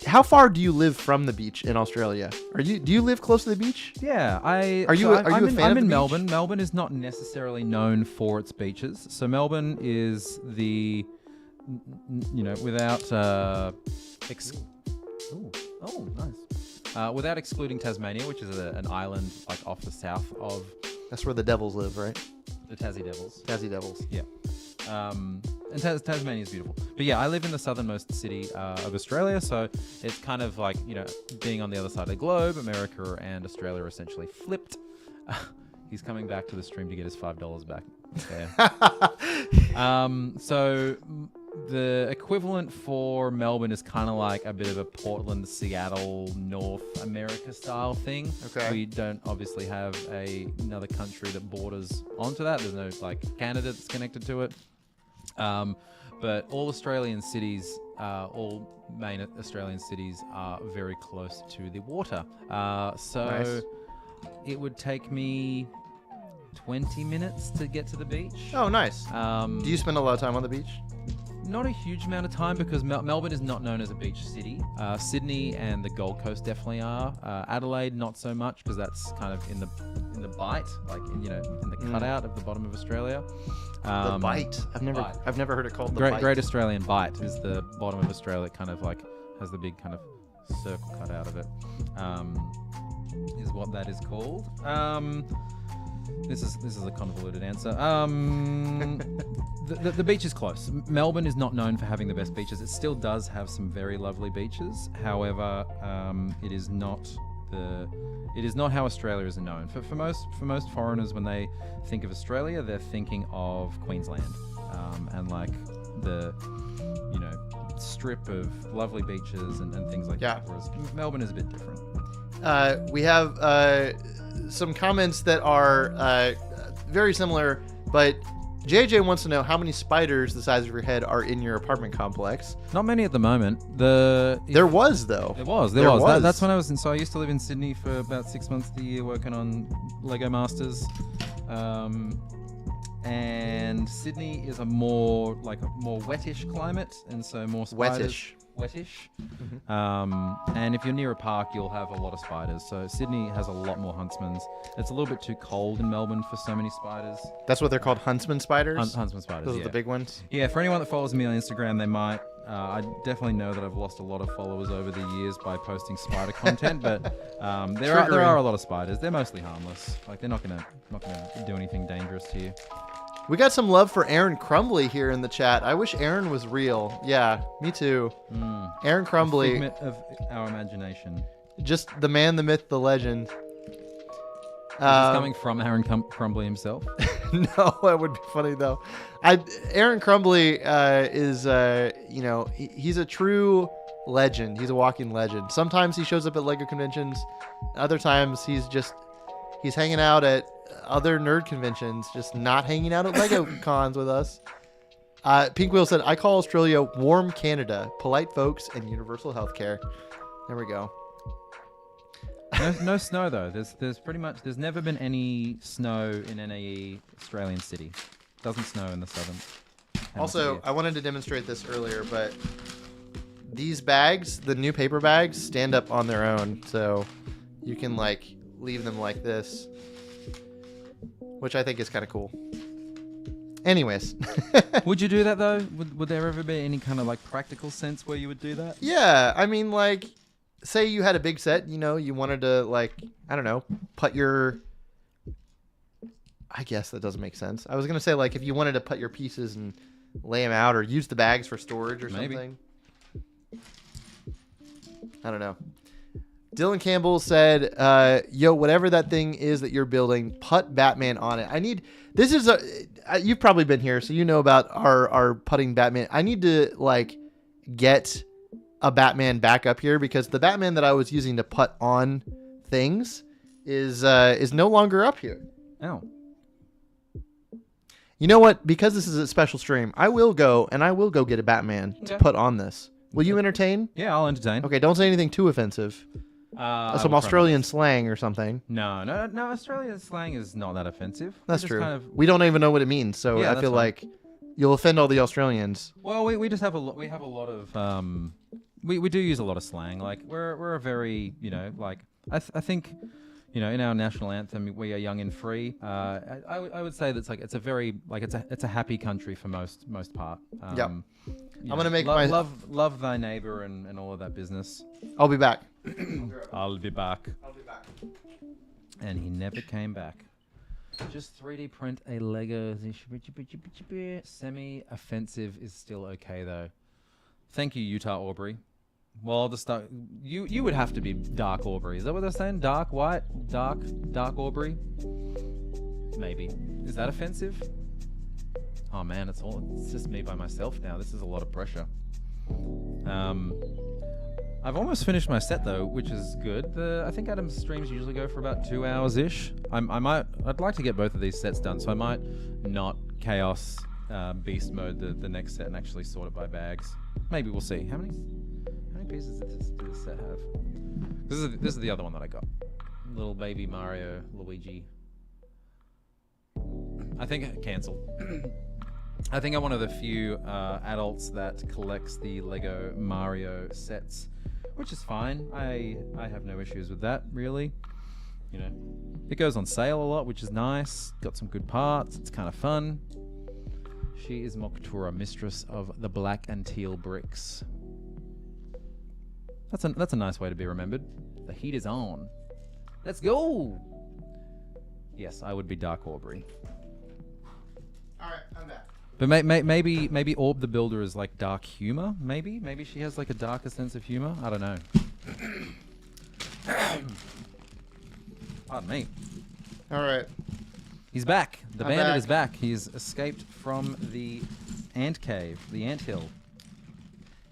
Speaker 1: how far do you live from the beach in Australia? Do you live close to the beach?
Speaker 2: Yeah,
Speaker 1: Are you a fan of the beach?
Speaker 2: I'm in Melbourne. Melbourne is not necessarily known for its beaches. So Melbourne is without nice. Without excluding Tasmania, which is an island like off the south of.
Speaker 1: That's where the Devils live, right?
Speaker 2: The Tassie Devils.
Speaker 1: Tassie Devils.
Speaker 2: Yeah. And Tasmania is beautiful. But yeah, I live in the southernmost city of Australia, so it's kind of like, being on the other side of the globe. America and Australia are essentially flipped. He's coming back to the stream to get his $5 back. So the equivalent for Melbourne is kind of like a bit of a Portland, Seattle, North America style thing.
Speaker 1: Okay.
Speaker 2: We don't obviously have another country that borders onto that. There's no Canada that's connected to it. But all Australian cities, all main Australian cities are very close to the water. So
Speaker 1: nice.
Speaker 2: It would take me 20 minutes to get to the beach.
Speaker 1: Oh, nice. Do you spend a lot of time on the beach?
Speaker 2: Not a huge amount of time because Melbourne is not known as a beach city. Sydney and the Gold Coast definitely are. Adelaide not so much because that's kind of in the bite, in the cutout of the bottom of Australia.
Speaker 1: The bite. I've never heard it called the bite.
Speaker 2: Great Australian Bight is the bottom of Australia. Kind of has the big kind of circle cut out of it. Is what that is called. This is a convoluted answer. The beach is close. Melbourne is not known for having the best beaches. It still does have some very lovely beaches. However, it is not how Australia is known. For most foreigners, when they think of Australia, they're thinking of Queensland and the strip of lovely beaches and things like that. Whereas Melbourne is a bit different.
Speaker 1: We have some comments that are very similar, but JJ wants to know how many spiders the size of your head are in your apartment complex.
Speaker 2: Not many at the moment.
Speaker 1: There was, though.
Speaker 2: There was. That's when I was in. So I used to live in Sydney for about 6 months of the year working on Lego Masters. And Sydney is a more wettish climate, and so more spiders. Wettish. Mm-hmm. And if you're near a park, you'll have a lot of spiders. So Sydney has a lot more huntsmans. It's a little bit too cold in Melbourne for so many spiders.
Speaker 1: That's what they're called, huntsman spiders?
Speaker 2: Huntsman spiders,
Speaker 1: Those are the big ones?
Speaker 2: Yeah, for anyone that follows me on Instagram, they might. I definitely know that I've lost a lot of followers over the years by posting spider content, but there are a lot of spiders. They're mostly harmless. They're not gonna do anything dangerous to you.
Speaker 1: We got some love for Aaron Crumbly here in the chat. I wish Aaron was real. Yeah, me too. Aaron Crumbly.
Speaker 2: A figment of our imagination.
Speaker 1: Just the man, the myth, the legend.
Speaker 2: Is this coming from Aaron Crumbly himself?
Speaker 1: No, that would be funny though. Aaron Crumbly is, he's a true legend. He's a walking legend. Sometimes he shows up at LEGO conventions. Other times he's hanging out at other nerd conventions, just not hanging out at LEGO cons with us. Pink Wheel said, I call Australia warm Canada, polite folks, and universal healthcare. There we go.
Speaker 2: No snow though. There's never been any snow in any Australian city. Doesn't snow in the southern hemisphere.
Speaker 1: Also, I wanted to demonstrate this earlier, but these bags, the new paper bags, stand up on their own, so you can leave them like this. which I think is kind of cool. Anyways.
Speaker 2: Would you do that though? Would there ever be any kind of like practical sense where you would do that?
Speaker 1: Yeah, I mean, like, say you had a big set, you know, you wanted to, like, I don't know, put your... I guess that doesn't make sense. I was going to say, like, if you wanted to put your pieces and lay them out or use the bags for storage or something. I don't know. Dylan Campbell said, yo, whatever that thing is that you're building, put Batman on it. This is you've probably been here, so you know about our putting Batman. I need to, like, get a Batman back up here because the Batman that I was using to put on things is no longer up here.
Speaker 2: Oh.
Speaker 1: You know what? Because this is a special stream, I will go get a Batman to put on this. Will you entertain?
Speaker 2: Yeah, I'll entertain.
Speaker 1: Okay, don't say anything too offensive. Some Australian slang or something.
Speaker 2: No. Australian slang is not that offensive.
Speaker 1: That's true. We don't even know what it means, so yeah, I feel like you'll offend all the Australians.
Speaker 2: Well, we just have a lot. We have a lot of we do use a lot of slang. Like we're a very, you know, like I think, you know, in our national anthem, we are young and free. I would say that's like it's a very like it's a happy country for most part.
Speaker 1: Yeah. I'm gonna make
Speaker 2: love thy neighbor and all of that business.
Speaker 1: I'll be back.
Speaker 2: I'll be back. And he never came back. Just 3D print a Lego. Semi-offensive is still okay though. Thank you, Utah Aubrey. Well, I'll just start. You would have to be Dark Aubrey. Is that what they're saying? Dark white, dark Aubrey. Maybe. Is that offensive? Oh man, it's just me by myself now. This is a lot of pressure. I've almost finished my set though, which is good. I think Adam's streams usually go for about 2 hours ish. I'd like to get both of these sets done, so I might not chaos beast mode the next set and actually sort it by bags. Maybe we'll see. How many pieces does this set have? This is the other one that I got. Little baby Mario, Luigi. I think cancelled. I think I'm one of the few adults that collects the Lego Mario sets, which is fine. I have no issues with that, really. You know, it goes on sale a lot, which is nice. Got some good parts. It's kind of fun. She is Moktura, mistress of the black and teal bricks. That's a nice way to be remembered. The heat is on. Let's go. Yes, I would be Dark Aubrey.
Speaker 1: All right, I'm back.
Speaker 2: But maybe Orb the Builder is like dark humor. Maybe she has like a darker sense of humor. I don't know. Pardon me.
Speaker 1: All right.
Speaker 2: He's back. The bandit is back. He's escaped from the ant cave, the ant hill.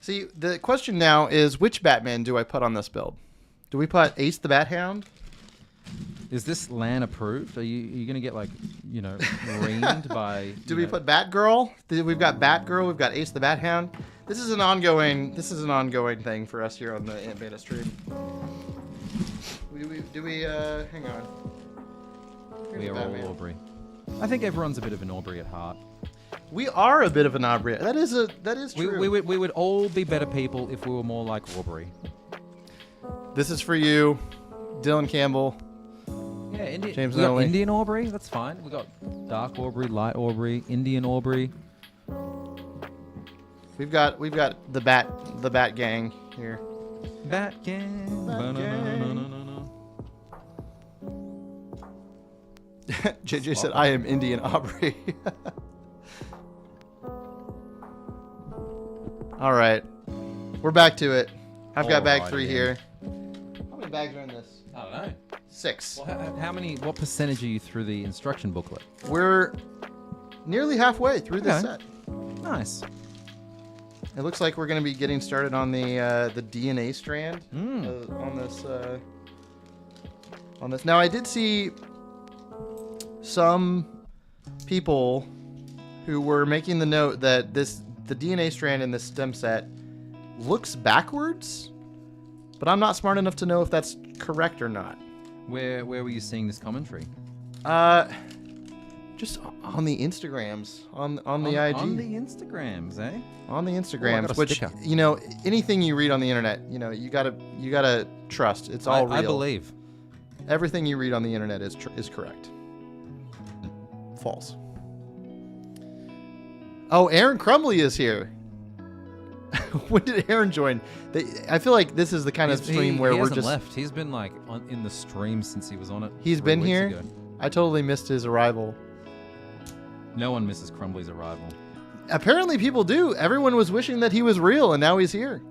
Speaker 1: See, the question now is, which Batman do I put on this build? Do we put Ace the Bat Hound?
Speaker 2: Is this LAN approved? Are you going to get, like, you know, reamed by...
Speaker 1: Do we put Batgirl? We've got Batgirl. We've got Ace the Bat Hound. This is an ongoing thing for us here on the Ant Beta stream. Hang on.
Speaker 2: We are all Aubrey. I think everyone's a bit of an Aubrey at heart.
Speaker 1: We are a bit of an Aubrey. That is true.
Speaker 2: We would all be better people if we were more like Aubrey.
Speaker 1: This is for you, Dylan Campbell.
Speaker 2: Yeah,
Speaker 1: James
Speaker 2: we got Indian Aubrey. That's fine. We got Dark Aubrey, Light Aubrey, Indian Aubrey.
Speaker 1: We've got the Bat Gang here.
Speaker 2: Bat Gang.
Speaker 1: Bat Gang. JJ said, "I am Indian Aubrey." All right, we're back to it. I've got bag 3 here. How many bags are in this?
Speaker 2: I don't know.
Speaker 1: 6.
Speaker 2: Well, how many? What percentage are you through the instruction booklet?
Speaker 1: We're nearly halfway through this set.
Speaker 2: Nice.
Speaker 1: It looks like we're going to be getting started on the DNA strand on this. Now, I did see some people who were making the note that the DNA strand in this stem set looks backwards, but I'm not smart enough to know if that's correct or not.
Speaker 2: Where were you seeing this commentary?
Speaker 1: Just on the Instagrams, on the IG.
Speaker 2: On the Instagrams, eh?
Speaker 1: On the Instagrams, which you know, anything you read on the internet, you know, you gotta trust. It's all real.
Speaker 2: I believe
Speaker 1: everything you read on the internet is correct. False. Oh, Aaron Crumbley is here. When did Aaron join? I feel like this is the kind of stream where we're just
Speaker 2: left. He's been like in the stream since he was on it.
Speaker 1: He's been here. Ago. I totally missed his arrival.
Speaker 2: No one misses Crumbley's arrival.
Speaker 1: Apparently, people do. Everyone was wishing that he was real, and now he's here.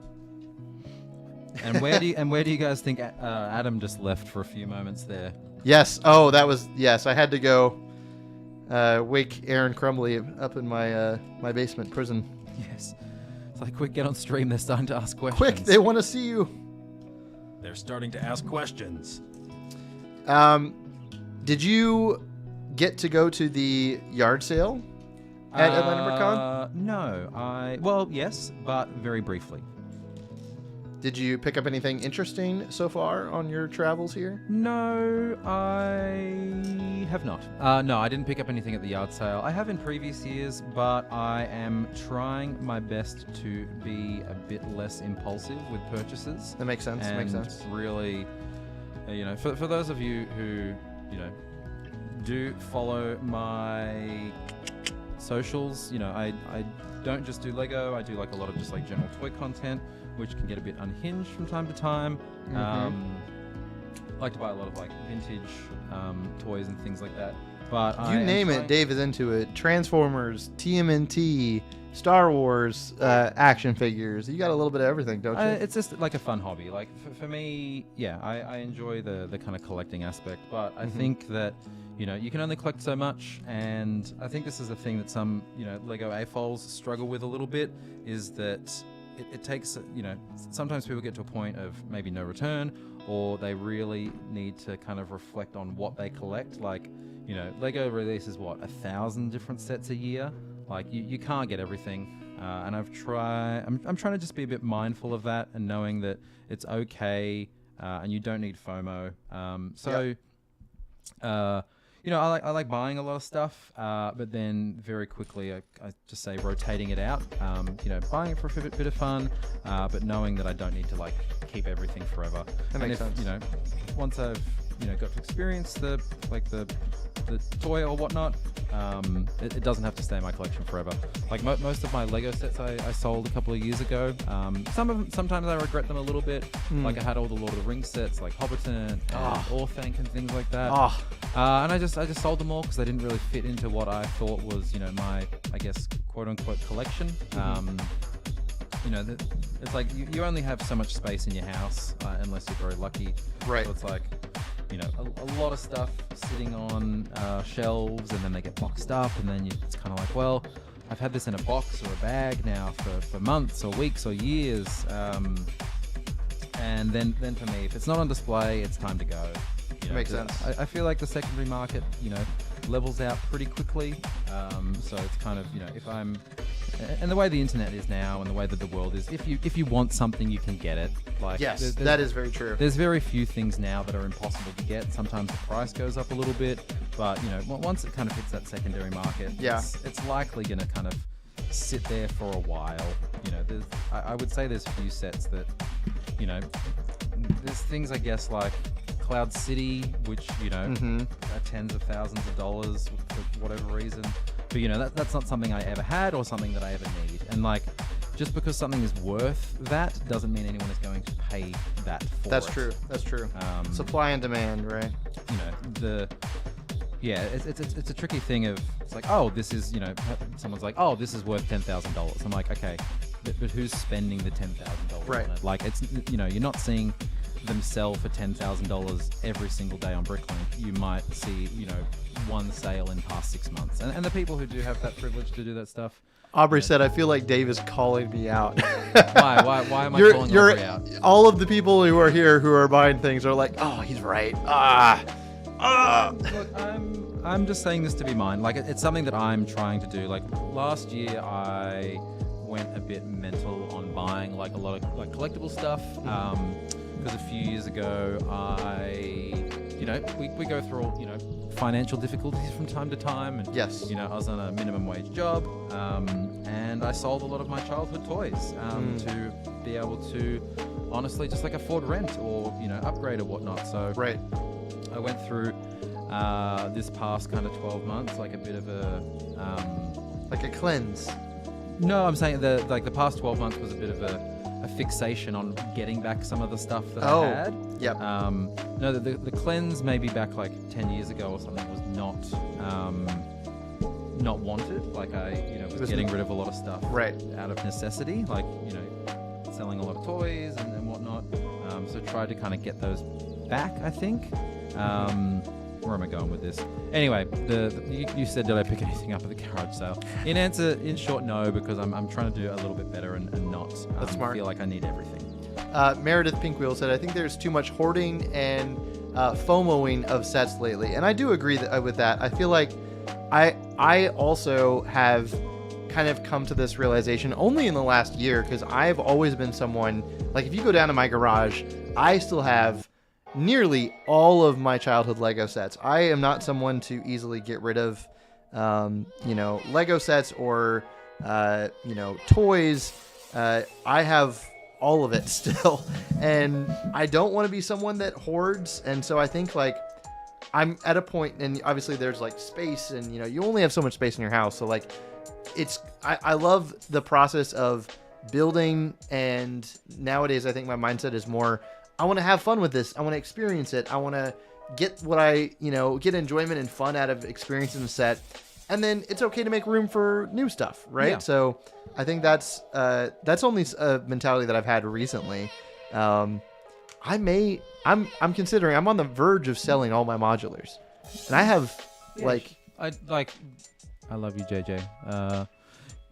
Speaker 2: And where do you guys think Adam just left for a few moments there?
Speaker 1: Yes. Oh, that was yes. I had to go wake Aaron Crumbley up in my basement prison.
Speaker 2: Yes. It's like, quick, get on stream. They're starting to ask questions.
Speaker 1: Quick, they want to see you.
Speaker 3: They're starting to ask questions.
Speaker 1: Did you get to go to the yard sale at Atlanta BrickCon?
Speaker 2: No. Well, yes, but very briefly.
Speaker 1: Did you pick up anything interesting so far on your travels here?
Speaker 2: No, I have not. No, I didn't pick up anything at the yard sale. I have in previous years, but I am trying my best to be a bit less impulsive with purchases.
Speaker 1: That makes sense.
Speaker 2: And really, for those of you who, do follow my socials, I don't just do Lego. I do like a lot of just like general toy content, which can get a bit unhinged from time to time. I like to buy a lot of like vintage toys and things like that. But
Speaker 1: you name it, Dave is into it. Transformers, TMNT, Star Wars action figures. You got a little bit of everything, don't you?
Speaker 2: It's just like a fun hobby. Like for me, yeah, I enjoy the kind of collecting aspect. But I think that you can only collect so much, and I think this is the thing that some Lego AFOLs struggle with a little bit, is that it takes, sometimes people get to a point of maybe no return, or they really need to kind of reflect on what they collect. Like, Lego releases 1,000 different sets a year. Like you can't get everything. And I'm trying to just be a bit mindful of that, and knowing that it's okay, and you don't need FOMO. I like buying a lot of stuff, but then very quickly I just say rotating it out. Buying it for a bit of fun, but knowing that I don't need to like keep everything forever.
Speaker 1: That makes sense.
Speaker 2: Once I've got to experience the toy or whatnot, it doesn't have to stay in my collection forever. Like most of my Lego sets I sold a couple of years ago. Some of them, sometimes I regret them a little bit. Like I had all the Lord of the Rings sets, like Hobbiton and Orthanc and things like that. And I just sold them all because they didn't really fit into what I thought was my, I guess, quote unquote collection. It's like you only have so much space in your house unless you're very lucky.
Speaker 1: Right.
Speaker 2: So it's like, a lot of stuff sitting on shelves, and then they get boxed up, and then it's kind of like, well, I've had this in a box or a bag now for months or weeks or years. And then for me, if it's not on display, it's time to go.
Speaker 1: Makes sense.
Speaker 2: I feel like the secondary market, levels out pretty quickly. So it's kind of, if I'm, and the way the internet is now, and the way that the world is, if you want something, you can get it. Like,
Speaker 1: yes, that is very true.
Speaker 2: There's very few things now that are impossible to get. Sometimes the price goes up a little bit, but once it kind of hits that secondary market, it's likely going to kind of sit there for a while. I would say there's a few sets that, there's things, I guess, like Cloud City, which are tens of thousands of dollars for whatever reason. But that's not something I ever had or something that I ever need. And like, just because something is worth that doesn't mean anyone is going to pay that for
Speaker 1: That's
Speaker 2: it.
Speaker 1: true. That's true. Supply and demand, right?
Speaker 2: It's a tricky thing of, it's like, oh, this is, someone's like, oh, this is worth $10,000. I'm like, okay, but who's spending the $10,000
Speaker 1: right.
Speaker 2: on it? Like, it's, you're not seeing them sell for $10,000 every single day on Bricklink. You might see, one sale in the past 6 months. And the people who do have that privilege to do that stuff.
Speaker 1: Aubrey said, I feel like Dave is calling me out.
Speaker 2: Why am I calling Aubrey out?
Speaker 1: All of the people who are here who are buying things are like, oh, he's right.
Speaker 2: Look, I'm just saying this to be mine. Like, it's something that I'm trying to do. Like, last year I went a bit mental on buying like a lot of like collectible stuff. Because a few years ago we go through all, financial difficulties from time to time, and
Speaker 1: yes,
Speaker 2: I was on a minimum wage job, and I sold a lot of my childhood toys to be able to honestly just like afford rent or upgrade or whatnot. So
Speaker 1: right,
Speaker 2: I went through this past kind of 12 months, like a bit of a
Speaker 1: like a cleanse.
Speaker 2: No, I'm saying the past 12 months was a bit of a fixation on getting back some of the stuff that I had.
Speaker 1: Yep.
Speaker 2: No, the cleanse maybe back like 10 years ago or something was not wanted. Like I was getting rid of a lot of stuff out of necessity, like selling a lot of toys and whatnot. So tried to kind of get those back, I think. Where am I going with this? Anyway, you said, did I pick anything up at the garage sale? In short, no, because I'm trying to do a little bit better and not feel like I need everything.
Speaker 1: Meredith Pinkwheel said, I think there's too much hoarding and FOMOing of sets lately. And I do agree with that. I feel like I also have kind of come to this realization only in the last year, because I've always been someone, like if you go down to my garage, I still have nearly all of my childhood Lego sets. I am not someone to easily get rid of, Lego sets or, toys. I have all of it still, and I don't want to be someone that hoards. And so I think like I'm at a point, and obviously there's like space, and you only have so much space in your house. So like I love the process of building, and nowadays I think my mindset is more, I want to have fun with this. I want to experience it. I want to get get enjoyment and fun out of experiencing the set. And then it's okay to make room for new stuff, right? Yeah. So I think that's only a mentality that I've had recently. I'm considering, I'm on the verge of selling all my modulars. And I have
Speaker 2: I love you, JJ.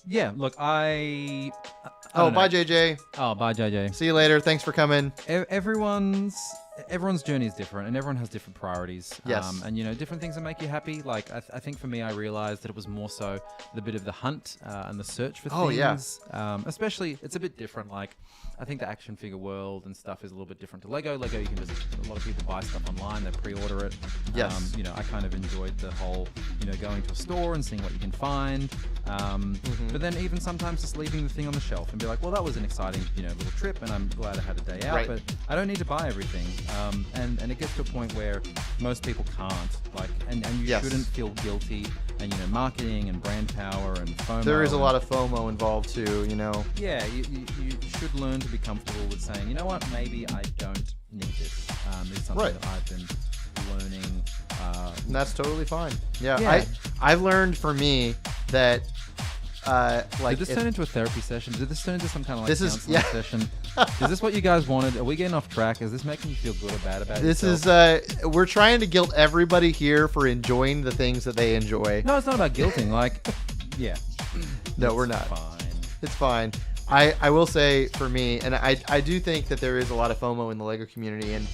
Speaker 2: Yeah, look, I
Speaker 1: bye, JJ.
Speaker 2: Oh, bye, JJ.
Speaker 1: See you later. Thanks for coming.
Speaker 2: Everyone's journey is different, and everyone has different priorities.
Speaker 1: Yes.
Speaker 2: And different things that make you happy. Like I think for me, I realized that it was more so the bit of the hunt and the search for things.
Speaker 1: Oh yeah.
Speaker 2: Especially, it's a bit different. Like I think the action figure world and stuff is a little bit different to Lego. Lego, you can just, a lot of people buy stuff online, they pre-order it.
Speaker 1: Yes.
Speaker 2: I kind of enjoyed the whole, going to a store and seeing what you can find. But then even sometimes just leaving the thing on the shelf and be like, well, that was an exciting, little trip, and I'm glad I had a day out.
Speaker 1: Right.
Speaker 2: But I don't need to buy everything. And it gets to a point where most people can't. Like, and you shouldn't feel guilty. And marketing and brand power and FOMO.
Speaker 1: There is a lot of FOMO involved too.
Speaker 2: Yeah, you should learn to be comfortable with saying, you know what, maybe I don't need this. It's something that I've been learning.
Speaker 1: And that's totally fine. Yeah. I've learned for me that
Speaker 2: did this turn into a therapy session? Did this turn into some kind of counseling session? Is this what you guys wanted? Are we getting off track? Is this making you feel good or bad about yourself?
Speaker 1: We're trying to guilt everybody here for enjoying the things that they enjoy.
Speaker 2: No, it's not about guilting.
Speaker 1: No, we're not.
Speaker 2: Fine.
Speaker 1: It's fine. I will say for me, and I do think that there is a lot of FOMO in the Lego community, and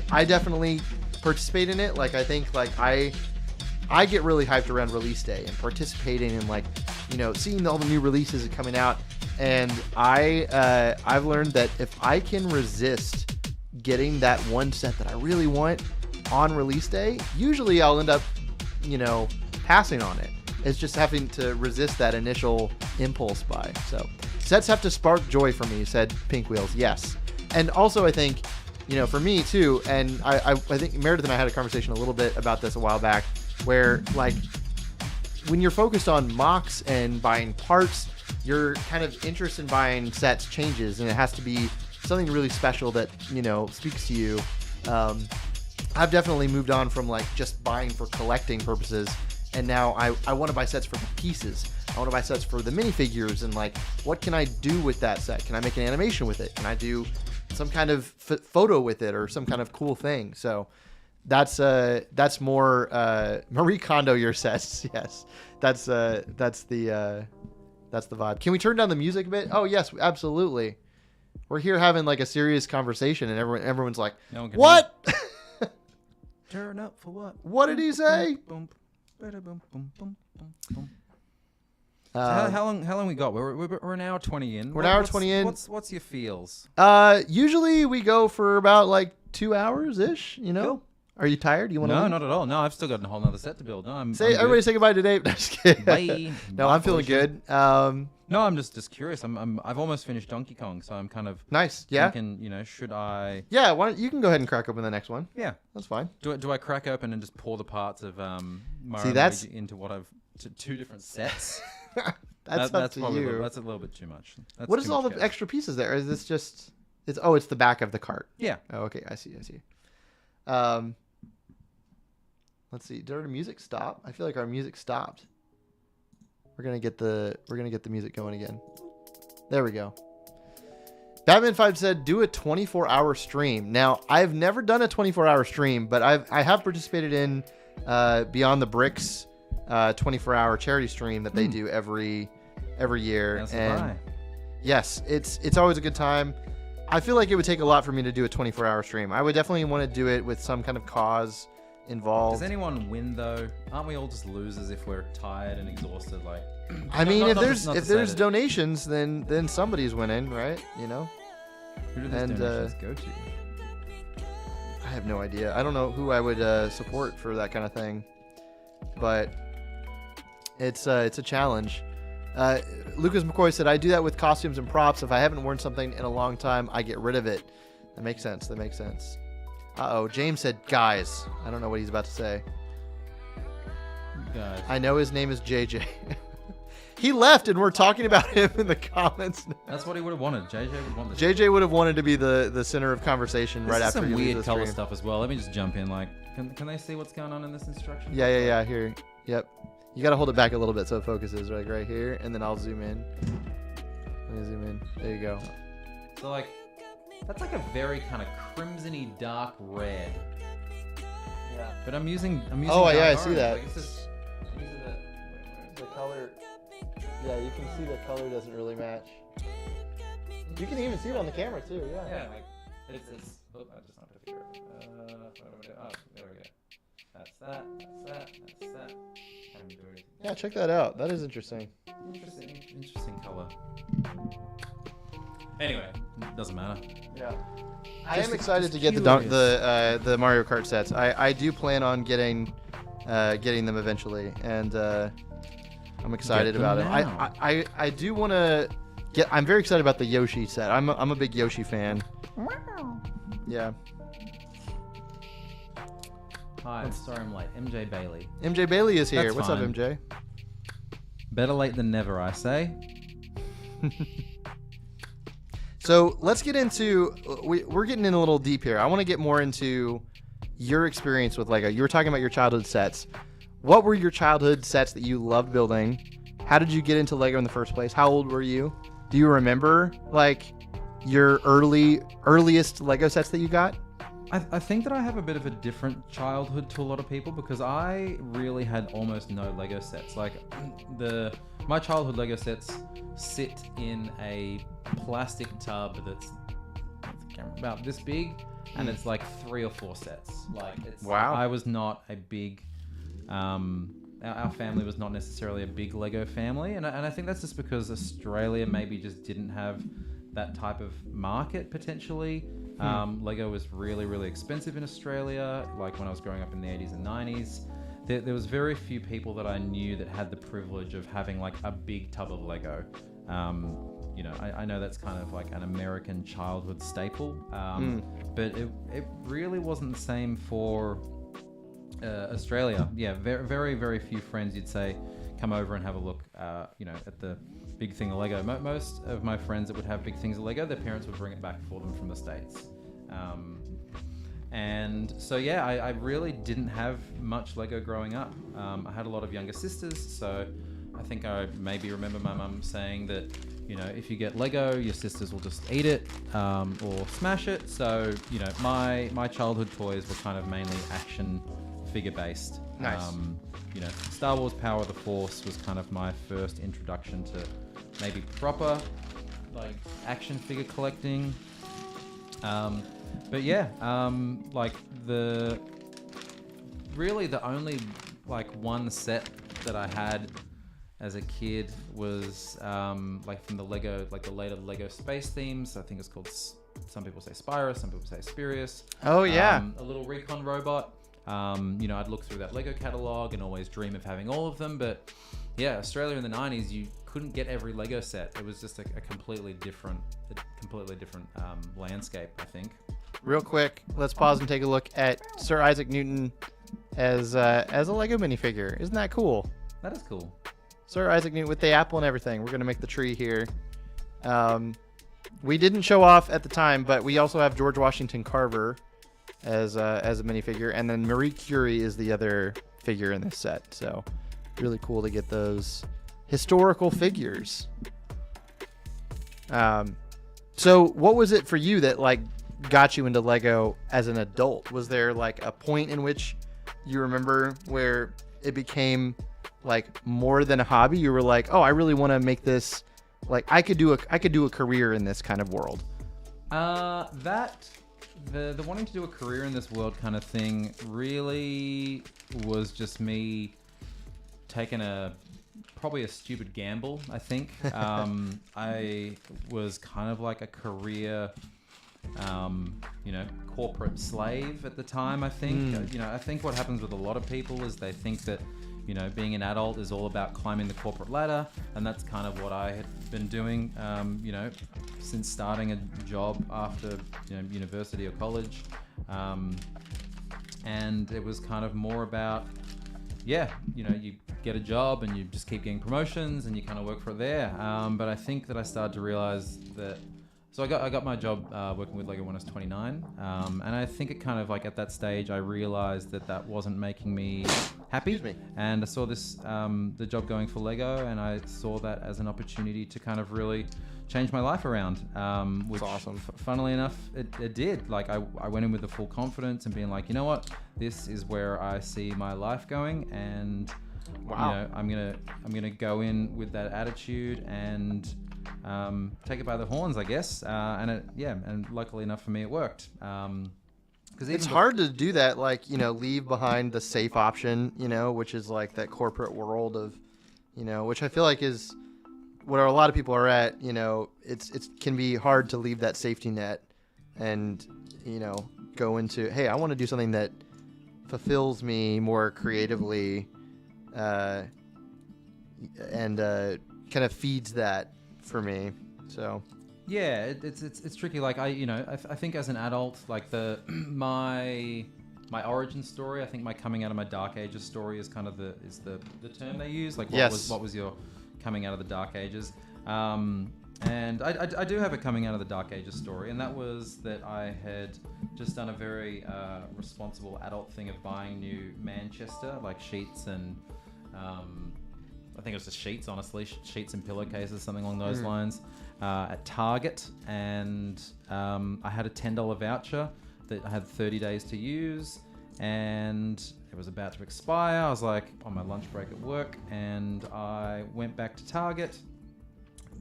Speaker 1: I definitely participate in it. I think I get really hyped around release day and participating and seeing all the new releases coming out. And I've learned that if I can resist getting that one set that I really want on release day, usually I'll end up, passing on it. It's just having to resist that initial impulse buy. So sets have to spark joy for me, said Pink Wheels. Yes. And also I think, for me too, and I think Meredith and I had a conversation a little bit about this a while back, where when you're focused on mocks and buying parts, your kind of interest in buying sets changes, and it has to be something really special that speaks to you. I've definitely moved on from just buying for collecting purposes, and now I want to buy sets for the pieces. I want to buy sets for the minifigures, and what can I do with that set? Can I make an animation with it? Can I do some kind of photo with it, or some kind of cool thing? So that's more Marie Kondo your sets. Yes, that's the vibe. Can we turn down the music a bit? Oh yes, absolutely. We're here having a serious conversation, and everyone's like,
Speaker 2: no,
Speaker 1: what?
Speaker 2: Turn up for what?
Speaker 1: What did he say?
Speaker 2: So how long we got? We're an hour 20 in.
Speaker 1: We're an hour 20 in.
Speaker 2: What's your feels?
Speaker 1: Usually we go for about 2 hours ish.
Speaker 2: Cool.
Speaker 1: Are you tired? You want to?
Speaker 2: No, not at all. No, I've still got a whole nother set to build. No,
Speaker 1: everybody say goodbye to Dave. No, just kidding.
Speaker 2: Bye.
Speaker 1: No, I'm feeling good.
Speaker 2: No, I'm just curious. I've almost finished Donkey Kong, so I'm kind of
Speaker 1: nice. Yeah.
Speaker 2: thinking, should I?
Speaker 1: Yeah. Why don't, you can go ahead and crack open the next one.
Speaker 2: Yeah,
Speaker 1: that's fine.
Speaker 2: Do I crack open and just pour the parts of Mario
Speaker 1: that's
Speaker 2: into what I've two different sets?
Speaker 1: that's up to you.
Speaker 2: That's a little bit too much.
Speaker 1: What is all the extra pieces there? Is this just? It's the back of the cart.
Speaker 2: Yeah.
Speaker 1: Oh, okay. I see. Let's see. Did our music stop? I feel like our music stopped. We're gonna get the music going again. There we go. Batman5 said, do a 24-hour stream. Now, I've never done a 24-hour stream, but I have participated in Beyond the Bricks 24-hour charity stream that they do every year.
Speaker 2: That's
Speaker 1: and yes, it's always a good time. I feel like it would take a lot for me to do a 24-hour stream. I would definitely want to do it with some kind of cause involved.
Speaker 2: Does anyone win though? Aren't we all just losers if we're tired and exhausted? Like,
Speaker 1: I mean, if there's donations, then somebody's winning, right?
Speaker 2: Who do those donations go to?
Speaker 1: I have no idea. I don't know who I would support for that kind of thing, but it's a challenge. Lucas McCoy said, I do that with costumes and props. If I haven't worn something in a long time, I get rid of it. That makes sense. Uh-oh. James said, guys. I don't know what he's about to say.
Speaker 2: Guys.
Speaker 1: I know his name is JJ. He left and we're talking about him in the comments now.
Speaker 2: That's what he would have wanted. JJ would want this.
Speaker 1: JJ would have wanted to be the center of conversation right after
Speaker 2: you leave the stream. Some weird color
Speaker 1: stream.
Speaker 2: stuff as well. Let me just jump in. Like, can they see what's going on in this instruction?
Speaker 1: Yeah. Here. Yep. You got to hold it back a little bit so it focuses right here, and then I'll zoom in. Let me zoom in. There you go.
Speaker 2: So like, that's like a very kind of crimsony dark red. Yeah. But I'm using.
Speaker 1: Oh yeah, I
Speaker 2: orange.
Speaker 1: see that.
Speaker 2: Like, these are
Speaker 1: the color. Yeah, you can see the color doesn't really match. You can even see it on the camera too. Yeah.
Speaker 2: Yeah. Like it's. Oh, I just not put a picture. Oh, there we go. That's that.
Speaker 1: Yeah, check that out. That is interesting.
Speaker 2: Interesting color. Anyway, doesn't matter.
Speaker 1: Yeah. I am excited to get the Mario Kart sets. I do plan on getting them eventually, and I'm excited about it. I do want to get. I'm very excited about the Yoshi set. I'm a big Yoshi fan.
Speaker 4: Wow.
Speaker 1: Yeah.
Speaker 2: Hi, sorry I'm late. MJ Bailey.
Speaker 1: MJ Bailey is here.
Speaker 2: That's
Speaker 1: What's
Speaker 2: fine.
Speaker 1: up, MJ?
Speaker 2: Better late than never, I say.
Speaker 1: So let's get into. We're getting in a little deep here. I want to get more into your experience with Lego. You were talking about your childhood sets. What were your childhood sets that you loved building? How did you get into Lego in the first place? How old were you? Do you remember like your earliest Lego sets that you got?
Speaker 2: I think that I have a bit of a different childhood to a lot of people because I really had almost no Lego sets. Like my childhood Lego sets sit in a plastic tub that's about this big, and it's like 3 or 4 sets. Like it's
Speaker 1: wow.
Speaker 2: I was not a big our family was not necessarily a big Lego family, and I think that's just because Australia maybe just didn't have that type of market potentially. Lego was really, really expensive in Australia. Like when I was growing up in the 80s and 90s, there was very few people that I knew that had the privilege of having like a big tub of Lego. I know that's kind of like an American childhood staple, but it really wasn't the same for Australia. Yeah, very, very, very few friends you'd say come over and have a look, at the big thing of Lego. Most of my friends that would have big things of Lego, their parents would bring it back for them from the States. And so, yeah, I really didn't have much Lego growing up. I had a lot of younger sisters, so I think I maybe remember my mum saying that, if you get Lego, your sisters will just eat it or smash it. So, my childhood toys were kind of mainly action figure based.
Speaker 1: Nice.
Speaker 2: Star Wars Power of the Force was kind of my first introduction to maybe proper like action figure collecting. But yeah, like the only like one set that I had as a kid was like from the Lego, like the later Lego space themes. I think it's called, some people say Spyro, some people say Spirius.
Speaker 1: Oh yeah.
Speaker 2: A little recon robot. I'd look through that Lego catalog and always dream of having all of them. But yeah, Australia in the 90s, you couldn't get every Lego set. It was just a completely different landscape, I think.
Speaker 1: Real quick, let's pause and take a look at Sir Isaac Newton as a Lego minifigure. Isn't that cool?
Speaker 2: That is cool.
Speaker 1: Sir Isaac Newton with the apple and everything. We're gonna make the tree here. We didn't show off at the time, but we also have George Washington Carver as a minifigure, and then Marie Curie is the other figure in this set. So really cool to get those historical figures. So what was it for you that like got you into Lego as an adult? Was there like a point in which you remember where it became like more than a hobby? You were like, oh, I really want to make this, like I could do a career in this kind of world.
Speaker 2: The wanting to do a career in this world kind of thing really was just me taking probably a stupid gamble, I think. I was kind of like a career, corporate slave at the time, I think. I think what happens with a lot of people is they think that, being an adult is all about climbing the corporate ladder, and that's kind of what I had been doing, since starting a job after, university or college. And it was kind of more about, you get a job and you just keep getting promotions and you kind of work for it there. But I think that I started to realize that, so I got my job working with Lego when I was 29, and I think it kind of like at that stage I realized that wasn't making me happy. And I saw this the job going for Lego, and I saw that as an opportunity to kind of really change my life around. Which,
Speaker 1: that's awesome.
Speaker 2: Funnily enough, it did. Like I went in with the full confidence and being like, you know what, this is where I see my life going, and
Speaker 1: wow.
Speaker 2: I'm gonna go in with that attitude and take it by the horns, I guess. And luckily enough for me, it worked. Because
Speaker 1: it's hard to do that, like, leave behind the safe option, which is like that corporate world of, which I feel like is where a lot of people are at. It can be hard to leave that safety net and, go into, hey, I want to do something that fulfills me more creatively, and kind of feeds that for me. So
Speaker 2: yeah, it's tricky. Like I think as an adult, like my origin story, I think my coming out of my dark ages story is kind of the term they use. Like what was your coming out of the dark ages? And I do have a coming out of the dark ages story, and that was that I had just done a very responsible adult thing of buying new Manchester, like sheets and I think it was just sheets, honestly, sheets and pillowcases, something along those lines, at Target. And I had a $10 voucher that I had 30 days to use, and it was about to expire. I was like on my lunch break at work, and I went back to Target.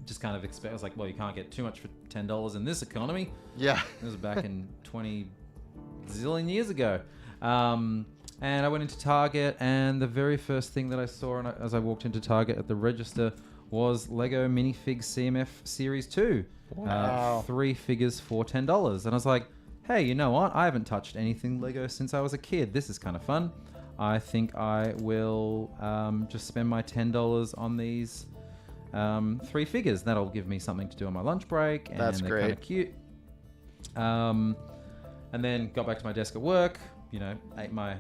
Speaker 2: Just kind of I was like, well, you can't get too much for $10 in this economy.
Speaker 1: Yeah.
Speaker 2: It was back in 20 zillion years ago. And I went into Target, and the very first thing that I saw as I walked into Target at the register was Lego Minifigs CMF Series 2.
Speaker 1: Wow.
Speaker 2: 3 figures for $10. And I was like, hey, you know what? I haven't touched anything Lego since I was a kid. This is kind of fun. I think I will just spend my $10 on these 3 figures. That'll give me something to do on my lunch break. And
Speaker 1: that's
Speaker 2: they're
Speaker 1: great.
Speaker 2: Kind of cute. And then got back to my desk at work. Ate my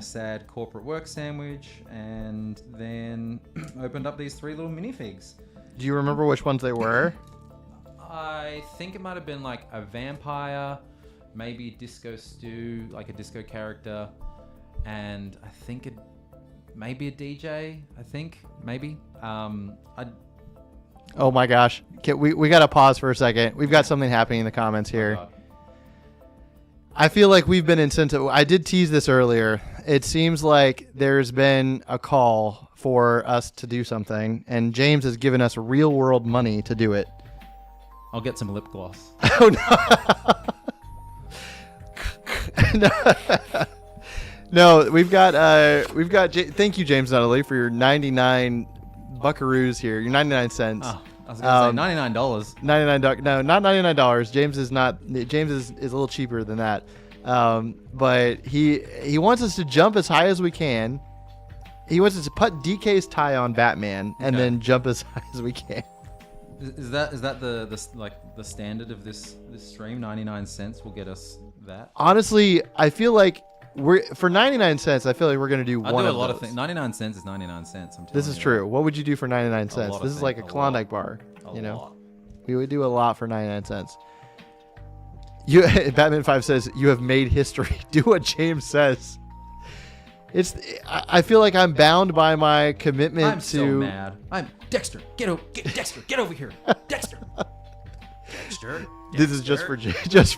Speaker 2: sad corporate work sandwich, and then opened up these 3 little minifigs.
Speaker 1: Do you remember which ones they were?
Speaker 2: I think it might have been like a vampire, maybe a disco stew, like a disco character, and I think maybe a DJ. I think maybe.
Speaker 1: Oh my gosh! We got to pause for a second. We've got something happening in the comments here.
Speaker 2: Oh,
Speaker 1: I feel like we've been incentivized. I did tease this earlier. It seems like there's been a call for us to do something, and James has given us real world money to do it.
Speaker 2: I'll get some lip gloss.
Speaker 1: Oh no! No, we've got. Thank you, James Nunnally, for your 99 buckaroos here. Your 99 cents.
Speaker 2: Oh. I was going to say $99.
Speaker 1: $99. No, not $99. James is not. James is a little cheaper than that. But he wants us to jump as high as we can He wants us to put DK's tie on Batman and then jump as high as we can.
Speaker 2: Is that the standard of this stream? 99 cents will get us that.
Speaker 1: Honestly, I feel like for 99 cents. I feel like we're gonna do one.
Speaker 2: I do a
Speaker 1: of
Speaker 2: lot
Speaker 1: those.
Speaker 2: of things. 99 cents is 99 cents.
Speaker 1: This is true. What would you do for 99 cents? This is like a Klondike bar. You know, we would do a lot for 99 cents. Batman 5 says you have made history. Do what James says. I feel like I'm bound by my commitment
Speaker 2: I'm so mad. I'm Dexter. Dexter, get over here. Dexter. Dexter.
Speaker 1: This is just for James.
Speaker 2: This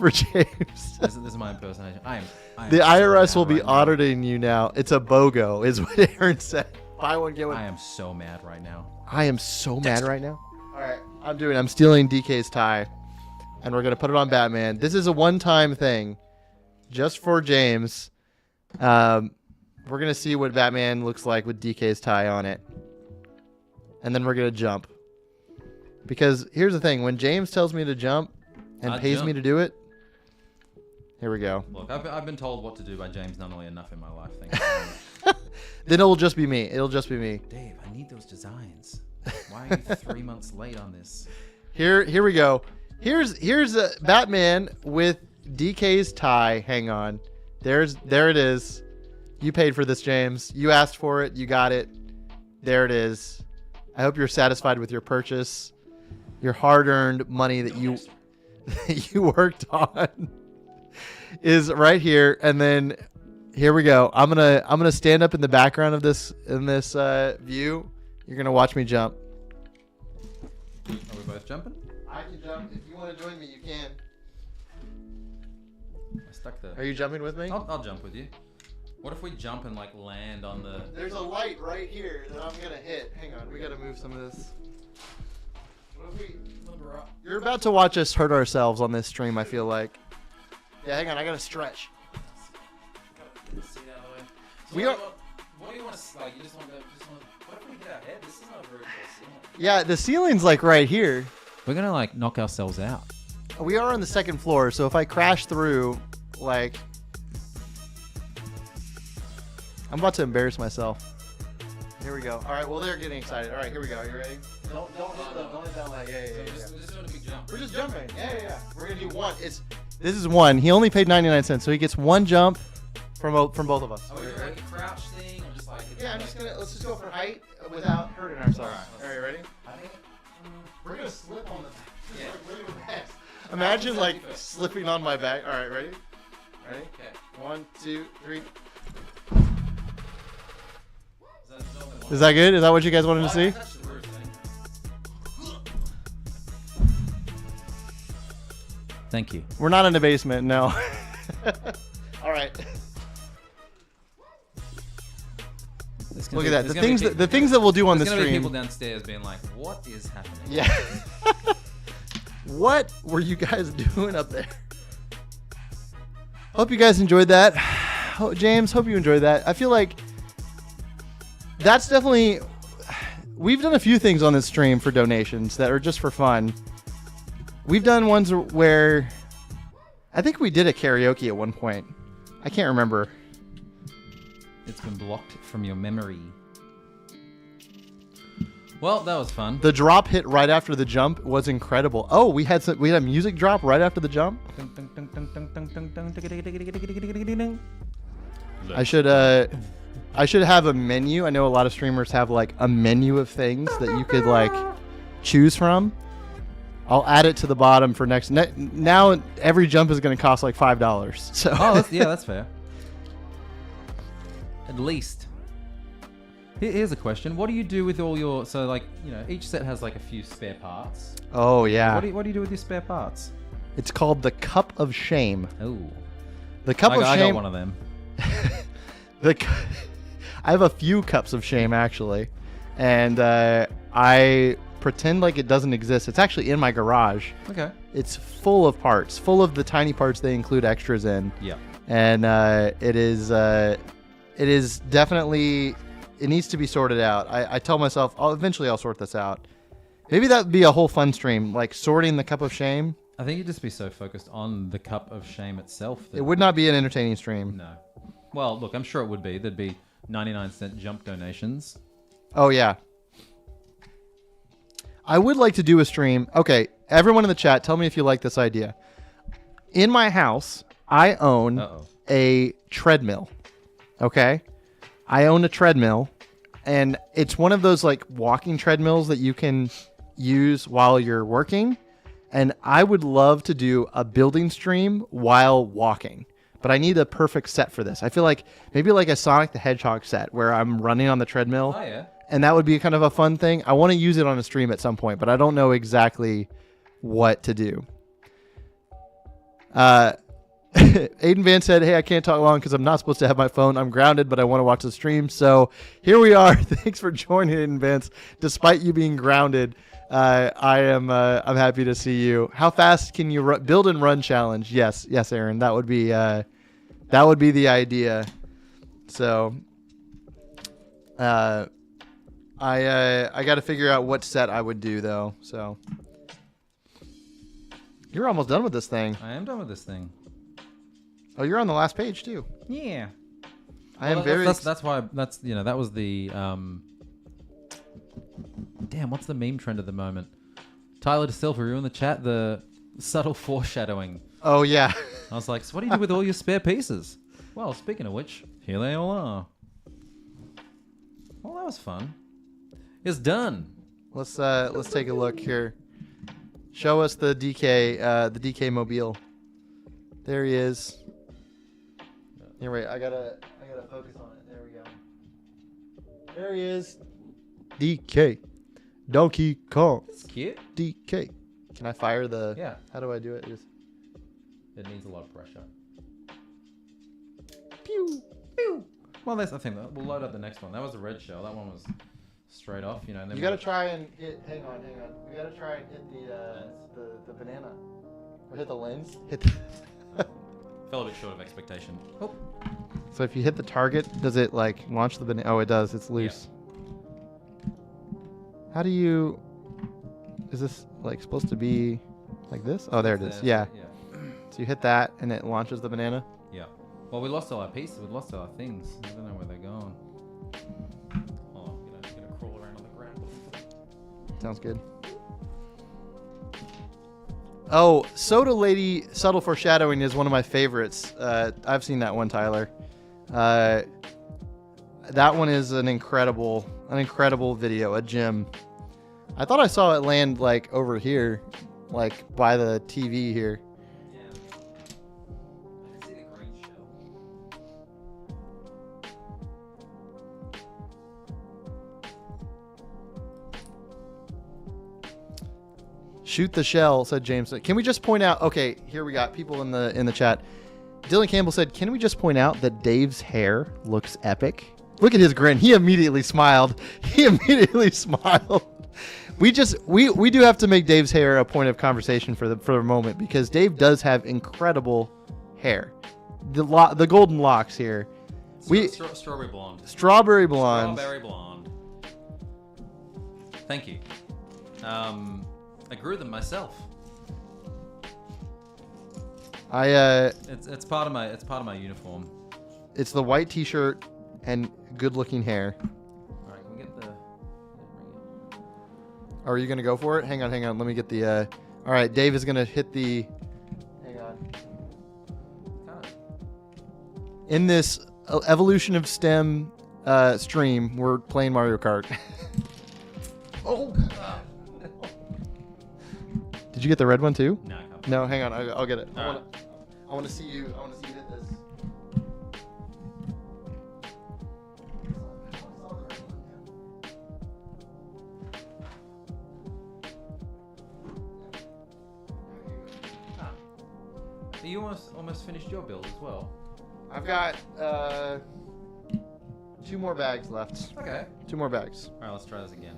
Speaker 2: is my impersonation.
Speaker 1: The IRS will be auditing you now. It's a BOGO, is what Aaron said. Buy one, get one.
Speaker 2: I am so mad right now.
Speaker 1: I am so mad right now. All right, I'm stealing DK's tie, and we're gonna put it on Batman. This is a one-time thing, just for James. We're gonna see what Batman looks like with DK's tie on it, and then we're gonna jump. Because here's the thing: when James tells me to jump and pays me to do it, here we go.
Speaker 2: Look, I've been told what to do by James Nunnally enough in my life. Thank you.
Speaker 1: Then it'll just be me. It'll just be me.
Speaker 2: Dave, I need those designs. Why are you 3 months late on this?
Speaker 1: Here we go. Here's a Batman with DK's tie. Hang on. There it is. You paid for this, James. You asked for it. You got it. There it is. I hope you're satisfied with your purchase. Your hard-earned money that you worked on is right here. And then here we go. I'm gonna stand up in the background of this view. You're gonna watch me jump.
Speaker 2: Are we both jumping?
Speaker 1: I can jump. If you want to join me, you can.
Speaker 2: I stuck there.
Speaker 1: Are you jumping with me?
Speaker 2: I'll jump with you. What if we jump and like land on the...
Speaker 1: There's a light right here that I'm going to hit. Hang on, we got to move some of this. What if we... You're about to watch us hurt ourselves on this stream, I feel like. Yeah, hang on, I got to stretch. We are...
Speaker 2: What do you want to... Like, you just want to... What if we hit our head? This is not a very close ceiling.
Speaker 1: Yeah, the ceiling's like right here.
Speaker 2: We're going to like knock ourselves out.
Speaker 1: We are on the second floor, so if I crash through, like... I'm about to embarrass myself. Here we go. All right, well, they're getting excited. All right, here we go. You ready? Don't hit that leg. Yeah.
Speaker 2: We're just doing a big jump.
Speaker 1: We're just jumping. Yeah. We're gonna do one. This is one. He only paid 99 cents, so he gets one jump from both of us.
Speaker 2: Are we doing like a crouch thing, or just like?
Speaker 1: Yeah, let's just go for height without hurting ourselves. All right, ready?
Speaker 2: I think
Speaker 1: we're gonna slip on the. Yeah. Imagine like slipping on my back. All right, ready? Ready?
Speaker 2: Okay.
Speaker 1: 1, 2, 3. Is that good? Is that what you guys wanted to see?
Speaker 2: Thank you.
Speaker 1: We're not in the basement, no. All right. Look at that. The things that we'll do on the stream.
Speaker 2: There's gonna be people downstairs being like, "What is happening?"
Speaker 1: Yeah. What were you guys doing up there? Hope you guys enjoyed that. James, hope you enjoyed that. I feel like that's definitely... We've done a few things on this stream for donations that are just for fun. We've done ones where... I think we did a karaoke at one point. I can't remember.
Speaker 2: It's been blocked from your memory. Well, that was fun.
Speaker 1: The drop hit right after the jump was incredible. Oh, we had a music drop right after the jump. I should have a menu. I know a lot of streamers have like a menu of things that you could like choose from. I'll add it to the bottom for next. Now every jump is going to cost like $5. So.
Speaker 2: Oh, that's fair. At least. Here's a question. What do you do with all your... So, like, you know, each set has, like, a few spare parts.
Speaker 1: Oh, yeah.
Speaker 2: What do you do with your spare parts?
Speaker 1: It's called the Cup of Shame.
Speaker 2: Oh.
Speaker 1: The Cup of Shame...
Speaker 2: I got one of them.
Speaker 1: I have a few Cups of Shame, actually. And I pretend like it doesn't exist. It's actually in my garage.
Speaker 2: Okay.
Speaker 1: It's full of parts. Full of the tiny parts they include extras in.
Speaker 2: Yeah.
Speaker 1: And it is definitely... It needs to be sorted out. I tell myself, eventually I'll sort this out. Maybe that would be a whole fun stream, like sorting the Cup of Shame.
Speaker 2: I think you'd just be so focused on the Cup of Shame itself.
Speaker 1: It would not be an entertaining stream.
Speaker 2: No. Well, look, I'm sure it would be. There'd be 99-cent jump donations.
Speaker 1: Oh, yeah. I would like to do a stream. Okay, everyone in the chat, tell me if you like this idea. In my house, I own a treadmill. Okay? I own a treadmill, and it's one of those like walking treadmills that you can use while you're working. And I would love to do a building stream while walking. But I need a perfect set for this. I feel like maybe like a Sonic the Hedgehog set where I'm running on the treadmill.
Speaker 2: Oh, yeah.
Speaker 1: And that would be kind of a fun thing. I want to use it on a stream at some point, but I don't know exactly what to do. Aiden Van said, hey, I can't talk long because I'm not supposed to have my phone. I'm grounded, but I want to watch the stream. So here we are. Thanks for joining, Aiden Vance. Despite you being grounded, I'm happy to see you. How fast can you build and run challenge? Yes, Aaron. That would be the idea. So, I got to figure out what set I would do though. So, you're almost done with this thing.
Speaker 2: I am done with this thing.
Speaker 1: Oh, you're on the last page too.
Speaker 2: Yeah.
Speaker 1: I am very.
Speaker 2: That's why. That's that was the. Damn, what's the meme trend at the moment? Tyler DeSilva, you in the chat? The subtle foreshadowing.
Speaker 1: Oh, yeah.
Speaker 2: I was like, so what do you do with all your spare pieces? Well, speaking of which, here they all are. Well, that was fun. It's done.
Speaker 1: Let's take a look here. Show us the DK mobile. There he is. Here, wait, I gotta focus on it. There we go. There he is. DK. Donkey Kong.
Speaker 2: That's cute.
Speaker 1: DK. Can I fire the...
Speaker 2: Yeah.
Speaker 1: How do I do it?
Speaker 2: It needs a lot of pressure.
Speaker 1: Pew. Pew.
Speaker 2: Well, that's, I think we'll load up the next one. That was a red shell. That one was straight off, And then
Speaker 1: you gotta try and hit... Hang on. We gotta try and hit the banana. Or hit the lens.
Speaker 2: Fell a bit short of expectation. Oh.
Speaker 1: So if you hit the target, does it like launch the banana? Oh, it does. It's loose. Yeah. How do you... Is this like supposed to be like this? Oh, there it is. Yeah. So you hit that and it launches the banana?
Speaker 2: Yeah. Well, we lost all our pieces. We lost all our things. I don't know where they're going. Oh, just gonna crawl around on the ground.
Speaker 1: Sounds good. Oh, Soda Lady Subtle Foreshadowing is one of my favorites. I've seen that one, Tyler. That one is an incredible video, a gem. I thought I saw it land like over here, like by the TV here.
Speaker 2: Yeah. I can see the green shell.
Speaker 1: Shoot the shell, said James. Can we just point out? Okay, here we got people in the chat. Dylan Campbell said, "Can we just point out that Dave's hair looks epic?" Look at his grin. He immediately smiled. We do have to make Dave's hair a point of conversation for the moment because Dave does have incredible hair. The golden locks here.
Speaker 2: Strawberry blonde.
Speaker 1: Strawberry blonde.
Speaker 2: Strawberry blonde. Thank you. I grew them myself. It's part of my uniform.
Speaker 1: It's the white T-shirt and good-looking hair.
Speaker 2: All right, can we get the?
Speaker 1: Are you gonna go for it? Hang on. Let me get the. All right, Dave is gonna hit the. Hang on. In this evolution of STEM stream, we're playing Mario Kart. Oh. Did you get the red one too?
Speaker 2: No.
Speaker 1: No, hang on. I'll get it.
Speaker 2: Right.
Speaker 1: I want to see you. I want to see you hit this.
Speaker 2: You almost finished your build as well.
Speaker 1: I've got 2 more bags left.
Speaker 2: Okay.
Speaker 1: 2 more bags.
Speaker 2: All right, let's try this again.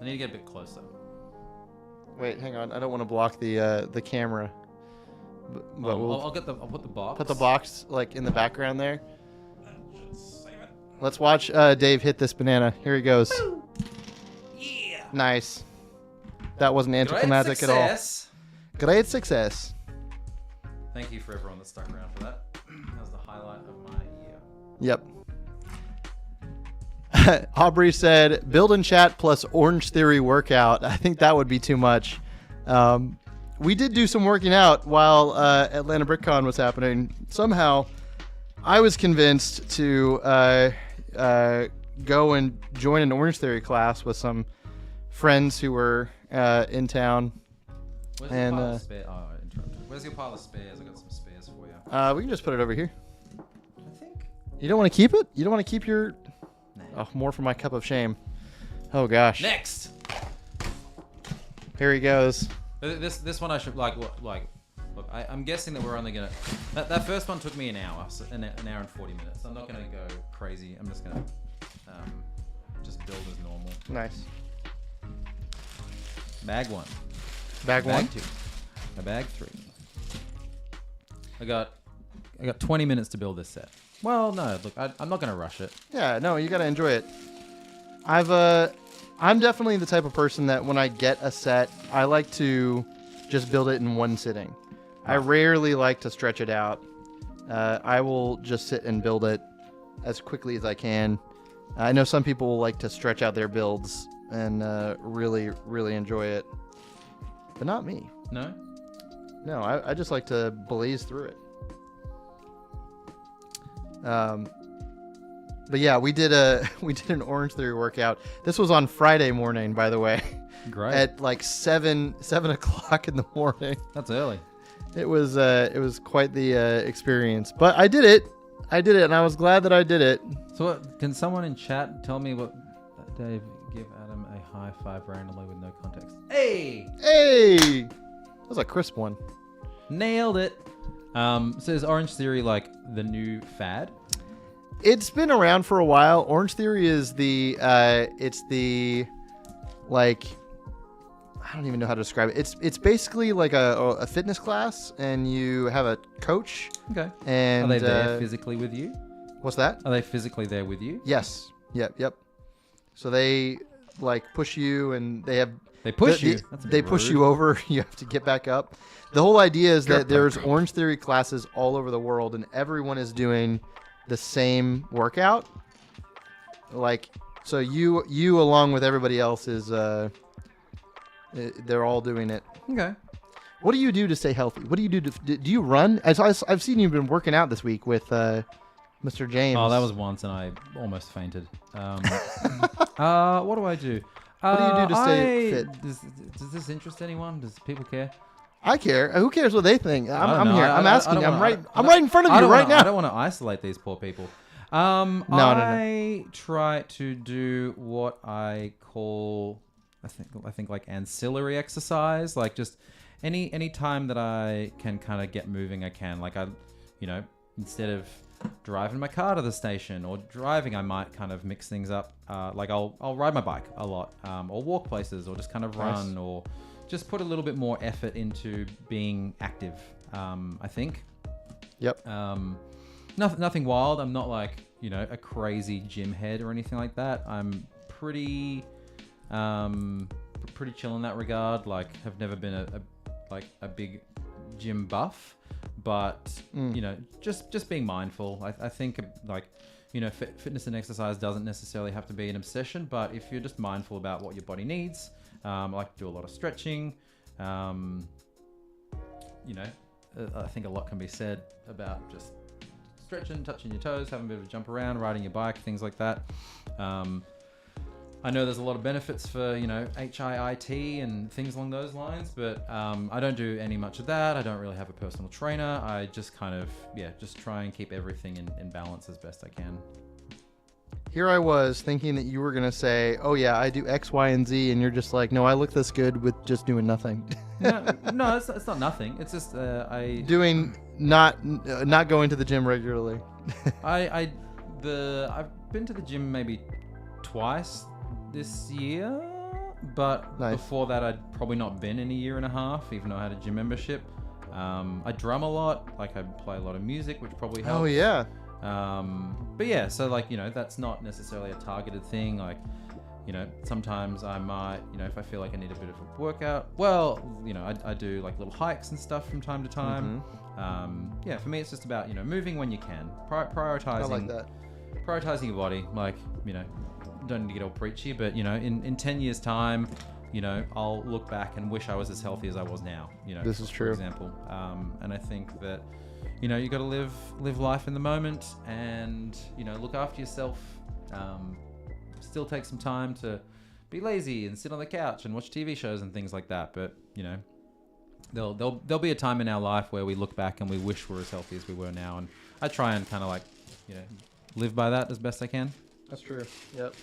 Speaker 2: I need to get a bit closer.
Speaker 1: Wait, hang on. I don't want to block the camera. But
Speaker 2: I'll put the box.
Speaker 1: Put the box like in the background there. Let's watch Dave hit this banana. Here he goes.
Speaker 2: Yeah.
Speaker 1: Nice. That wasn't anticlimactic at all. Great success.
Speaker 2: Thank you for everyone that stuck around for that. That was the highlight of my year.
Speaker 1: Yep. Aubrey said, build and chat plus Orange Theory workout. I think that would be too much. We did do some working out while Atlanta BrickCon was happening. Somehow, I was convinced to go and join an Orange Theory class with some friends who were in town.
Speaker 2: Where's your pile of spares? Oh, I interrupted. Where's your pile of spares? I got some spares for you.
Speaker 1: We can just put it over here.
Speaker 2: I think.
Speaker 1: You don't want to keep it? You don't want to keep your...
Speaker 2: Nah.
Speaker 1: Oh, more for my cup of shame. Oh, gosh.
Speaker 2: Next!
Speaker 1: Here he goes.
Speaker 2: This one I should, look, I'm guessing that we're only going to... That first one took me an hour, so an hour and 40 minutes. I'm not going to go crazy. I'm just going to just build as normal.
Speaker 1: Nice.
Speaker 2: Bag 1.
Speaker 1: Bag 1?
Speaker 2: Bag 2. Bag 3. I got 20 minutes to build this set. Well, no, look, I'm not going to rush it.
Speaker 1: Yeah, no, you got to enjoy it. I'm definitely the type of person that when I get a set, I like to just build it in one sitting. I rarely like to stretch it out. I will just sit and build it as quickly as I can. I know some people like to stretch out their builds and really, really enjoy it. But not me.
Speaker 2: No?
Speaker 1: No, I just like to blaze through it. But yeah, we did an Orange Theory workout. This was on Friday morning, by the way.
Speaker 2: Great.
Speaker 1: At like 7 o'clock in the morning.
Speaker 2: That's early.
Speaker 1: It was quite the experience. But I did it, and I was glad that I did it.
Speaker 2: So can someone in chat tell me what Dave give Adam a high five randomly with no context? Hey!
Speaker 1: That was a crisp one.
Speaker 2: Nailed it. So is Orange Theory like the new fad?
Speaker 1: It's been around for a while. Orange Theory is it's the, like, I don't even know how to describe it. It's basically like a fitness class, and you have a coach.
Speaker 2: Okay.
Speaker 1: And
Speaker 2: are they there physically with you?
Speaker 1: What's that?
Speaker 2: Are they physically there with you?
Speaker 1: Yes. Yep. So they like push you, and they
Speaker 2: push you.
Speaker 1: They push you over. You have to get back up. The whole idea is that there's Orange Theory classes all over the world, and everyone is doing the same workout. Like, so you along with everybody else is they're all doing it.
Speaker 2: Okay.
Speaker 1: What do you do to stay healthy? What do you do do you run? I've seen you've been working out this week with Mr. James.
Speaker 2: Oh, that was once, and I almost fainted. What do I do?
Speaker 1: What do you do to stay fit?
Speaker 2: Does this interest anyone? Does people care?
Speaker 1: I care. Who cares what they think? I'm here. I'm asking. I'm right in front of you
Speaker 2: right
Speaker 1: now.
Speaker 2: I don't want to isolate these poor people.
Speaker 1: No.
Speaker 2: I try to do what I call, I think like ancillary exercise, like just any time that I can kind of get moving, I can. Like instead of driving my car to the station or driving, I might kind of mix things up. Like I'll ride my bike a lot, or walk places, or just kind of run, or just put a little bit more effort into being active. I think. Yep. Nothing wild. I'm not like a crazy gym head or anything like that. I'm pretty chill in that regard. Like, have never been a big gym buff, but just being mindful. I think fitness and exercise doesn't necessarily have to be an obsession, but if you're just mindful about what your body needs, I like to do a lot of stretching. I think a lot can be said about just stretching, touching your toes, having a bit of a jump around, riding your bike, things like that. I know there's a lot of benefits for, HIIT and things along those lines, but I don't do any much of that. I don't really have a personal trainer. I just kind of, just try and keep everything in balance as best I can.
Speaker 1: Here I was thinking that you were going to say, oh yeah, I do X, Y, and Z, and you're just like, no, I look this good with just doing nothing.
Speaker 2: No, it's not nothing. It's just
Speaker 1: doing not going to the gym regularly.
Speaker 2: I've been to the gym maybe twice this year, but before that I'd probably not been in a year and a half, even though I had a gym membership. I drum a lot, like I play a lot of music, which probably helps.
Speaker 1: Oh yeah.
Speaker 2: But yeah, so like, that's not necessarily a targeted thing. Like, sometimes I might, if I feel like I need a bit of a workout, well, I do like little hikes and stuff from time to time. For me, it's just about, moving when you can, prioritizing.
Speaker 1: I like that.
Speaker 2: prioritizing your body. Like, don't need to get all preachy, but in 10 years time, I'll look back and wish I was as healthy as I was now.
Speaker 1: This is true.
Speaker 2: For example, and I think that you got to live life in the moment, and look after yourself. Still take some time to be lazy and sit on the couch and watch TV shows and things like that. But there'll be a time in our life where we look back and we wish we're as healthy as we were now, and I try and kind of like live by that as best I can.
Speaker 1: That's true. Yep.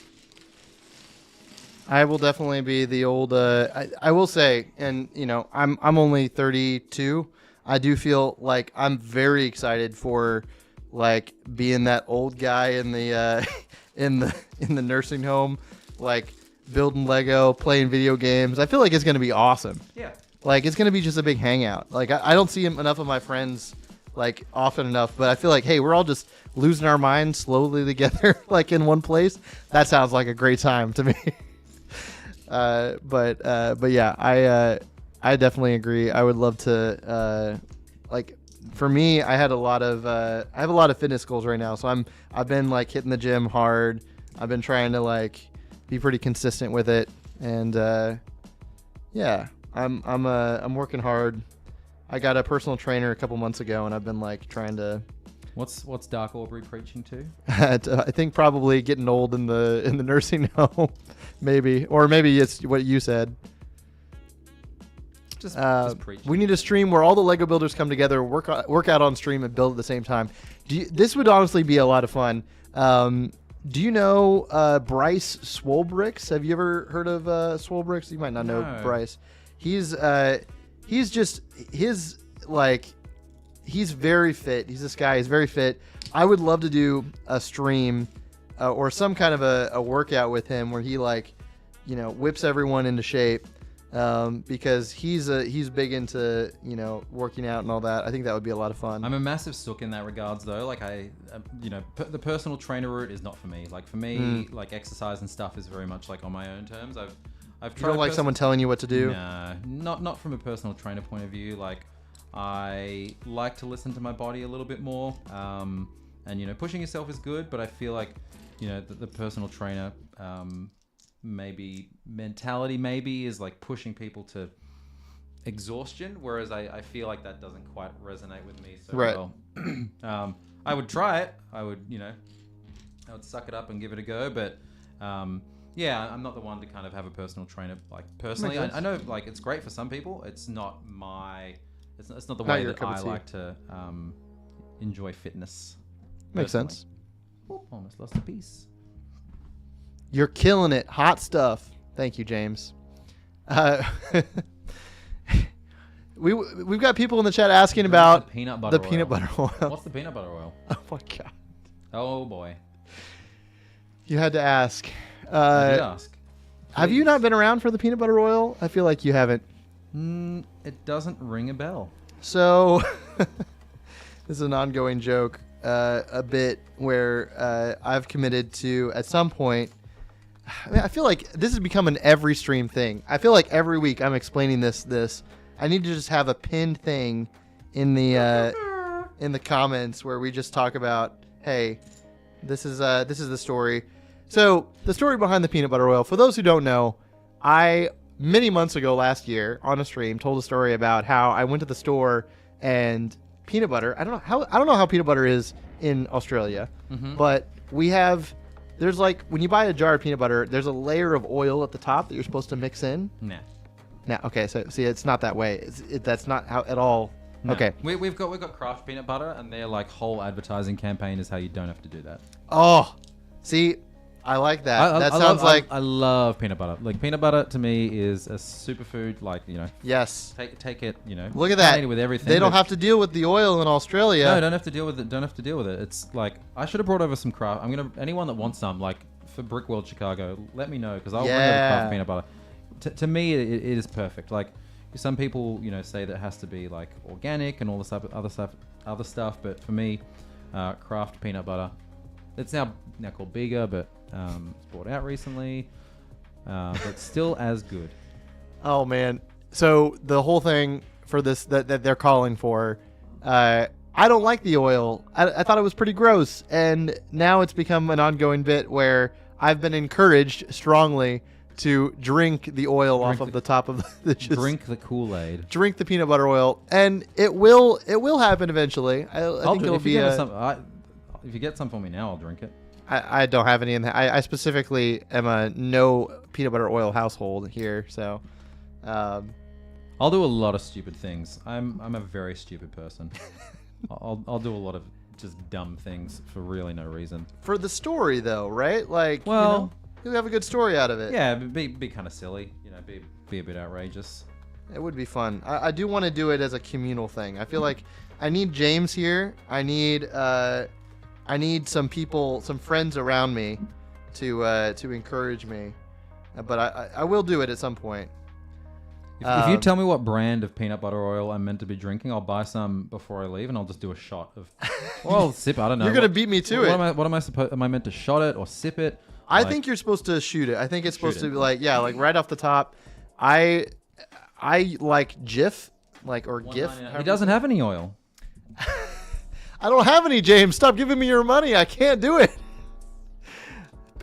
Speaker 1: I will definitely be the old. I will say, and I'm only 32. I do feel like I'm very excited for like being that old guy in the in the nursing home, like building Lego, playing video games. I feel like it's gonna be awesome.
Speaker 2: Yeah.
Speaker 1: Like it's gonna be just a big hangout. Like I don't see enough of my friends like often enough, but I feel like, hey, we're all just losing our minds slowly together, like in one place. That sounds like a great time to me. But yeah, I definitely agree. I would love to, like, for me, I have a lot of fitness goals right now. So I've been like hitting the gym hard. I've been trying to like be pretty consistent with it. And, yeah, I'm working hard. I got a personal trainer a couple months ago, and I've been like trying to.
Speaker 2: What's Dark Aubrey preaching to?
Speaker 1: I think probably getting old in the nursing home, maybe, or maybe it's what you said.
Speaker 2: Just preach.
Speaker 1: We need a stream where all the Lego builders come together, work out on stream, and build at the same time. This would honestly be a lot of fun. Do you know Bryce Swolebricks? Have you ever heard of Swolebricks? You might not know Bryce. He's very fit. He's this guy. He's very fit. I would love to do a stream or some kind of a workout with him where he whips everyone into shape because he's big into working out and all that. I think that would be a lot of fun.
Speaker 2: I'm a massive sook in that regards though. Like the personal trainer route is not for me. Like for me, like exercise and stuff is very much like on my own terms. I've tried.
Speaker 1: You don't like someone telling you what to do?
Speaker 2: Nah, not from a personal trainer point of view. Like I like to listen to my body a little bit more. And pushing yourself is good, but I feel like the personal trainer mentality is like pushing people to exhaustion, whereas I feel like that doesn't quite resonate with me so well. I would try it. I would suck it up and give it a go, but yeah, I'm not the one to kind of have a personal trainer. Like personally, I know like it's great for some people. It's not it's not the way that I like to enjoy fitness.
Speaker 1: Makes sense.
Speaker 2: Oh, almost lost a piece.
Speaker 1: You're killing it. Hot stuff. Thank you, James. We've got people in the chat asking about
Speaker 2: the peanut butter
Speaker 1: oil.
Speaker 2: What's the peanut butter oil?
Speaker 1: Oh my god.
Speaker 2: Oh boy.
Speaker 1: You had to ask.
Speaker 2: I did ask. Please.
Speaker 1: Have you not been around for the peanut butter oil? I feel like you haven't.
Speaker 2: It doesn't ring a bell.
Speaker 1: So, this is an ongoing joke, a bit where I've committed to, at some point, I feel like this has become an every stream thing. I feel like every week I'm explaining this. I need to just have a pinned thing in the comments where we just talk about, hey, this is the story. So the story behind the peanut butter oil, for those who don't know, I many months ago last year on a stream told a story about how I went to the store and peanut butter. I don't know how peanut butter is in Australia, but there's like when you buy a jar of peanut butter, there's a layer of oil at the top that you're supposed to mix in.
Speaker 2: Nah.
Speaker 1: Okay, so see, it's not that way. That's not how at all. No. Okay.
Speaker 2: We've got Kraft peanut butter, and their like whole advertising campaign is how you don't have to do that.
Speaker 1: Oh, see. I like that.
Speaker 2: I love peanut butter. Like peanut butter to me is a superfood. Like
Speaker 1: Yes.
Speaker 2: Take it.
Speaker 1: Look at that.
Speaker 2: Eat it with everything.
Speaker 1: They don't have to deal with the oil in Australia.
Speaker 2: No, don't have to deal with it. It's like I should have brought over some Kraft. Anyone that wants some like for Brickworld Chicago, let me know because I'll bring over Kraft peanut butter. To me, it is perfect. Like some people say that it has to be like organic and all this other stuff, but for me, Kraft peanut butter. It's now called Bega, but it's brought out recently, but still as good. Oh
Speaker 1: man! So the whole thing for this that they're calling for, I I don't like the oil. I thought it was pretty gross, and now it's become an ongoing bit where I've been encouraged strongly to drink the oil off of the top of the
Speaker 2: drink the Kool-Aid.
Speaker 1: Drink the peanut butter oil, and it will happen eventually. I think it'll be
Speaker 2: if you get some for me now, I'll drink it.
Speaker 1: I don't have any in there. I specifically am a no peanut butter oil household here, so
Speaker 2: I'll do a lot of stupid things. I'm a very stupid person. I'll do a lot of just dumb things for really no reason.
Speaker 1: For the story, though, right? Like, well, you'll have a good story out of it.
Speaker 2: Yeah, be kind of silly. Be a bit outrageous.
Speaker 1: It would be fun. I do want to do it as a communal thing. I feel like I need James here. I need some people, some friends around me, to encourage me. But I will do it at some point.
Speaker 2: If you tell me what brand of peanut butter oil I'm meant to be drinking, I'll buy some before I leave, and I'll just do a shot of. Well, sip. I don't know.
Speaker 1: You're gonna beat me to it.
Speaker 2: What am I supposed? Am I meant to shot it or sip it?
Speaker 1: I think you're supposed to shoot it. I think it's supposed to be like right off the top. I like Jif, or GIF.
Speaker 2: He doesn't have any oil.
Speaker 1: I don't have any, James. Stop giving me your money. I can't do it.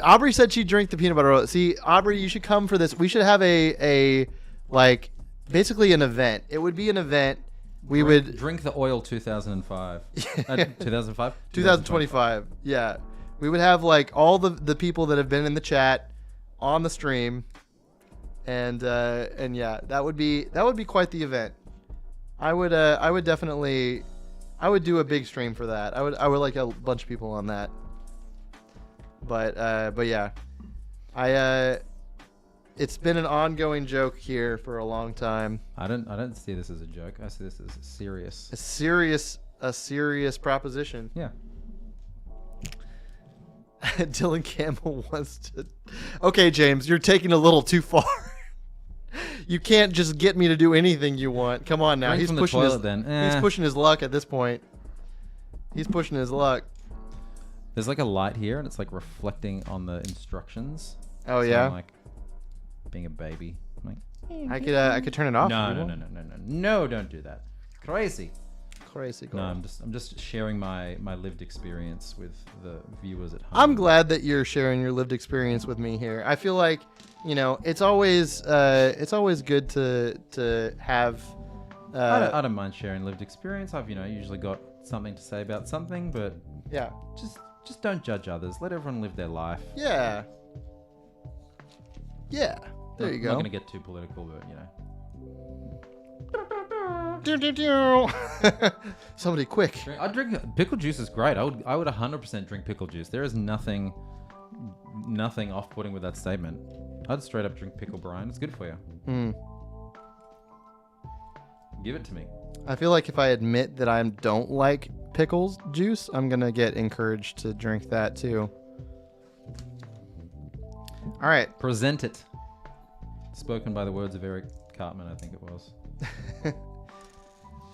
Speaker 1: Aubrey said she'd drink the peanut butter oil. See, Aubrey, you should come for this. We should have a basically an event. It would be an event. We would
Speaker 2: drink the oil 2005. 2005?
Speaker 1: 2025. Yeah. We would have all the people that have been in the chat on the stream. And yeah, that would be quite the event. I would definitely do a big stream for that. I would like a bunch of people on that. But yeah. It's been an ongoing joke here for a long time.
Speaker 2: I don't see this as a joke. I see this as serious.
Speaker 1: A serious proposition.
Speaker 2: Yeah.
Speaker 1: Dylan Campbell wants to. Okay, James, you're taking a little too far. You can't just get me to do anything you want. Come on now. He's pushing his luck at this point. He's pushing his luck.
Speaker 2: There's a light here, and it's reflecting on the instructions.
Speaker 1: Oh, so yeah.
Speaker 2: I'm being a baby.
Speaker 1: I could turn it off.
Speaker 2: No, don't do that. Crazy.
Speaker 1: Girl.
Speaker 2: No, I'm just sharing my lived experience with the viewers at home.
Speaker 1: I'm glad that you're sharing your lived experience with me here. I feel like, it's always good to have.
Speaker 2: I don't mind sharing lived experience. I've usually got something to say about something, but
Speaker 1: yeah,
Speaker 2: just don't judge others. Let everyone live their life.
Speaker 1: Yeah. Yeah. There you go.
Speaker 2: I'm not going to get too political, but
Speaker 1: Somebody quick.
Speaker 2: I drink pickle juice is great. I would 100% drink pickle juice. There is nothing off-putting with that statement. I'd straight up drink pickle brine. It's good for you. Give it to me.
Speaker 1: I feel like if I admit that I don't like pickles juice, I'm going to get encouraged to drink that too. All right.
Speaker 2: Present it. Spoken by the words of Eric Cartman, I think it was.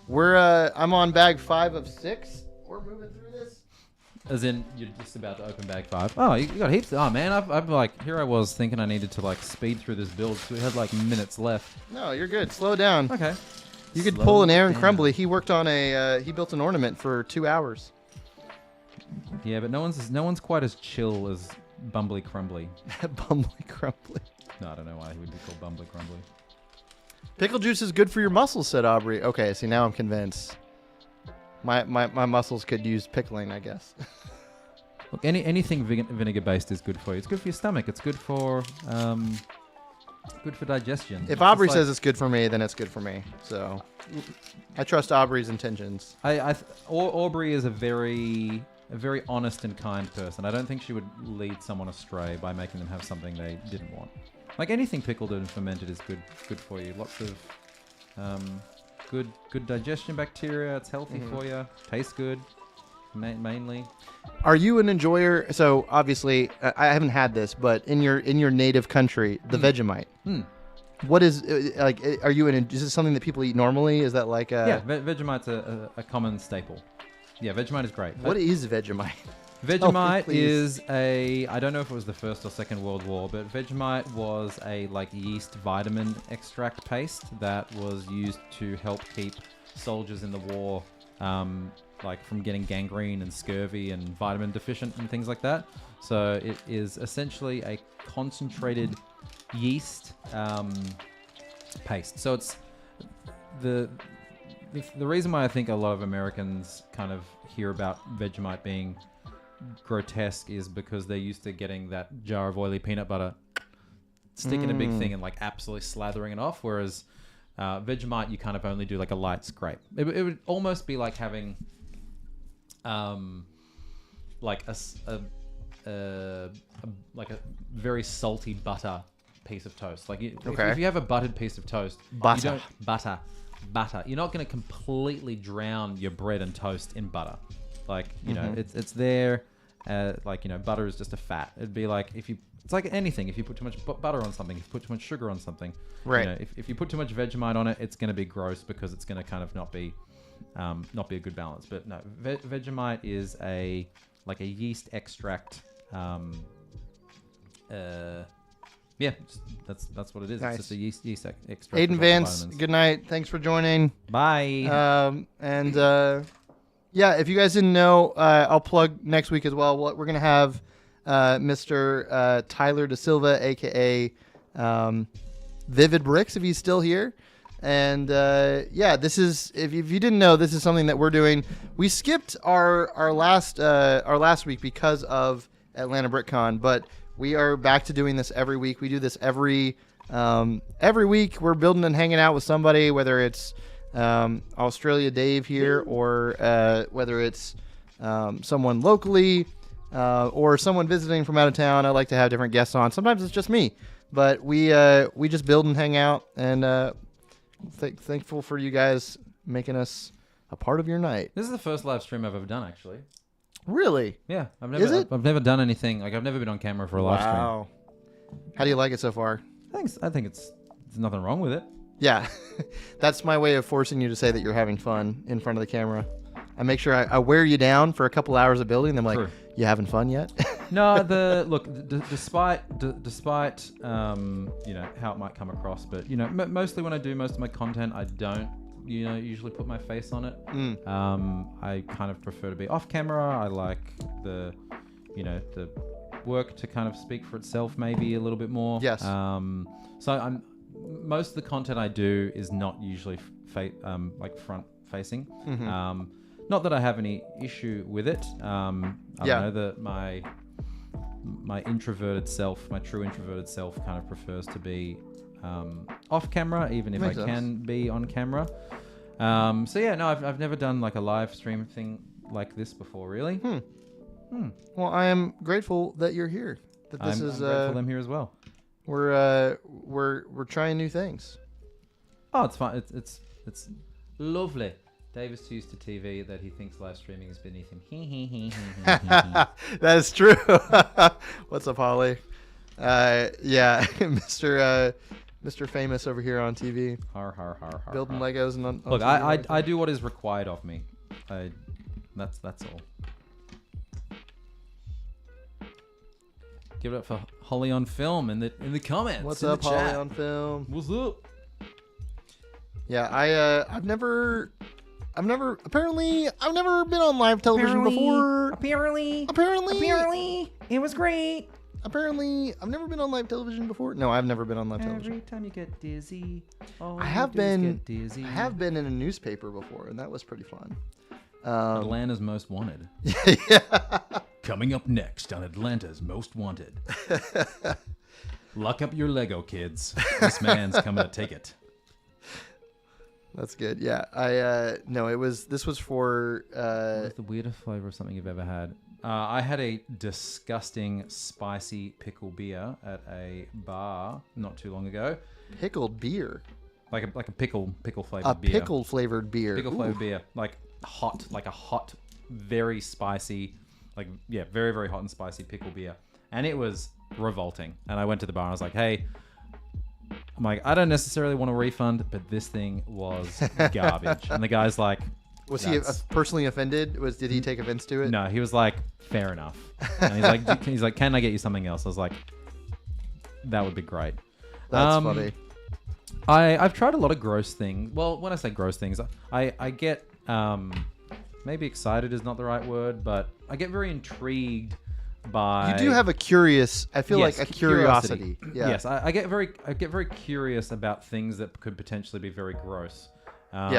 Speaker 1: I'm on bag 5 of 6. We're moving through this.
Speaker 2: As in, you're just about to open bag 5. Oh, you got heaps. Oh man, I'm here I was thinking I needed to speed through this build, so we had minutes left.
Speaker 1: No, you're good. Slow down.
Speaker 2: Okay.
Speaker 1: You could pull an Aaron Crumbly. He worked on he built an ornament for 2 hours.
Speaker 2: Yeah, but no one's quite as chill as Bumbly Crumbly.
Speaker 1: Bumbly Crumbly.
Speaker 2: No, I don't know why he would be called Bumbly Crumbly.
Speaker 1: Pickle juice is good for your muscles, said Aubrey. Okay, see, now I'm convinced. My muscles could use pickling, I guess.
Speaker 2: Look, anything vinegar based is good for you. It's good for your stomach. It's good for digestion.
Speaker 1: If Aubrey says it's good for me, then it's good for me. So I trust Aubrey's intentions.
Speaker 2: Aubrey is a very honest and kind person. I don't think she would lead someone astray by making them have something they didn't want. Anything pickled and fermented is good for you. Lots of good digestion bacteria. It's healthy for you. Tastes good, mainly.
Speaker 1: Are you an enjoyer? So obviously, I haven't had this, but in your native country, the Vegemite. What is Are you is this something that people eat normally? Is that
Speaker 2: yeah? Vegemite's a common staple. Yeah, Vegemite is great.
Speaker 1: What is Vegemite?
Speaker 2: Vegemite is I don't know if it was the First or Second World War, but Vegemite was a yeast vitamin extract paste that was used to help keep soldiers in the war like from getting gangrene and scurvy and vitamin deficient and things like that. So it is essentially a concentrated yeast paste. So it's the reason why I think a lot of Americans kind of hear about Vegemite being grotesque is because they're used to getting that jar of oily peanut butter, sticking a big thing and like absolutely slathering it off, whereas Vegemite you kind of only do like a light scrape. It would almost be like having like a very salty butter piece of toast. Like if you have a buttered piece of toast, butter, you're not going to completely drown your bread and toast in butter. Like, you know, it's there. Like, you know, butter is just a fat. It'd be like it's like anything. If you put too much butter on something, if you put too much sugar on something,
Speaker 1: right?
Speaker 2: You know, if you put too much Vegemite on it, it's going to be gross because it's going to kind of not be a good balance. But no, Vegemite is a yeast extract. Yeah, that's what it is.
Speaker 1: Nice.
Speaker 2: It's just a yeast extract.
Speaker 1: Aiden Vance, good night. Thanks for joining.
Speaker 2: Bye.
Speaker 1: Yeah, if you guys didn't know, I'll plug next week as well. We're going to have Mr. Tyler Da Silva, a.k.a. Vivid Bricks, if he's still here. And yeah, this is, if you didn't know, this is something that we're doing. We skipped our last week because of Atlanta BrickCon, but we are back to doing this every week. We do this every week. We're building and hanging out with somebody, whether it's Australia Dave here, or whether it's someone locally or someone visiting from out of town. I like to have different guests on. Sometimes it's just me, but we just build and hang out, and thankful for you guys making us a part of your night.
Speaker 2: This is the first live stream I've ever done, actually.
Speaker 1: Really?
Speaker 2: Yeah, I've never done anything. Like, I've never been on camera for a live stream.
Speaker 1: Wow. How do you like it so far?
Speaker 2: I think there's nothing wrong with it.
Speaker 1: Yeah, that's my way of forcing you to say that you're having fun in front of the camera. I make sure I wear you down for a couple hours of building. And I'm like,
Speaker 2: True.
Speaker 1: You having fun yet?
Speaker 2: No, despite you know how it might come across, but you know, mostly when I do most of my content, I don't usually put my face on it. I kind of prefer to be off camera. I like the work to kind of speak for itself, maybe a little bit more.
Speaker 1: Yes.
Speaker 2: So most of the content I do is not usually like front facing. Not that I have any issue with it. I don't know that my introverted self, my true introverted self, kind of prefers to be off camera, even if
Speaker 1: Makes
Speaker 2: I
Speaker 1: sense.
Speaker 2: can be on camera. So yeah, no, I've never done like a live stream thing like this before, really.
Speaker 1: Well, I am grateful that you're here. That this
Speaker 2: I'm
Speaker 1: is
Speaker 2: grateful I'm here as well.
Speaker 1: We're trying new things.
Speaker 2: Oh, it's fun. It's lovely. Davis used to TV that he thinks live streaming is beneath him.
Speaker 1: That is true. What's up, Holly? Yeah, Mr. Famous over here on TV.
Speaker 2: Har har har har.
Speaker 1: Building Legos and on
Speaker 2: Look,
Speaker 1: TV.
Speaker 2: I do what is required of me. That's all. Give it up for Holly on Film in the comments.
Speaker 1: What's
Speaker 2: in
Speaker 1: up,
Speaker 2: the
Speaker 1: Holly
Speaker 2: chat.
Speaker 1: on Film?
Speaker 2: What's up?
Speaker 1: Yeah, I've never been on live television before.
Speaker 2: Apparently, it was great.
Speaker 1: Apparently, I've never been on live television before. No, I've never been on live television.
Speaker 2: Every time you get dizzy,
Speaker 1: I have been in a newspaper before, and that was pretty fun.
Speaker 2: Atlanta's Most Wanted.
Speaker 1: Yeah.
Speaker 3: Coming up next on Atlanta's Most Wanted. Lock up your Lego, kids. This man's coming to take it.
Speaker 1: That's good. Yeah, this was for
Speaker 2: What's the weirdest flavor of something you've ever had? I had a disgusting spicy pickle beer at a bar not too long ago.
Speaker 1: pickled beer.
Speaker 2: Like a pickle flavored beer.
Speaker 1: Pickle flavored beer.
Speaker 2: Pickle flavored beer. Like a hot, very spicy, very, very hot and spicy pickle beer. And it was revolting. And I went to the bar and I was like, hey, I don't necessarily want a refund, but this thing was garbage. And the guy's like,
Speaker 1: was he personally offended? Did he take offense to it?
Speaker 2: No, he was like, fair enough. And he's like, can I get you something else? I was like, that would be great.
Speaker 1: That's funny.
Speaker 2: I've tried a lot of gross things. Well, when I say gross things, I get Maybe excited is not the right word, but I get very intrigued by.
Speaker 1: You do have a curious. I feel
Speaker 2: Yes,
Speaker 1: like a curiosity. Yeah.
Speaker 2: Yes, I get very curious about things that could potentially be very gross. There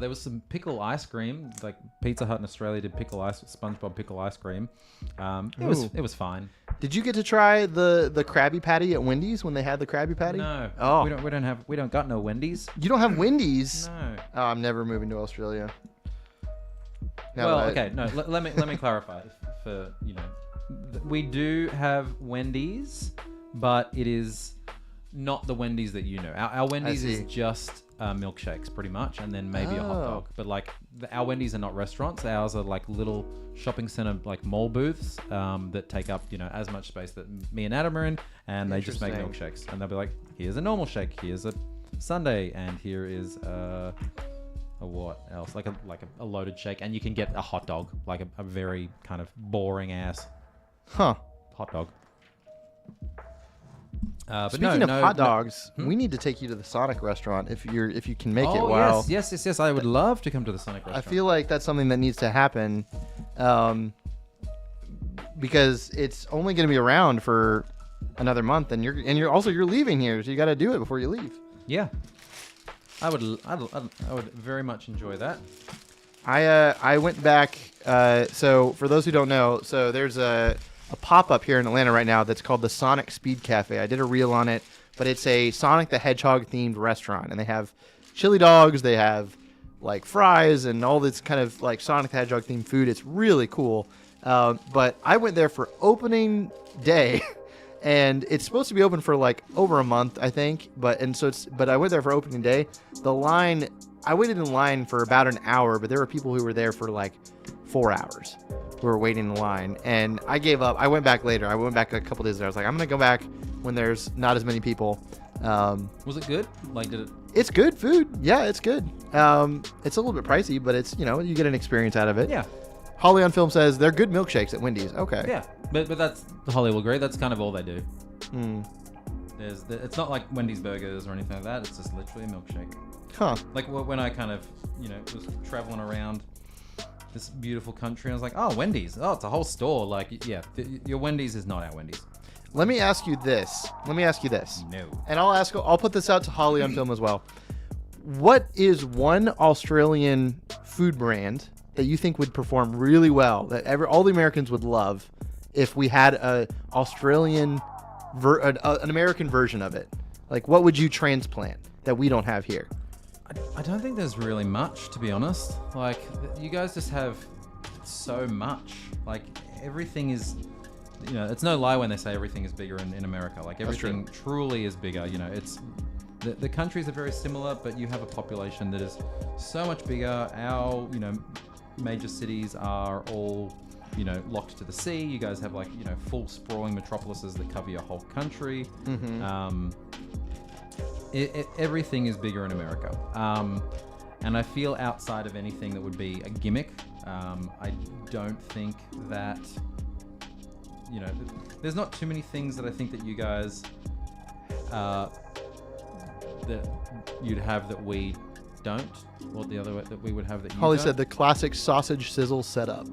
Speaker 2: was some pickle ice cream, like Pizza Hut in Australia did SpongeBob pickle ice cream. It was fine.
Speaker 1: Did you get to try the Krabby Patty at Wendy's when they had the Krabby Patty?
Speaker 2: No.
Speaker 1: Oh.
Speaker 2: We don't got no Wendy's.
Speaker 1: You don't have Wendy's?
Speaker 2: No.
Speaker 1: Oh, I'm never moving to Australia.
Speaker 2: Okay. No. Let me clarify. We do have Wendy's, but it is not the Wendy's that you know. Our Wendy's is just milkshakes, pretty much, and then maybe a hot dog. But like our Wendy's are not restaurants. Ours are like little shopping center, like mall booths that take up as much space that me and Adam are in, and they just make milkshakes. And they'll be like, here's a normal shake, here's a sundae, and here is a what else? Like a loaded shake, and you can get a hot dog, like a very kind of boring ass hot dog.
Speaker 1: Speaking of hot dogs, we need to take you to the Sonic restaurant if you can make it. Wow.
Speaker 2: Yes. I would love to come to the Sonic restaurant.
Speaker 1: I feel like that's something that needs to happen, because it's only going to be around for another month, and you're leaving here, so you got to do it before you leave.
Speaker 2: Yeah, I would very much enjoy that.
Speaker 1: I went back. So for those who don't know, so there's a pop-up here in Atlanta right now that's called the Sonic Speed Cafe. I did a reel on it, but it's a Sonic the Hedgehog themed restaurant, and they have chili dogs, they have like fries and all this kind of like Sonic the Hedgehog themed food. It's really cool. But I went there for opening day and it's supposed to be open for like over a month, I think. But I went there for opening day. I waited in line for about an hour, but there were people who were there for like 4 hours who were waiting in line, and I gave up. I went back later. I went back a couple days later. I was like, I'm gonna go back when there's not as many people.
Speaker 2: Was it good? Like, did it?
Speaker 1: It's good food. Yeah, it's good. It's a little bit pricey, but it's you get an experience out of it.
Speaker 2: Yeah.
Speaker 1: Holly on Film says they're good milkshakes at Wendy's. Okay.
Speaker 2: Yeah, but that's Holly will agree. That's kind of all they do. It's not like Wendy's burgers or anything like that. It's just literally a milkshake.
Speaker 1: Huh.
Speaker 2: Like when I kind of was traveling around this beautiful country, I was like, oh, Wendy's. Oh, it's a whole store. Like, yeah, your Wendy's is not our Wendy's.
Speaker 1: Let me ask you this.
Speaker 2: No.
Speaker 1: And I'll put this out to Holly on Film as well. What is one Australian food brand that you think would perform really well, that all the Americans would love if we had an American version of it? Like, what would you transplant that we don't have here?
Speaker 2: I don't think there's really much, to be honest. Like, you guys just have so much. Like, everything is, it's no lie when they say everything is bigger in America. Like, everything truly is bigger. It's the countries are very similar, but you have a population that is so much bigger. Our, major cities are all, locked to the sea. You guys have like, full sprawling metropolises that cover your whole country. Mm-hmm. Everything is bigger in America. And I feel outside of anything that would be a gimmick, I don't think that, there's not too many things that I think that you guys, that you'd have that we don't, or the other way that we would have that you
Speaker 1: Holly
Speaker 2: don't.
Speaker 1: said the classic sausage sizzle setup.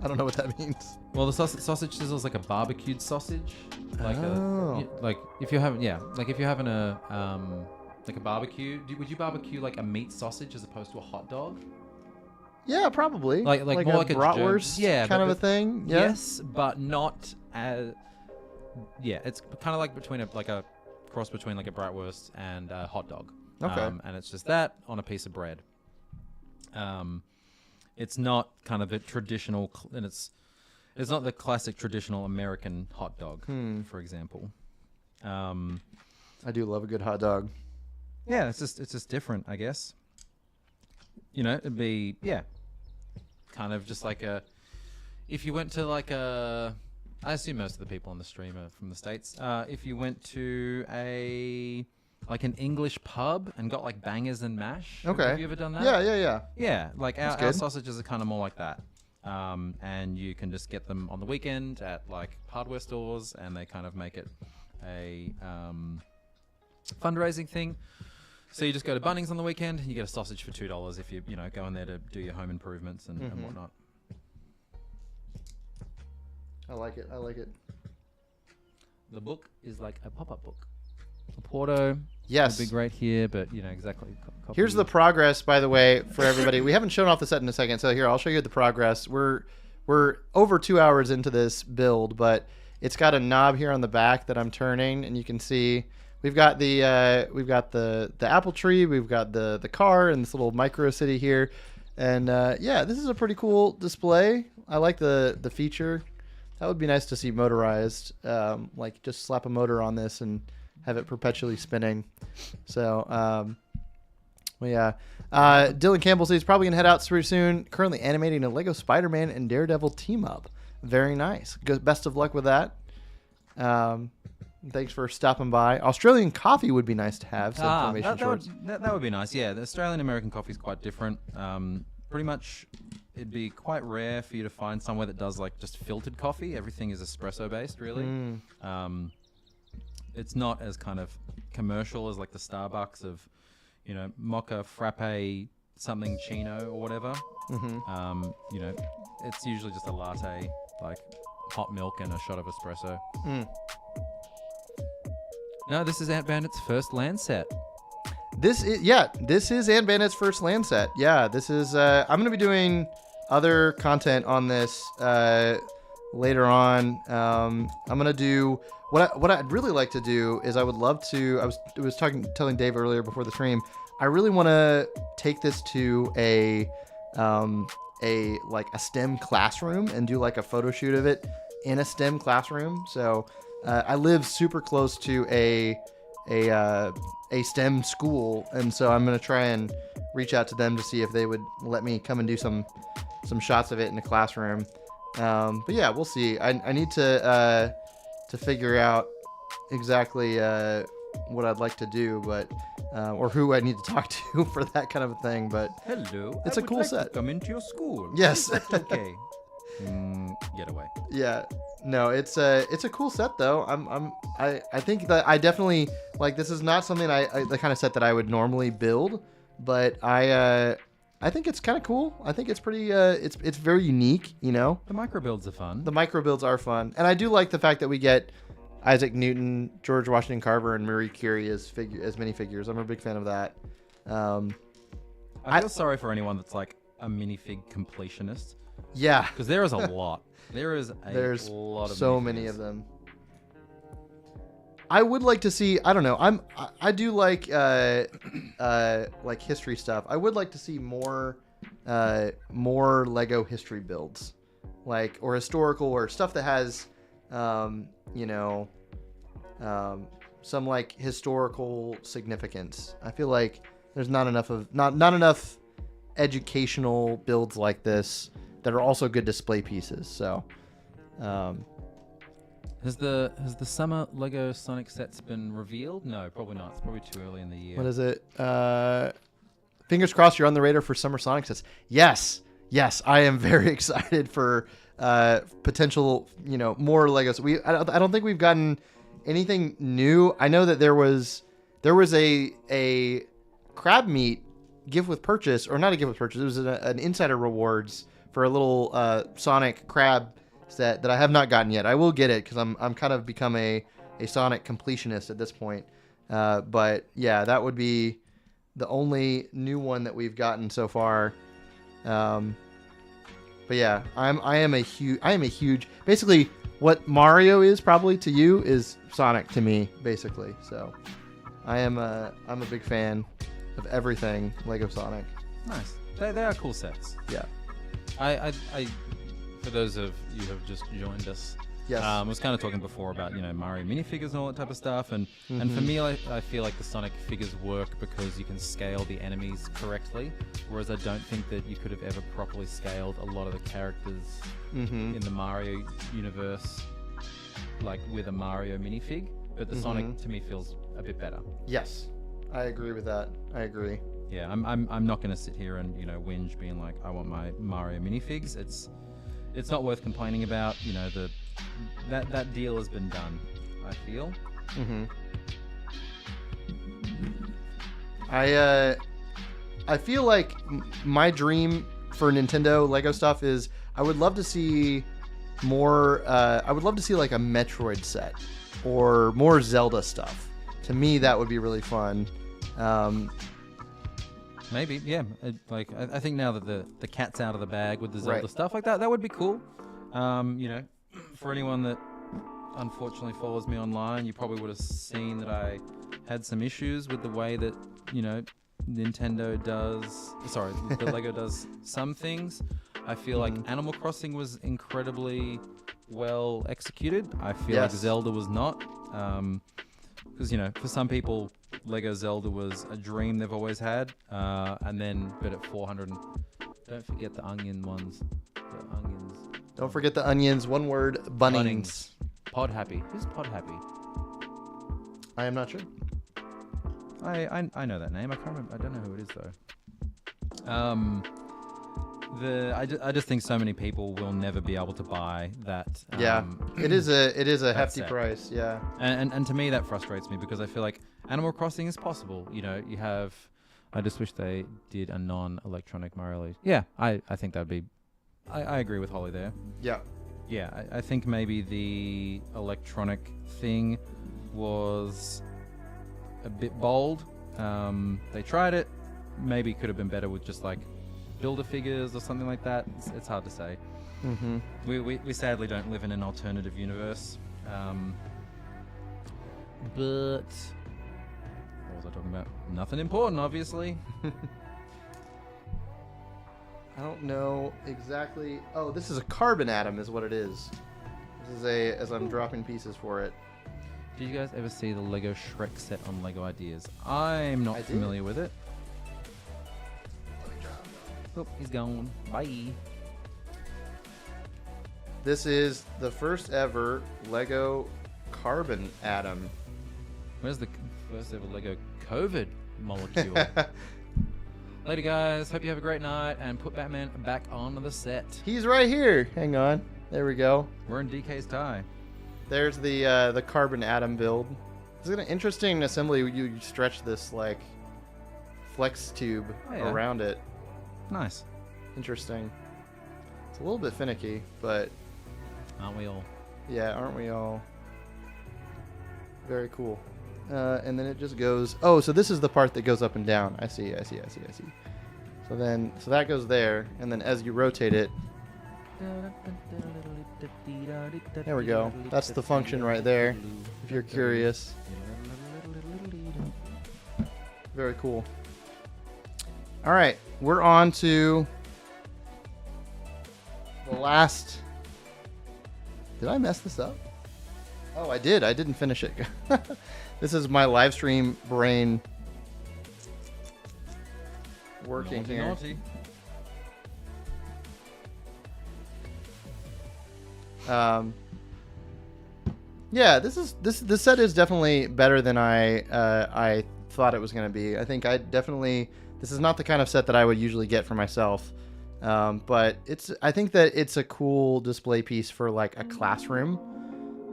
Speaker 1: I don't know what that means.
Speaker 2: Well, the sausage sizzle is like a barbecued sausage, like if you're having a like a barbecue. Would you barbecue like a meat sausage as opposed to a hot dog?
Speaker 1: Yeah, probably.
Speaker 2: Like more like a
Speaker 1: bratwurst, kind of a thing. Yeah?
Speaker 2: Yes, but not as. Yeah, it's kind of like between a cross between like a bratwurst and a hot dog.
Speaker 1: Okay.
Speaker 2: And it's just that on a piece of bread. It's not kind of a traditional, and it's not the classic traditional American hot dog, for example.
Speaker 1: I do love a good hot dog.
Speaker 2: Yeah, it's just different, I guess. It'd be kind of just like if you went to like I assume most of the people on the stream are from the States. If you went to like an English pub and got like bangers and mash.
Speaker 1: Okay.
Speaker 2: Have you ever done that?
Speaker 1: Yeah.
Speaker 2: Yeah, like our sausages are kind of more like that. And you can just get them on the weekend at like hardware stores, and they kind of make it a fundraising thing. So you just go to Bunnings on the weekend, you get a sausage for $2 if you go in there to do your home improvements and whatnot.
Speaker 1: I like it.
Speaker 2: The book is like a pop-up book. Porto.
Speaker 1: Yes.
Speaker 2: Would be great here, but exactly.
Speaker 1: Here's the progress, by the way, for everybody. We haven't shown off the set in a second, so here I'll show you the progress. We're over 2 hours into this build, but it's got a knob here on the back that I'm turning, and you can see we've got the apple tree, we've got the car, and this little micro city here, and this is a pretty cool display. I like the feature. That would be nice to see motorized, like just slap a motor on this and have it perpetually spinning. So, Dylan Campbell says he's probably gonna head out pretty soon. Currently animating a Lego Spider-Man and Daredevil team up. Very nice. Best of luck with that. Thanks for stopping by. Australian coffee would be nice to have.
Speaker 2: That would be nice. Yeah, the Australian American coffee is quite different. Pretty much, it'd be quite rare for you to find somewhere that does like just filtered coffee. Everything is espresso based, really. It's not as kind of commercial as like the Starbucks of, mocha, frappe, something chino or whatever. It's usually just a latte, like hot milk and a shot of espresso. No, this is Ant Bandit's first land set.
Speaker 1: This is Ant Bandit's first land set. Yeah, this is. I'm gonna be doing other content on this later on. I'm gonna do what I'd really like to do is I would love to. I was telling Dave earlier before the stream. I really want to take this to a STEM classroom and do like a photo shoot of it in a STEM classroom. So I live super close to a STEM school, and so I'm gonna try and reach out to them to see if they would let me come and do some shots of it in the classroom. But yeah, we'll see. I need to figure out exactly what I'd like to do, but or who I need to talk to for that kind of a thing. But
Speaker 2: hello,
Speaker 1: it's a cool set.
Speaker 2: Come into your school.
Speaker 1: Yes.
Speaker 2: Okay. Get away.
Speaker 1: Yeah. No, it's a cool set though. I think that I definitely like. This is not something the kind of set that I would normally build, but I think it's kind of cool. I think it's pretty. It's very unique.
Speaker 2: The micro builds are fun.
Speaker 1: The micro builds are fun, and I do like the fact that we get Isaac Newton, George Washington Carver, and Marie Curie as minifigures. I'm a big fan of that.
Speaker 2: I feel sorry for anyone that's like a minifig completionist.
Speaker 1: Yeah,
Speaker 2: because there is a lot. There's lot of
Speaker 1: so
Speaker 2: minifigures.
Speaker 1: many of them. I would like to see. I don't know. I do like history stuff. I would like to see more Lego history builds, or historical or stuff that has some like historical significance. I feel like there's not enough educational builds like this that are also good display pieces. So,
Speaker 2: has the summer Lego Sonic sets been revealed? No, probably not. It's probably too early in the year.
Speaker 1: What is it? Fingers crossed you're on the radar for summer Sonic sets. Yes, I am very excited for potential, more Legos. I don't think we've gotten anything new. I know that there was a crab meat gift with purchase, or not a gift with purchase. It was an insider rewards for a little Sonic crab set that I have not gotten yet. I will get it because I'm kind of become a Sonic completionist at this point. But yeah, that would be the only new one that we've gotten so far. But yeah, I am a huge basically what Mario is probably to you is Sonic to me, basically. So I'm a big fan of everything Lego Sonic.
Speaker 2: Nice. They are cool sets.
Speaker 1: Yeah.
Speaker 2: I for those of you who have just joined us,
Speaker 1: yes.
Speaker 2: I was kind of talking before about Mario minifigures and all that type of stuff, and for me, I feel like the Sonic figures work because you can scale the enemies correctly, whereas I don't think that you could have ever properly scaled a lot of the characters in the Mario universe, like with a Mario minifig. But the Sonic to me feels a bit better.
Speaker 1: Yes, I agree with that. I agree.
Speaker 2: Yeah, I'm not going to sit here and whinge being like I want my Mario minifigs. It's not worth complaining about. That deal has been done, I feel.
Speaker 1: I feel like my dream for Nintendo Lego stuff is I would love to see more. I would love to see like a Metroid set or more Zelda stuff. To me, that would be really fun.
Speaker 2: Maybe, yeah. I think now that the cat's out of the bag with the Zelda
Speaker 1: Right.
Speaker 2: stuff like that would be cool. For anyone that unfortunately follows me online, you probably would have seen that I had some issues with the way that Nintendo the Lego does some things. I feel like Animal Crossing was incredibly well executed. I feel like
Speaker 1: Yes.
Speaker 2: Zelda was not. Because for some people, Lego Zelda was a dream they've always had, but at 400, don't forget the onion ones. The onions.
Speaker 1: Don't forget the onions. One word, Bunnings.
Speaker 2: Pod Happy. Who's Pod Happy?
Speaker 1: I am not sure.
Speaker 2: I know that name. I can't remember. I don't know who it is though. I just think so many people will never be able to buy that.
Speaker 1: It is a hefty
Speaker 2: set.
Speaker 1: price. Yeah.
Speaker 2: And to me that frustrates me because I feel like Animal Crossing is possible. You have. I just wish they did a non-electronic Mario League. Yeah, I think that'd be. I agree with Holly there.
Speaker 1: Yeah.
Speaker 2: Yeah, I think maybe the electronic thing was a bit bold. They tried it. Maybe could have been better with just like Build-A-Figures or something like that. It's hard to say.
Speaker 1: Mm-hmm.
Speaker 2: We sadly don't live in an alternative universe. But what was I talking about? Nothing important, obviously.
Speaker 1: I don't know exactly. Oh, this is a carbon atom, is what it is. This is as I'm dropping pieces for it.
Speaker 2: Did you guys ever see the Lego Shrek set on Lego Ideas? I'm not familiar with it. Oh, he's gone. Bye.
Speaker 1: This is the first ever Lego carbon atom.
Speaker 2: Where's the first ever Lego COVID molecule? Later, guys. Hope you have a great night and put Batman back on the set.
Speaker 1: He's right here. Hang on. There we go.
Speaker 2: We're in DK's tie.
Speaker 1: There's the carbon atom build. It's an interesting assembly. You stretch this like flex tube around it.
Speaker 2: Nice.
Speaker 1: Interesting. It's a little bit finicky, but
Speaker 2: Aren't we all?
Speaker 1: yeah, aren't we all? Very cool. And then it just goes. Oh, so this is the part that goes up and down. I see. So that goes there, and then as you rotate it, there we go. That's the function right there. If you're curious. Very cool. All right, we're on to the last. Did I mess this up? Oh, I did. I didn't finish it. This is my live stream brain working
Speaker 2: Naughty,
Speaker 1: here.
Speaker 2: naughty.
Speaker 1: Yeah, this set is definitely better than I thought it was going to be. I think this is not the kind of set that I would usually get for myself. But I think that it's a cool display piece for like a classroom.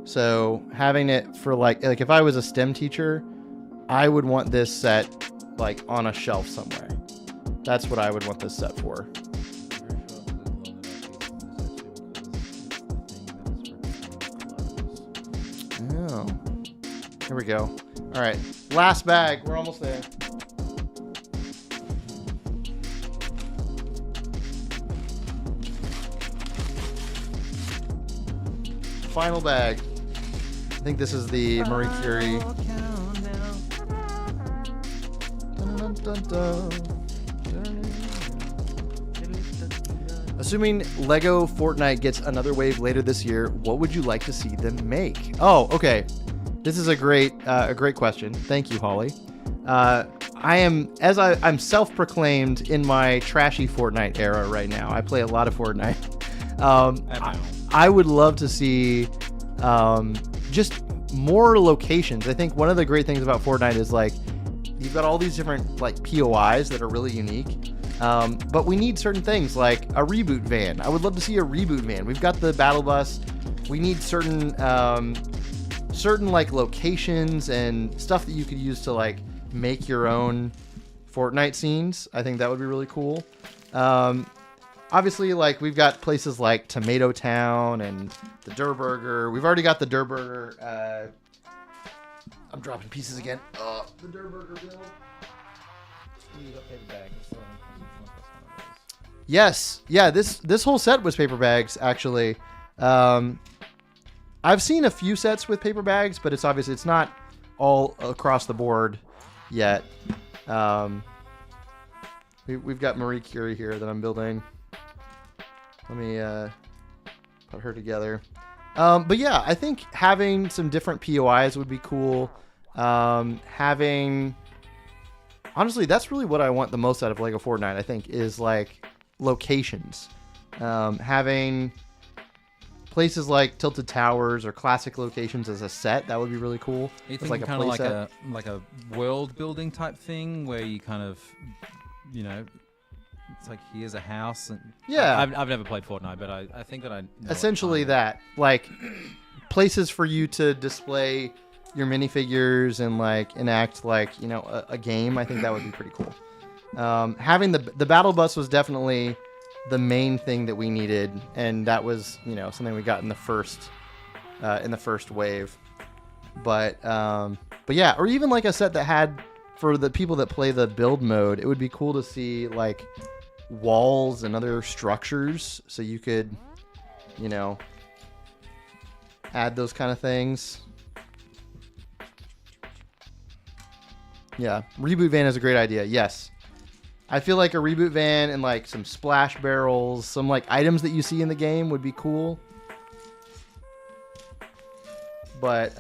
Speaker 1: So having it for like if I was a STEM teacher, I would want this set like on a shelf somewhere. That's what I would want this set for. Oh, here we go. All right, last bag. We're almost there. Final bag. I think this is the Marie Curie. Dun, dun, dun. Assuming Lego Fortnite gets another wave later this year, what would you like to see them make? Oh, okay. This is a great question. Thank you, Holly. I'm self-proclaimed in my trashy Fortnite era right now. I play a lot of Fortnite. I would love to see just more locations. I think one of the great things about Fortnite is like you've got all these different like POIs that are really unique. But we need certain things like a reboot van. I would love to see a reboot van. We've got the battle bus. We need certain like locations and stuff that you could use to like make your own Fortnite scenes. I think that would be really cool. Obviously, like we've got places like Tomato Town and the Durr Burger. We've already got the Durr Burger. I'm dropping pieces again. The Durr Burger build. Yes, yeah. This whole set was paper bags. Actually, I've seen a few sets with paper bags, but it's not all across the board yet. We've got Marie Curie here that I'm building. Let me put her together. But yeah, I think having some different POIs would be cool. Honestly, that's really what I want the most out of Lego Fortnite, I think, is like locations. Having places like Tilted Towers or classic locations as a set, that would be really cool.
Speaker 2: You think like kind of like a world building type thing where you kind of, you know, it's like here's a house and
Speaker 1: yeah.
Speaker 2: I've never played Fortnite, but I think that I know
Speaker 1: essentially that, like places for you to display your minifigures and like enact like, you know, a game. I think that would be pretty cool. Having the battle bus was definitely the main thing that we needed, and that was, you know, something we got in the first wave. But yeah, or even like a set that had, for the people that play the build mode, it would be cool to see like walls and other structures, so you could, you know, add those kind of things. Yeah, reboot van is a great idea. Yes. I feel like a reboot van and like some splash barrels, some like items that you see in the game would be cool. But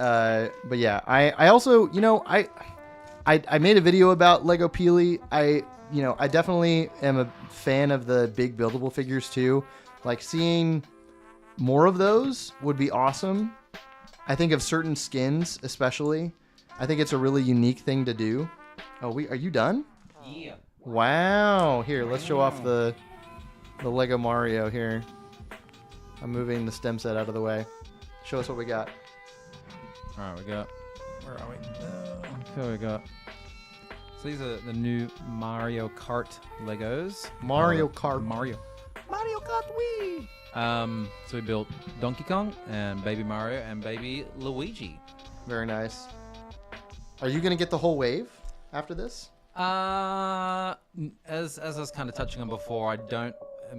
Speaker 1: yeah, I also, you know, I made a video about Lego Peely. I definitely am a fan of the big buildable figures too. Like seeing more of those would be awesome. I think of certain skins especially. I think it's a really unique thing to do. Oh, are you done?
Speaker 2: Yeah.
Speaker 1: Wow. Here, let's show off the Lego Mario here. I'm moving the stem set out of the way. Show us what we got.
Speaker 2: All right, where are we? Okay, we got. So these are the new Mario Kart Legos.
Speaker 1: Mario Kart.
Speaker 2: Mario Kart Wii. So we built Donkey Kong and Baby Mario and Baby Luigi.
Speaker 1: Very nice. Are you gonna get the whole wave after this?
Speaker 2: As I was kind of touching on before,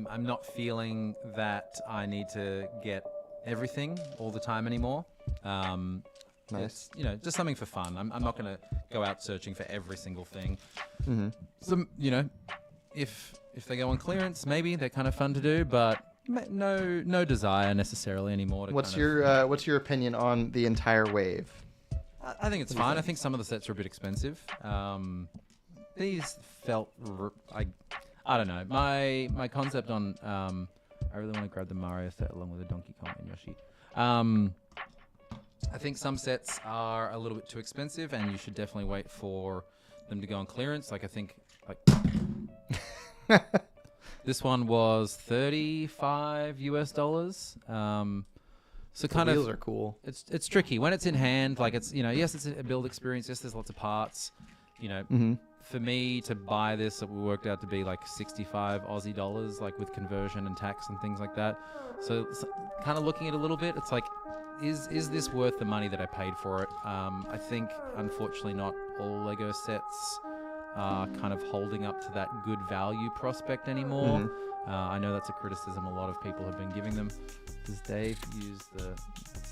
Speaker 2: I'm not feeling that I need to get everything all the time anymore.
Speaker 1: Nice.
Speaker 2: You know, just something for fun. I'm not going to go out searching for every single thing.
Speaker 1: Mm-hmm.
Speaker 2: So, you know, if they go on clearance, maybe they're kind of fun to do, but no desire necessarily anymore.
Speaker 1: What's your opinion on the entire wave?
Speaker 2: I think it's fine. I think some of the sets are a bit expensive. These felt I don't know. My concept on I really want to grab the Mario set along with the Donkey Kong and Yoshi. I think some sets are a little bit too expensive, and you should definitely wait for them to go on clearance. Like I think, this one was $35 US. So kind of
Speaker 1: wheels are cool.
Speaker 2: It's tricky when it's in hand. Like it's, you know, yes, it's a build experience. Yes, there's lots of parts. You know,
Speaker 1: mm-hmm.
Speaker 2: For me to buy this, it worked out to be like 65 Aussie dollars, like with conversion and tax and things like that. So kind of looking at it a little bit, it's like, is this worth the money that I paid for it? I think, unfortunately, not all Lego sets are kind of holding up to that good value prospect anymore.
Speaker 1: Mm-hmm.
Speaker 2: I know that's a criticism a lot of people have been giving them. Does Dave use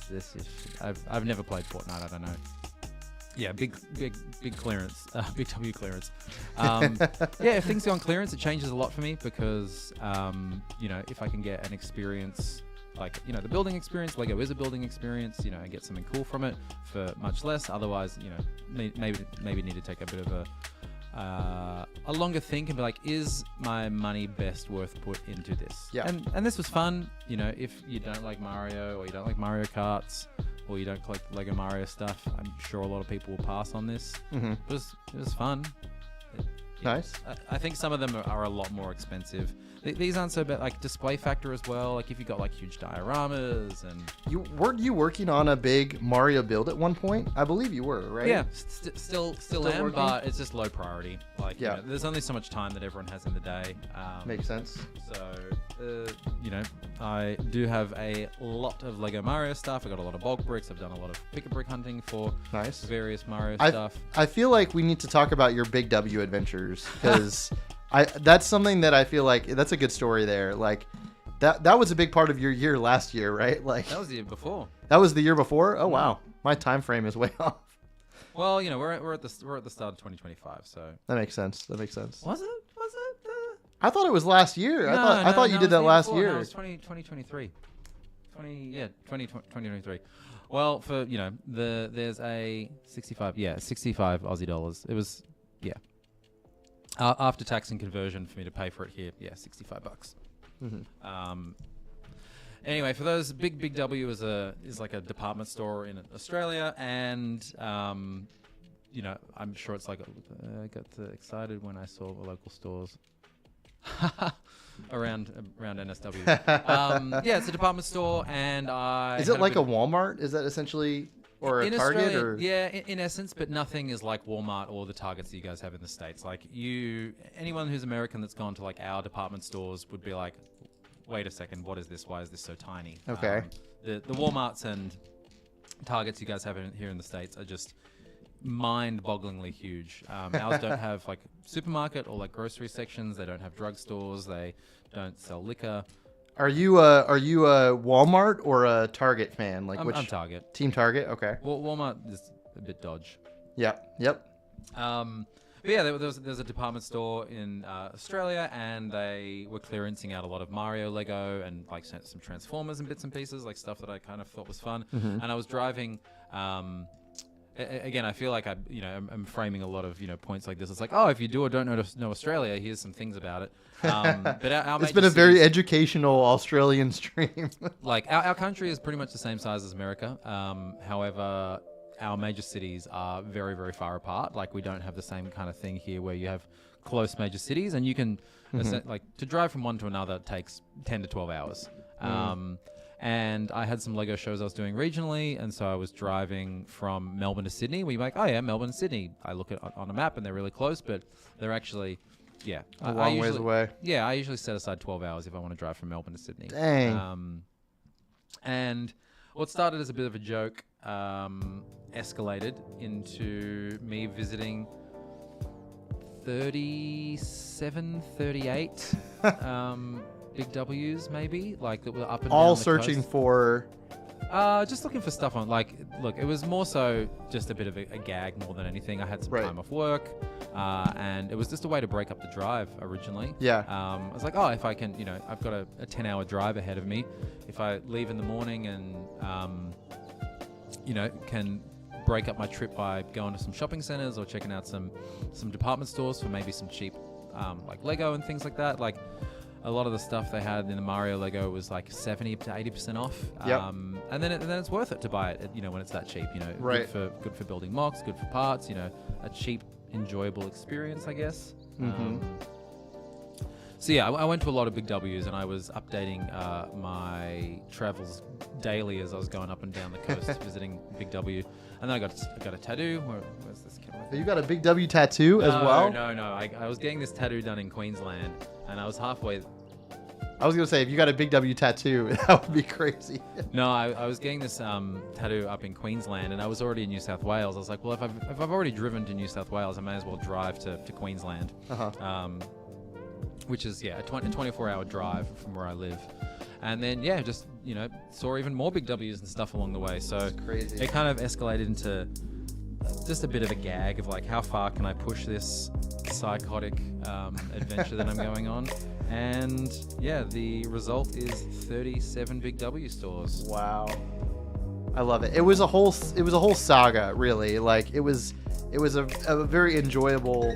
Speaker 2: this? I've never played Fortnite. I don't know. Yeah, big clearance, big W clearance. Yeah, if things go on clearance, it changes a lot for me because, you know, if I can get an experience like, you know, the building experience, Lego is a building experience, you know, and get something cool from it for much less. Otherwise, you know, maybe need to take a bit of a longer think and be like, is my money best worth put into this?
Speaker 1: Yeah.
Speaker 2: And this was fun. You know, if you don't like Mario or you don't like Mario Karts or you don't collect Lego Mario stuff, I'm sure a lot of people will pass on this.
Speaker 1: Mm-hmm.
Speaker 2: It was fun.
Speaker 1: Nice.
Speaker 2: I think some of them are a lot more expensive. These aren't so bad. Like display factor as well. Like if you got like huge dioramas and.
Speaker 1: Weren't you working on a big Mario build at one point? I believe you were, right?
Speaker 2: Yeah, still am,
Speaker 1: working?
Speaker 2: but it's just low priority. Like
Speaker 1: yeah,
Speaker 2: there's only so much time that everyone has in the day.
Speaker 1: Makes sense.
Speaker 2: So I do have a lot of Lego Mario stuff. I got a lot of bulk bricks. I've done a lot of pick-a-brick hunting for various Mario stuff.
Speaker 1: I feel like we need to talk about your Big W adventures because that's something that I feel like that's a good story there. Like that was a big part of your year last year, right? Like
Speaker 2: that was the year before.
Speaker 1: That was the year before? Oh wow. My time frame is way off.
Speaker 2: Well, we're at the start of 2025, so
Speaker 1: that makes sense. Was it? I thought it was last year.
Speaker 2: No,
Speaker 1: I thought you did that last year.
Speaker 2: No, it was 2023. 2023. Well, for there's a 65 Aussie dollars. It was after tax and conversion for me to pay for it here. Yeah, $65.
Speaker 1: Mm-hmm.
Speaker 2: Anyway, for those, Big W is like a department store in Australia, and I'm sure it's like I got excited when I saw the local stores around NSW. Yeah, it's a department store, and
Speaker 1: is it like a Walmart? Is that essentially or a Target?
Speaker 2: Australia,
Speaker 1: or
Speaker 2: yeah, in essence, but nothing is like Walmart or the Targets that you guys have in the States. Like anyone who's American that's gone to like our department stores would be like, wait a second, what is this? Why is this so tiny?
Speaker 1: Okay.
Speaker 2: The Walmarts and Targets you guys have here in the States are just mind-bogglingly huge. Ours don't have like supermarket or like grocery sections. They don't have drugstores. They don't sell liquor.
Speaker 1: Are you a Walmart or a Target fan? Like
Speaker 2: I'm Target.
Speaker 1: Team Target? Okay.
Speaker 2: Walmart is a bit dodge.
Speaker 1: Yep.
Speaker 2: But yeah, there's a department store in Australia, and they were clearancing out a lot of Mario Lego and like some Transformers and bits and pieces, like stuff that I kind of thought was fun.
Speaker 1: Mm-hmm.
Speaker 2: And I was driving. Again, I feel like I'm framing a lot of points like this. It's like, oh, if you do or don't know Australia, here's some things about it. But our
Speaker 1: it's been a very educational Australian stream.
Speaker 2: Like our country is pretty much the same size as America. However, our major cities are very, very far apart. Like we don't have the same kind of thing here where you have close major cities, and you can like to drive from one to another takes 10 to 12 hours. And I had some Lego shows I was doing regionally, and so I was driving from Melbourne to Sydney. We were like, oh yeah, Melbourne and Sydney. I look at on a map and they're really close, but they're actually,
Speaker 1: a long ways away.
Speaker 2: Yeah, I usually set aside 12 hours if I want to drive from Melbourne to Sydney.
Speaker 1: Dang.
Speaker 2: And what started as a bit of a joke escalated into me visiting 37, 38 Big W's maybe, like that were up and
Speaker 1: all
Speaker 2: down the
Speaker 1: searching
Speaker 2: coast.
Speaker 1: For
Speaker 2: just looking for stuff on look, it was more so just a bit of a gag more than anything. I had some time off work, and it was just a way to break up the drive originally. I was like, oh, if I can, I've got a 10-hour drive ahead of me. If I leave in the morning and can break up my trip by going to some shopping centers or checking out some department stores for maybe some cheap like Lego and things like that. Like a lot of the stuff they had in the Mario Lego was like 70 to 80% off. And then it's worth it to buy it, when it's that cheap. Good for building mocks, good for parts. A cheap, enjoyable experience, I guess. So yeah, I went to a lot of Big W's, and I was updating my travels daily as I was going up and down the coast visiting Big W. And then I got a tattoo. Where's this camera?
Speaker 1: You got a Big W tattoo as well?
Speaker 2: No. I was getting this tattoo done in Queensland, and I was halfway.
Speaker 1: I was gonna say, if you got a Big W tattoo, that would be crazy.
Speaker 2: No, I was getting this tattoo up in Queensland, and I was already in New South Wales. I was like, well, if I've already driven to New South Wales, I may as well drive to Queensland. Which is a 24-hour drive from where I live. And then just saw even more Big W's and stuff along the way. So
Speaker 1: it's crazy.
Speaker 2: It kind of escalated into just a bit of a gag of like, how far can I push this psychotic adventure that I'm going on? And the result is 37 Big W stores.
Speaker 1: Wow, I love it. It was a whole saga, really. Like it was a very enjoyable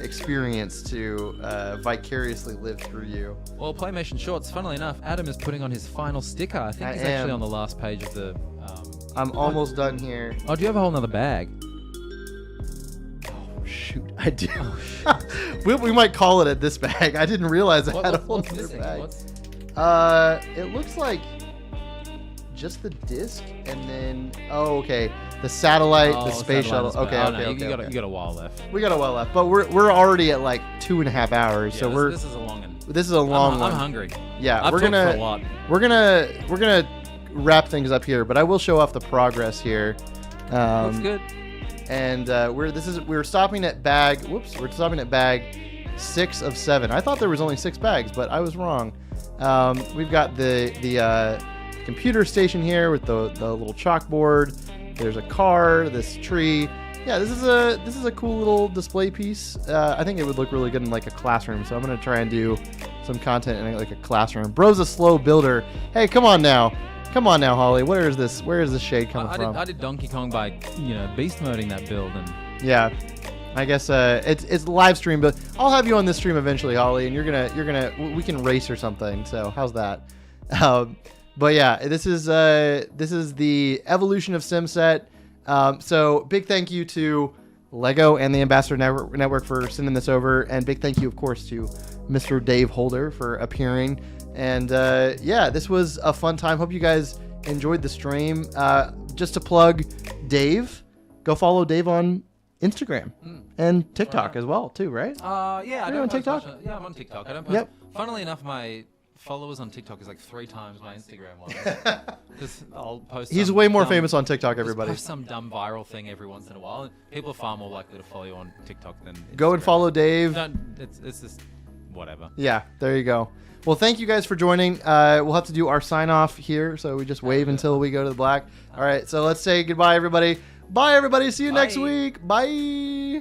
Speaker 1: experience to vicariously live through you.
Speaker 2: Well, Playmation Shorts, funnily enough, Adam is putting on his final sticker. I think he's actually on the last page of the...
Speaker 1: I'm almost done here.
Speaker 2: Oh, do you have a whole nother bag?
Speaker 1: Oh, shoot. I do. we might call it a this bag. I didn't realize I had a whole other bag. It looks like just the disc, and then okay, the satellite, the space shuttle. Okay.
Speaker 2: You got a while left.
Speaker 1: We got a while left, but we're already at like 2.5 hours.
Speaker 2: Yeah,
Speaker 1: so
Speaker 2: this is a long one.
Speaker 1: This is a long one.
Speaker 2: I'm hungry.
Speaker 1: Yeah,
Speaker 2: we're
Speaker 1: gonna wrap things up here, but I will show off the progress here.
Speaker 2: Looks good.
Speaker 1: And we're stopping at bag. Whoops, we're stopping at bag 6 of 7. I thought there was only 6 bags, but I was wrong. We've got the computer station here with the little chalkboard. There's a car, this tree. Yeah, this is a cool little display piece. I think it would look really good in like a classroom. So I'm gonna try and do some content in like a classroom. Bro's a slow builder. Hey, come on now, Holly. Where is this shade coming from?
Speaker 2: I did Donkey Kong by beast moding that build, and
Speaker 1: yeah, I guess it's live stream, but I'll have you on this stream eventually, Holly, and we can race or something. So how's that? But yeah, this is the evolution of SimSet. So big thank you to Lego and the Ambassador Network for sending this over, and big thank you, of course, to Mr. Dave Holder for appearing. And yeah, this was a fun time. Hope you guys enjoyed the stream. Just to plug Dave, go follow Dave on Instagram and TikTok as well, too, right?
Speaker 2: Yeah,
Speaker 1: Are you on TikTok?
Speaker 2: Yeah, I'm on TikTok. I don't post.
Speaker 1: Yep.
Speaker 2: Funnily enough, my followers on TikTok is like 3 times my Instagram one. Because I'll post.
Speaker 1: He's way more famous on TikTok, everybody.
Speaker 2: Post some dumb viral thing every once in a while. And people are far more likely to follow you on TikTok than Instagram.
Speaker 1: Go and follow Dave.
Speaker 2: No, it's just whatever.
Speaker 1: Yeah, there you go. Well, thank you guys for joining. We'll have to do our sign off here, so we just wave until we go to the black. All right, so let's say goodbye, everybody. Bye, everybody. See you next week. Bye.